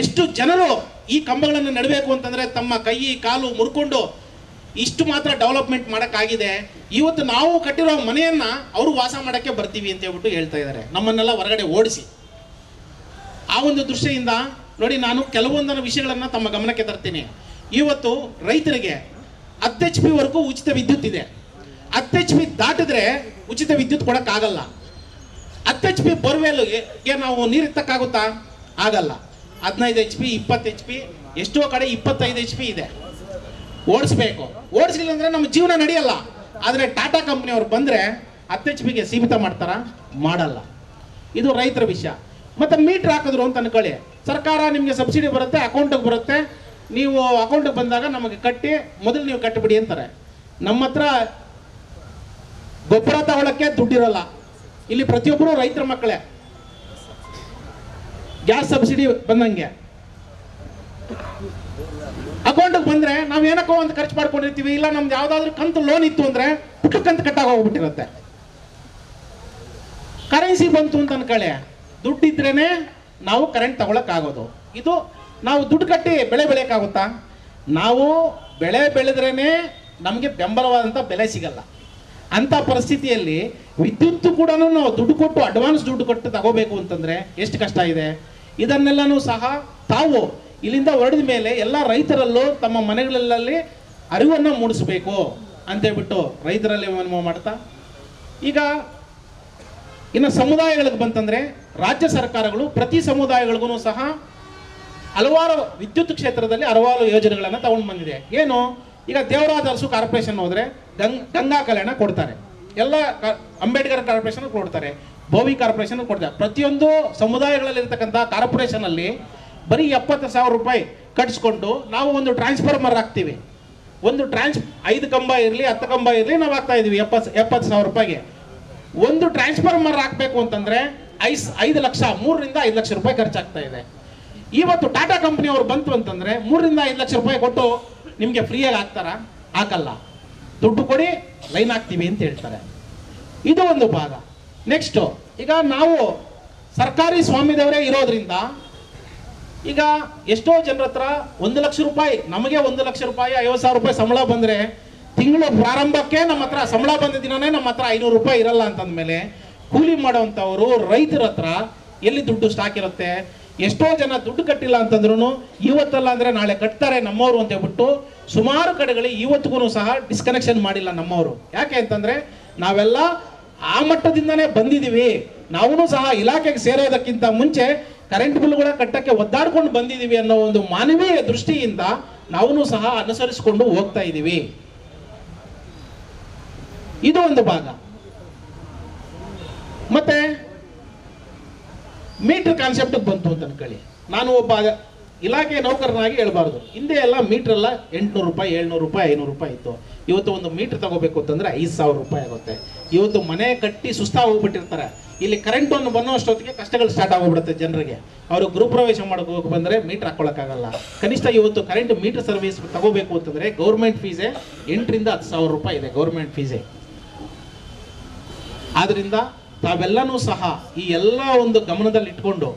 ಎಷ್ಟು ಜನರು ಈ ಕಂಬಗಳನ್ನು ನೆಡಬೇಕು ಅಂತಂದರೆ ತಮ್ಮ ಕೈ ಕಾಲು ಮುರ್ಕೊಂಡು ಇಷ್ಟು ಮಾತ್ರ ಡೆವಲಪ್ಮೆಂಟ್ ಮಾಡೋಕ್ಕಾಗಿದೆ. ಇವತ್ತು ನಾವು ಕಟ್ಟಿರೋ ಮನೆಯನ್ನು ಅವರು ವಾಸ ಮಾಡೋಕ್ಕೆ ಬರ್ತೀವಿ ಅಂತ ಹೇಳ್ಬಿಟ್ಟು ಹೇಳ್ತಾ ಇದ್ದಾರೆ, ನಮ್ಮನ್ನೆಲ್ಲ ಹೊರಗಡೆ ಓಡಿಸಿ. ಆ ಒಂದು ದೃಷ್ಟಿಯಿಂದ ನೋಡಿ, ನಾನು ಕೆಲವೊಂದನ್ನು ವಿಷಯಗಳನ್ನು ತಮ್ಮ ಗಮನಕ್ಕೆ ತರ್ತೀನಿ. ಇವತ್ತು ರೈತರಿಗೆ 10 HP ವರೆಗೂ ಉಚಿತ ವಿದ್ಯುತ್ ಇದೆ. 10 HP ದಾಟಿದ್ರೆ ಉಚಿತ ವಿದ್ಯುತ್ ಕೊಡೋಕ್ಕಾಗಲ್ಲ. 10 HP ಬೋರ್ವೆಲ್ಗೆ ನಾವು ನೀರು ಎತ್ತಕ್ಕಾಗುತ್ತಾ? ಆಗಲ್ಲ. 15 HP 20 HP ಎಷ್ಟೋ ಕಡೆ 25 HP ಇದೆ. ಓಡಿಸ್ಬೇಕು. ಓಡಿಸ್ಲಿಲ್ಲ ಅಂದರೆ ನಮ್ಮ ಜೀವನ ನಡೆಯಲ್ಲ. ಆದರೆ ಟಾಟಾ ಕಂಪ್ನಿಯವ್ರು ಬಂದರೆ 10 HPಗೆ ಸೀಮಿತ ಮಾಡ್ತಾರ? ಮಾಡಲ್ಲ. ಇದು ರೈತರ ವಿಷಯ. ಮತ್ತು ಮೀಟ್ರ್ ಹಾಕಿದ್ರು ಅಂತ ಅನ್ಕೊಳ್ಳಿ, ಸರ್ಕಾರ ನಿಮಗೆ ಸಬ್ಸಿಡಿ ಬರುತ್ತೆ, ಅಕೌಂಟಿಗೆ ಬರುತ್ತೆ, ನೀವು ಅಕೌಂಟಿಗೆ ಬಂದಾಗ ನಮಗೆ ಕಟ್ಟಿ ಮೊದಲು ನೀವು ಕಟ್ಟಿಬಿಡಿ ಅಂತಾರೆ. ನಮ್ಮ ಹತ್ರ ಗೊಬ್ಬರ ತಗೊಳ್ಳೋಕ್ಕೆ ದುಡ್ಡಿರೋಲ್ಲ. ಇಲ್ಲಿ ಪ್ರತಿಯೊಬ್ಬರು ರೈತರ ಮಕ್ಕಳೇ. ಗ್ಯಾಸ್ ಸಬ್ಸಿಡಿ ಬಂದಂಗೆ ಅಕೌಂಟಿಗೆ ಬಂದರೆ ನಾವು ಏನಕ್ಕೋ ಒಂದು ಖರ್ಚು ಮಾಡ್ಕೊಂಡಿರ್ತೀವಿ, ಇಲ್ಲ ನಮ್ದು ಯಾವುದಾದ್ರೂ ಕಂತು ಲೋನ್ ಇತ್ತು ಅಂದರೆ ಪುಟ್ಟಕ್ಕಂತ ಕಟ್ಟಾಗಿ ಹೋಗ್ಬಿಟ್ಟಿರುತ್ತೆ. ಕರೆನ್ಸಿ ಬಂತು ಅಂತ ಅನ್ಕೊಳ್ಳಿ, ದುಡ್ಡಿದ್ರೇ ನಾವು ಕರೆಂಟ್ ತಗೊಳಕ್ಕಾಗೋದು. ಇದು ನಾವು ದುಡ್ಡು ಕಟ್ಟಿ ಬೆಳೆ ಬೆಳೆಯೋಕ್ಕಾಗುತ್ತಾ? ನಾವು ಬೆಳೆ ಬೆಳೆದ್ರೇ ನಮಗೆ ಬೆಂಬಲವಾದಂಥ ಬೆಲೆ ಸಿಗಲ್ಲ. ಅಂಥ ಪರಿಸ್ಥಿತಿಯಲ್ಲಿ ವಿದ್ಯುತ್ ಕೂಡ ನಾವು ದುಡ್ಡು ಕೊಟ್ಟು ಅಡ್ವಾನ್ಸ್ ದುಡ್ಡು ಕೊಟ್ಟು ತಗೋಬೇಕು ಅಂತಂದರೆ ಎಷ್ಟು ಕಷ್ಟ ಇದೆ. ಇದನ್ನೆಲ್ಲನೂ ಸಹ ತಾವು ಇಲ್ಲಿಂದ ಹೊರಡಿದ ಮೇಲೆ ಎಲ್ಲ ರೈತರಲ್ಲೂ ತಮ್ಮ ಮನೆಗಳಲ್ಲಿ ಅರಿವನ್ನು ಮೂಡಿಸಬೇಕು ಅಂತೇಳ್ಬಿಟ್ಟು ರೈತರಲ್ಲಿ ಮನವಿ ಮಾಡ್ತಾ, ಈಗ ಇನ್ನು ಸಮುದಾಯಗಳಿಗೆ ಬಂತಂದರೆ ರಾಜ್ಯ ಸರ್ಕಾರಗಳು ಪ್ರತಿ ಸಮುದಾಯಗಳಿಗೂ ಸಹ ಹಲವಾರು ವಿದ್ಯುತ್ ಕ್ಷೇತ್ರದಲ್ಲಿ ಹಲವಾರು ಯೋಜನೆಗಳನ್ನು ತಗೊಂಡು ಬಂದಿದೆ. ಏನು, ಈಗ ದೇವರಾಜ ಅರಸು ಕಾರ್ಪೊರೇಷನ್ ಹೋದರೆ ಗಂಗಾ ಕಲ್ಯಾಣ ಕೊಡ್ತಾರೆ, ಎಲ್ಲ ಅಂಬೇಡ್ಕರ್ ಕಾರ್ಪೊರೇಷನ್ ಕೊಡ್ತಾರೆ, ಬೋವಿ ಕಾರ್ಪೊರೇಷನ್ ಕೊಡ್ತಾರೆ. ಪ್ರತಿಯೊಂದು ಸಮುದಾಯಗಳಲ್ಲಿ ಇರ್ತಕ್ಕಂಥ ಕಾರ್ಪೊರೇಷನಲ್ಲಿ ಬರೀ 70,000 ರೂಪಾಯಿ ಕಟ್ಸ್ಕೊಂಡು ನಾವು ಒಂದು ಟ್ರಾನ್ಸ್ಫಾರ್ಮರ್ ಹಾಕ್ತೀವಿ. ಒಂದು 5 ಕಂಬ ಇರಲಿ 10 ಕಂಬ ಇರಲಿ ನಾವು ಹಾಕ್ತಾ ಇದೀವಿ 70,000 ರೂಪಾಯಿಗೆ. ಒಂದು ಟ್ರಾನ್ಸ್ಫಾರ್ಮರ್ ಹಾಕಬೇಕು ಅಂತಂದರೆ 5 ಲಕ್ಷ 3 ರಿಂದ 5 ಲಕ್ಷ ರೂಪಾಯಿ ಖರ್ಚಾಗ್ತಾ ಇದೆ. ಇವತ್ತು ಟಾಟಾ ಕಂಪ್ನಿಯವರು ಬಂತು ಅಂತಂದರೆ 3 ರಿಂದ 5 ಲಕ್ಷ ರೂಪಾಯಿ ಕೊಟ್ಟು ನಿಮಗೆ ಫ್ರೀಯಾಗಿ ಹಾಕ್ತಾರಾ? ಹಾಕಲ್ಲ. ದುಡ್ಡು ಕೊಡಿ ಲೈನ್ ಹಾಕ್ತೀವಿ ಅಂತ ಹೇಳ್ತಾರೆ. ಇದು ಒಂದು ಭಾಗ. ನೆಕ್ಸ್ಟು, ಈಗ ನಾವು ಸರ್ಕಾರಿ ಸ್ವಾಮ್ಯದವರೇ ಇರೋದ್ರಿಂದ ಈಗ ಎಷ್ಟೋ ಜನರ ಹತ್ರ 1 ಲಕ್ಷ ರೂಪಾಯಿ, ನಮಗೆ 1 ಲಕ್ಷ ರೂಪಾಯಿ 50,000 ರೂಪಾಯಿ ಸಂಬಳ ಬಂದರೆ ತಿಂಗಳು ಪ್ರಾರಂಭಕ್ಕೆ ನಮ್ಮ ಹತ್ರ ಸಂಬಳ ಬಂದ ದಿನನೇ ನಮ್ಮ ಹತ್ರ 500 ರೂಪಾಯಿ ಇರಲ್ಲ ಅಂತಂದಮೇಲೆ ಕೂಲಿ ಮಾಡೋವಂಥವರು ರೈತರ ಹತ್ರ ಎಲ್ಲಿ ದುಡ್ಡು ಸ್ಟಾಕ್ ಇರುತ್ತೆ? ಎಷ್ಟೋ ಜನ ದುಡ್ಡು ಕಟ್ಟಿಲ್ಲ ಅಂತಂದ್ರೂ ಇವತ್ತಲ್ಲ ಅಂದರೆ ನಾಳೆ ಕಟ್ತಾರೆ ನಮ್ಮವರು ಅಂತ ಹೇಳ್ಬಿಟ್ಟು ಸುಮಾರು ಕಡೆಗಳಿಗೆ ಇವತ್ತಿಗೂ ಸಹ ಡಿಸ್ಕನೆಕ್ಷನ್ ಮಾಡಿಲ್ಲ ನಮ್ಮವರು. ಯಾಕೆ ಅಂತಂದರೆ ನಾವೆಲ್ಲ ಆ ಮಟ್ಟದಿಂದನೇ ಬಂದಿದ್ದೀವಿ. ನಾವೂ ಸಹ ಇಲಾಖೆಗೆ ಸೇರೋದಕ್ಕಿಂತ ಮುಂಚೆ ಕರೆಂಟ್ ಬಿಲ್ಗಳ ಕಟ್ಟಕ್ಕೆ ಒದ್ದಾಡ್ಕೊಂಡು ಬಂದಿದ್ದೀವಿ ಅನ್ನೋ ಒಂದು ಮಾನವೀಯ ದೃಷ್ಟಿಯಿಂದ ನಾವೂ ಸಹ ಅನುಸರಿಸಿಕೊಂಡು ಹೋಗ್ತಾ ಇದ್ದೀವಿ. ಇದು ಒಂದು ಭಾಗ. ಮತ್ತೆ ಮೀಟರ್ ಕಾನ್ಸೆಪ್ಟ್ ಬಂತು ಅಂತ ಅನ್ಕೊಳ್ಳಿ. ನಾನು ಒಬ್ಬ ಇಲಾಖೆ ನೌಕರನಾಗಿ ಹೇಳ್ಬಾರ್ದು. ಹಿಂದೆ ಎಲ್ಲ ಮೀಟರ್ ಎಲ್ಲ 800 ರೂಪಾಯಿ 700 ರೂಪಾಯಿ 500 ರೂಪಾಯಿ ಇತ್ತು. ಇವತ್ತು ಒಂದು ಮೀಟರ್ ತಗೋಬೇಕು ಅಂತಂದ್ರೆ 5,000 ರೂಪಾಯಿ ಆಗುತ್ತೆ. ಇವತ್ತು ಮನೆ ಕಟ್ಟಿ ಸುಸ್ತಾ ಹೋಗ್ಬಿಟ್ಟಿರ್ತಾರೆ. ಇಲ್ಲಿ ಕರೆಂಟ್ ಒಂದು ಬನ್ನೋ ಅಷ್ಟೊತ್ತಿಗೆ ಕಷ್ಟಗಳು ಸ್ಟಾರ್ಟ್ ಆಗೋಗ್ಬಿಡುತ್ತೆ ಜನರಿಗೆ. ಅವರು ಗೃಹ ಪ್ರವೇಶ ಮಾಡೋಕೆ ಹೋಗಿ ಬಂದರೆ ಮೀಟರ್ ಹಾಕ್ಕೊಳ್ಳೋಕ್ಕಾಗಲ್ಲ. ಕನಿಷ್ಠ ಇವತ್ತು ಕರೆಂಟ್ ಮೀಟರ್ ಸರ್ವಿಸ್ ತಗೋಬೇಕು ಅಂತಂದರೆ ಗೌರ್ಮೆಂಟ್ ಫೀಸೇ 8 ರಿಂದ 10,000 ರೂಪಾಯಿ ಇದೆ, ಗೌರ್ಮೆಂಟ್ ಫೀಸೇ. ಆದ್ದರಿಂದ ತಾವೆಲ್ಲನೂ ಸಹ ಈ ಎಲ್ಲ ಒಂದು ಗಮನದಲ್ಲಿ ಇಟ್ಕೊಂಡು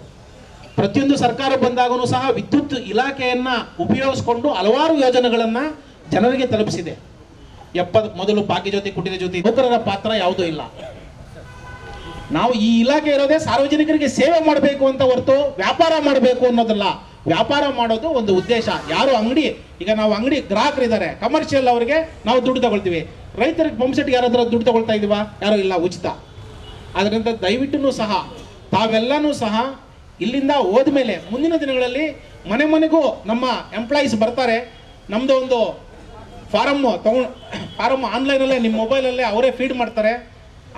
ಪ್ರತಿಯೊಂದು ಸರ್ಕಾರ ಬಂದಾಗೂ ಸಹ ವಿದ್ಯುತ್ ಇಲಾಖೆಯನ್ನ ಉಪಯೋಗಿಸ್ಕೊಂಡು ಹಲವಾರು ಯೋಜನೆಗಳನ್ನು ಜನರಿಗೆ ತಲುಪಿಸಿದೆ. ಮೊದಲು ಭಾಗ್ಯ ಜ್ಯೋತಿ, ಕುಟೀರ ಜ್ಯೋತಿ, ನೌಕರರ ಪಾತ್ರ ಯಾವುದೂ ಇಲ್ಲ. ನಾವು ಈ ಇಲಾಖೆ ಇರೋದೇ ಸಾರ್ವಜನಿಕರಿಗೆ ಸೇವೆ ಮಾಡಬೇಕು ಅಂತ ಹೊರತು ವ್ಯಾಪಾರ ಮಾಡಬೇಕು ಅನ್ನೋದಲ್ಲ. ವ್ಯಾಪಾರ ಮಾಡೋದು ಒಂದು ಉದ್ದೇಶ. ಯಾರು ಅಂಗಡಿ, ಈಗ ನಾವು ಅಂಗಡಿ ಗ್ರಾಹಕರಿದ್ದಾರೆ, ಕಮರ್ಷಿಯಲ್ ಅವರಿಗೆ ನಾವು ದುಡ್ಡು ತಗೊಳ್ತೀವಿ. ರೈತರಿಗೆ ಪಂಪ್ಸೆಟ್ಗೆ ಯಾರಾದ್ರೂ ದುಡ್ಡು ತಗೊಳ್ತಾ ಇದೀವಾ? ಯಾರು ಇಲ್ಲ, ಉಚಿತ. ಅದರಿಂದ ದಯವಿಟ್ಟು ಸಹ ತಾವೆಲ್ಲನೂ ಸಹ ಇಲ್ಲಿಂದ ಹೋದ್ಮೇಲೆ ಮುಂದಿನ ದಿನಗಳಲ್ಲಿ ಮನೆ ಮನೆಗೂ ನಮ್ಮ ಎಂಪ್ಲಾಯೀಸ್ ಬರ್ತಾರೆ. ನಮ್ಮದು ಒಂದು ಫಾರಮ್ ಆನ್ಲೈನಲ್ಲೇ ನಿಮ್ಮ ಮೊಬೈಲಲ್ಲೇ ಅವರೇ ಫೀಡ್ ಮಾಡ್ತಾರೆ,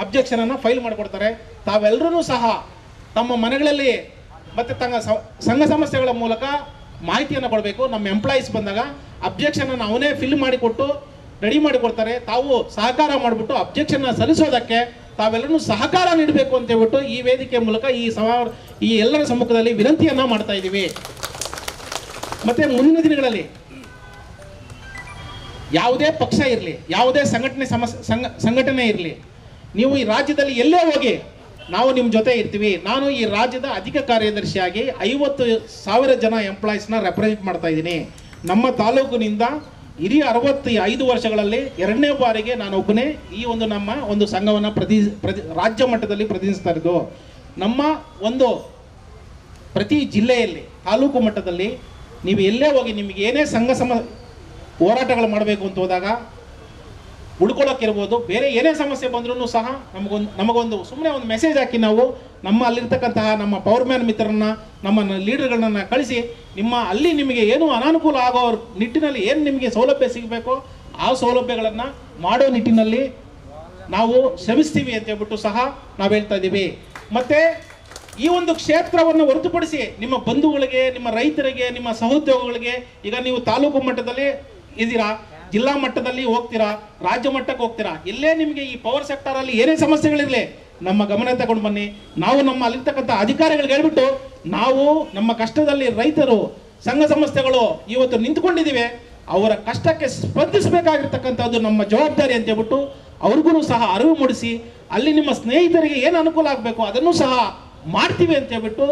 ಅಬ್ಜೆಕ್ಷನನ್ನು ಫೈಲ್ ಮಾಡಿಕೊಡ್ತಾರೆ. ತಾವೆಲ್ಲರೂ ಸಹ ತಮ್ಮ ಮನೆಗಳಲ್ಲಿ ಮತ್ತು ತಮ್ಮ ಸಂಘ ಸಮಸ್ಯೆಗಳ ಮೂಲಕ ಮಾಹಿತಿಯನ್ನು ಕೊಡಬೇಕು. ನಮ್ಮ ಎಂಪ್ಲಾಯೀಸ್ ಬಂದಾಗ ಅಬ್ಜೆಕ್ಷನನ್ನು ಅವನೇ ಫಿಲ್ ಮಾಡಿಕೊಟ್ಟು ರೆಡಿ ಮಾಡಿಕೊಡ್ತಾರೆ. ತಾವು ಸಹಕಾರ ಮಾಡಿಬಿಟ್ಟು ಅಬ್ಜೆಕ್ಷನ್ನ ಸಲ್ಲಿಸೋದಕ್ಕೆ ತಾವೆಲ್ಲರೂ ಸಹಕಾರ ನೀಡಬೇಕು ಅಂತ ಹೇಳ್ಬಿಟ್ಟು ಈ ವೇದಿಕೆ ಮೂಲಕ ಈ ಎಲ್ಲರ ಸಮ್ಮುಖದಲ್ಲಿ ವಿನಂತಿಯನ್ನ ಮಾಡ್ತಾ ಇದ್ದೀವಿ. ಮತ್ತೆ ಮುಂದಿನ ದಿನಗಳಲ್ಲಿ ಯಾವುದೇ ಪಕ್ಷ ಇರಲಿ, ಯಾವುದೇ ಸಂಘಟನೆ ಇರಲಿ, ನೀವು ಈ ರಾಜ್ಯದಲ್ಲಿ ಎಲ್ಲೇ ಹೋಗಿ ನಾವು ನಿಮ್ಮ ಜೊತೆ ಇರ್ತೀವಿ. ನಾನು ಈ ರಾಜ್ಯದ ಅಧಿಕ ಕಾರ್ಯದರ್ಶಿಯಾಗಿ 50,000 ಜನ ಎಂಪ್ಲಾಯೀಸ್ನ ರೆಪ್ರೆಸೆಂಟ್ ಮಾಡ್ತಾ ಇದ್ದೀನಿ. ನಮ್ಮ ತಾಲೂಕಿನಿಂದ ಇಡೀ 65 ವರ್ಷಗಳಲ್ಲಿ 2ನೇ ಬಾರಿಗೆ ನಾನು ಒಬ್ಬನೇ ಈ ಒಂದು ನಮ್ಮ ಒಂದು ಸಂಘವನ್ನು ರಾಜ್ಯ ಮಟ್ಟದಲ್ಲಿ ಪ್ರತಿನಿಧಿಸ್ತಾ ಇರೋದು. ನಮ್ಮ ಒಂದು ಪ್ರತಿ ಜಿಲ್ಲೆಯಲ್ಲಿ ತಾಲೂಕು ಮಟ್ಟದಲ್ಲಿ ನೀವು ಎಲ್ಲೇ ಹೋಗಿ ನಿಮಗೆ ಏನೇ ಹೋರಾಟಗಳು ಮಾಡಬೇಕು ಅಂತ ಹೋದಾಗ ಉಳ್ಕೊಳ್ಳೋಕ್ಕಿರ್ಬೋದು, ಬೇರೆ ಏನೇ ಸಮಸ್ಯೆ ಬಂದ್ರೂ ಸಹ ನಮಗೊಂದು ಸುಮ್ಮನೆ ಒಂದು ಮೆಸೇಜ್ ಹಾಕಿ ನಾವು ನಮ್ಮ ಅಲ್ಲಿರ್ತಕ್ಕಂತಹ ನಮ್ಮ ಪವರ್ ಮ್ಯಾನ್ ಮಿತ್ರರನ್ನ, ನಮ್ಮ ಲೀಡರ್ಗಳನ್ನ ಕಳಿಸಿ ಅಲ್ಲಿ ನಿಮಗೆ ಏನು ಅನಾನುಕೂಲ ಆಗೋ ನಿಟ್ಟಿನಲ್ಲಿ ಏನು ನಿಮಗೆ ಸೌಲಭ್ಯ ಸಿಗಬೇಕೋ ಆ ಸೌಲಭ್ಯಗಳನ್ನು ಮಾಡೋ ನಿಟ್ಟಿನಲ್ಲಿ ನಾವು ಶ್ರಮಿಸ್ತೀವಿ ಅಂತ ಹೇಳ್ಬಿಟ್ಟು ಸಹ ನಾವು ಹೇಳ್ತಾ ಇದ್ದೀವಿ. ಮತ್ತು ಈ ಒಂದು ಕ್ಷೇತ್ರವನ್ನು ಹೊರತುಪಡಿಸಿ ನಿಮ್ಮ ಬಂಧುಗಳಿಗೆ, ನಿಮ್ಮ ರೈತರಿಗೆ, ನಿಮ್ಮ ಸಹೋದ್ಯೋಗಿಗಳಿಗೆ, ಈಗ ನೀವು ತಾಲೂಕು ಮಟ್ಟದಲ್ಲಿ ಇದ್ದೀರಾ, ಜಿಲ್ಲಾ ಮಟ್ಟದಲ್ಲಿ ಹೋಗ್ತೀರಾ, ರಾಜ್ಯ ಮಟ್ಟಕ್ಕೆ ಹೋಗ್ತೀರಾ, ಎಲ್ಲೇ ನಿಮಗೆ ಈ ಪವರ್ ಸೆಕ್ಟರಲ್ಲಿ ಏನೇ ಸಮಸ್ಯೆಗಳಿರಲಿ ನಮ್ಮ ಗಮನ ತಗೊಂಡು ಬನ್ನಿ. ನಾವು ನಮ್ಮ ಅಲ್ಲಿರ್ತಕ್ಕಂಥ ಅಧಿಕಾರಿಗಳಿಗೆ ಹೇಳ್ಬಿಟ್ಟು ನಾವು ನಮ್ಮ ಕಷ್ಟದಲ್ಲಿ ರೈತರು ಸಂಘ ಸಂಸ್ಥೆಗಳು ಇವತ್ತು ನಿಂತ್ಕೊಂಡಿದ್ದೀವಿ, ಅವರ ಕಷ್ಟಕ್ಕೆ ಸ್ಪಂದಿಸಬೇಕಾಗಿರ್ತಕ್ಕಂಥದ್ದು ನಮ್ಮ ಜವಾಬ್ದಾರಿ ಅಂತ ಹೇಳ್ಬಿಟ್ಟು ಅವ್ರಿಗೂ ಸಹ ಅರಿವು ಮೂಡಿಸಿ, ಅಲ್ಲಿ ನಿಮ್ಮ ಸ್ನೇಹಿತರಿಗೆ ಏನು ಅನುಕೂಲ ಆಗಬೇಕು ಅದನ್ನು ಸಹ ಮಾಡ್ತೀವಿ ಅಂತ ಹೇಳ್ಬಿಟ್ಟು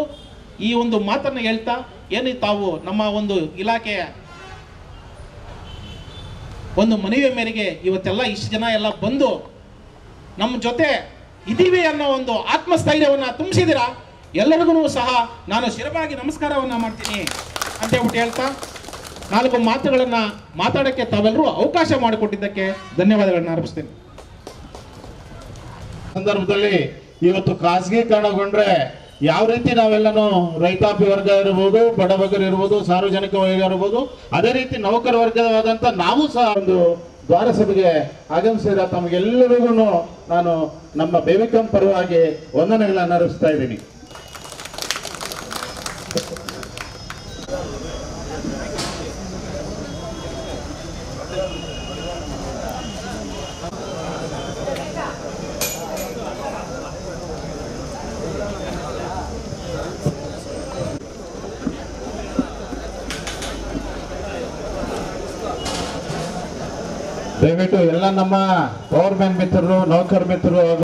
ಈ ಒಂದು ಮಾತನ್ನು ಹೇಳ್ತಾ, ಏನು ತಾವು ನಮ್ಮ ಒಂದು ಇಲಾಖೆಯ ಒಂದು ಮನವಿಯ ಮೇರೆಗೆ ಇವತ್ತೆಲ್ಲ ಇಷ್ಟು ಜನ ಎಲ್ಲ ಬಂದು ನಮ್ಮ ಜೊತೆ ಇದ್ದೀವಿ ಅನ್ನೋ ಒಂದು ಆತ್ಮಸ್ಥೈರ್ಯವನ್ನು ತುಂಬಿಸಿದ್ದೀರಾ. ಎಲ್ಲರಿಗೂ ಸಹ ನಾನು ಶಿರವಾಗಿ ನಮಸ್ಕಾರವನ್ನು ಮಾಡ್ತೀನಿ ಅಂತ ಹೇಳ್ಬಿಟ್ಟು ಹೇಳ್ತಾ 4 ಮಾತುಗಳನ್ನು ಮಾತಾಡೋಕ್ಕೆ ತಾವೆಲ್ಲರೂ ಅವಕಾಶ ಮಾಡಿಕೊಟ್ಟಿದ್ದಕ್ಕೆ ಧನ್ಯವಾದಗಳನ್ನ ಅರ್ಪಿಸ್ತೇನೆ. ಸಂದರ್ಭದಲ್ಲಿ ಇವತ್ತು ಖಾಸಗೀಕರಣಗೊಂಡ್ರೆ ಯಾವ ರೀತಿ ನಾವೆಲ್ಲನೂ ರೈತಾಪಿ ವರ್ಗ ಇರ್ಬೋದು, ಬಡಬಗರು ಇರ್ಬೋದು, ಸಾರ್ವಜನಿಕ ವರ್ಗ ಇರ್ಬೋದು, ಅದೇ ರೀತಿ ನೌಕರ ವರ್ಗವಾದಂಥ ನಾವು ಸಹ ಒಂದು ದ್ವಾರ ಸಭೆಗೆ ಆಗಮಿಸಿದ ತಮಗೆಲ್ಲರಿಗೂ ನಾನು ನಮ್ಮ ಬೇವಿಕಂ ಪರವಾಗಿ ವಂದನೆಗಳನ್ನು ಅರ್ಪಿಸ್ತಾ ಇದ್ದೀನಿ. ದಯವಿಟ್ಟು ಎಲ್ಲ ನಮ್ಮ ಪವರ್ ಮ್ಯಾನ್ ಮಿತ್ರರು, ನೌಕರ ಮಿತ್ರರು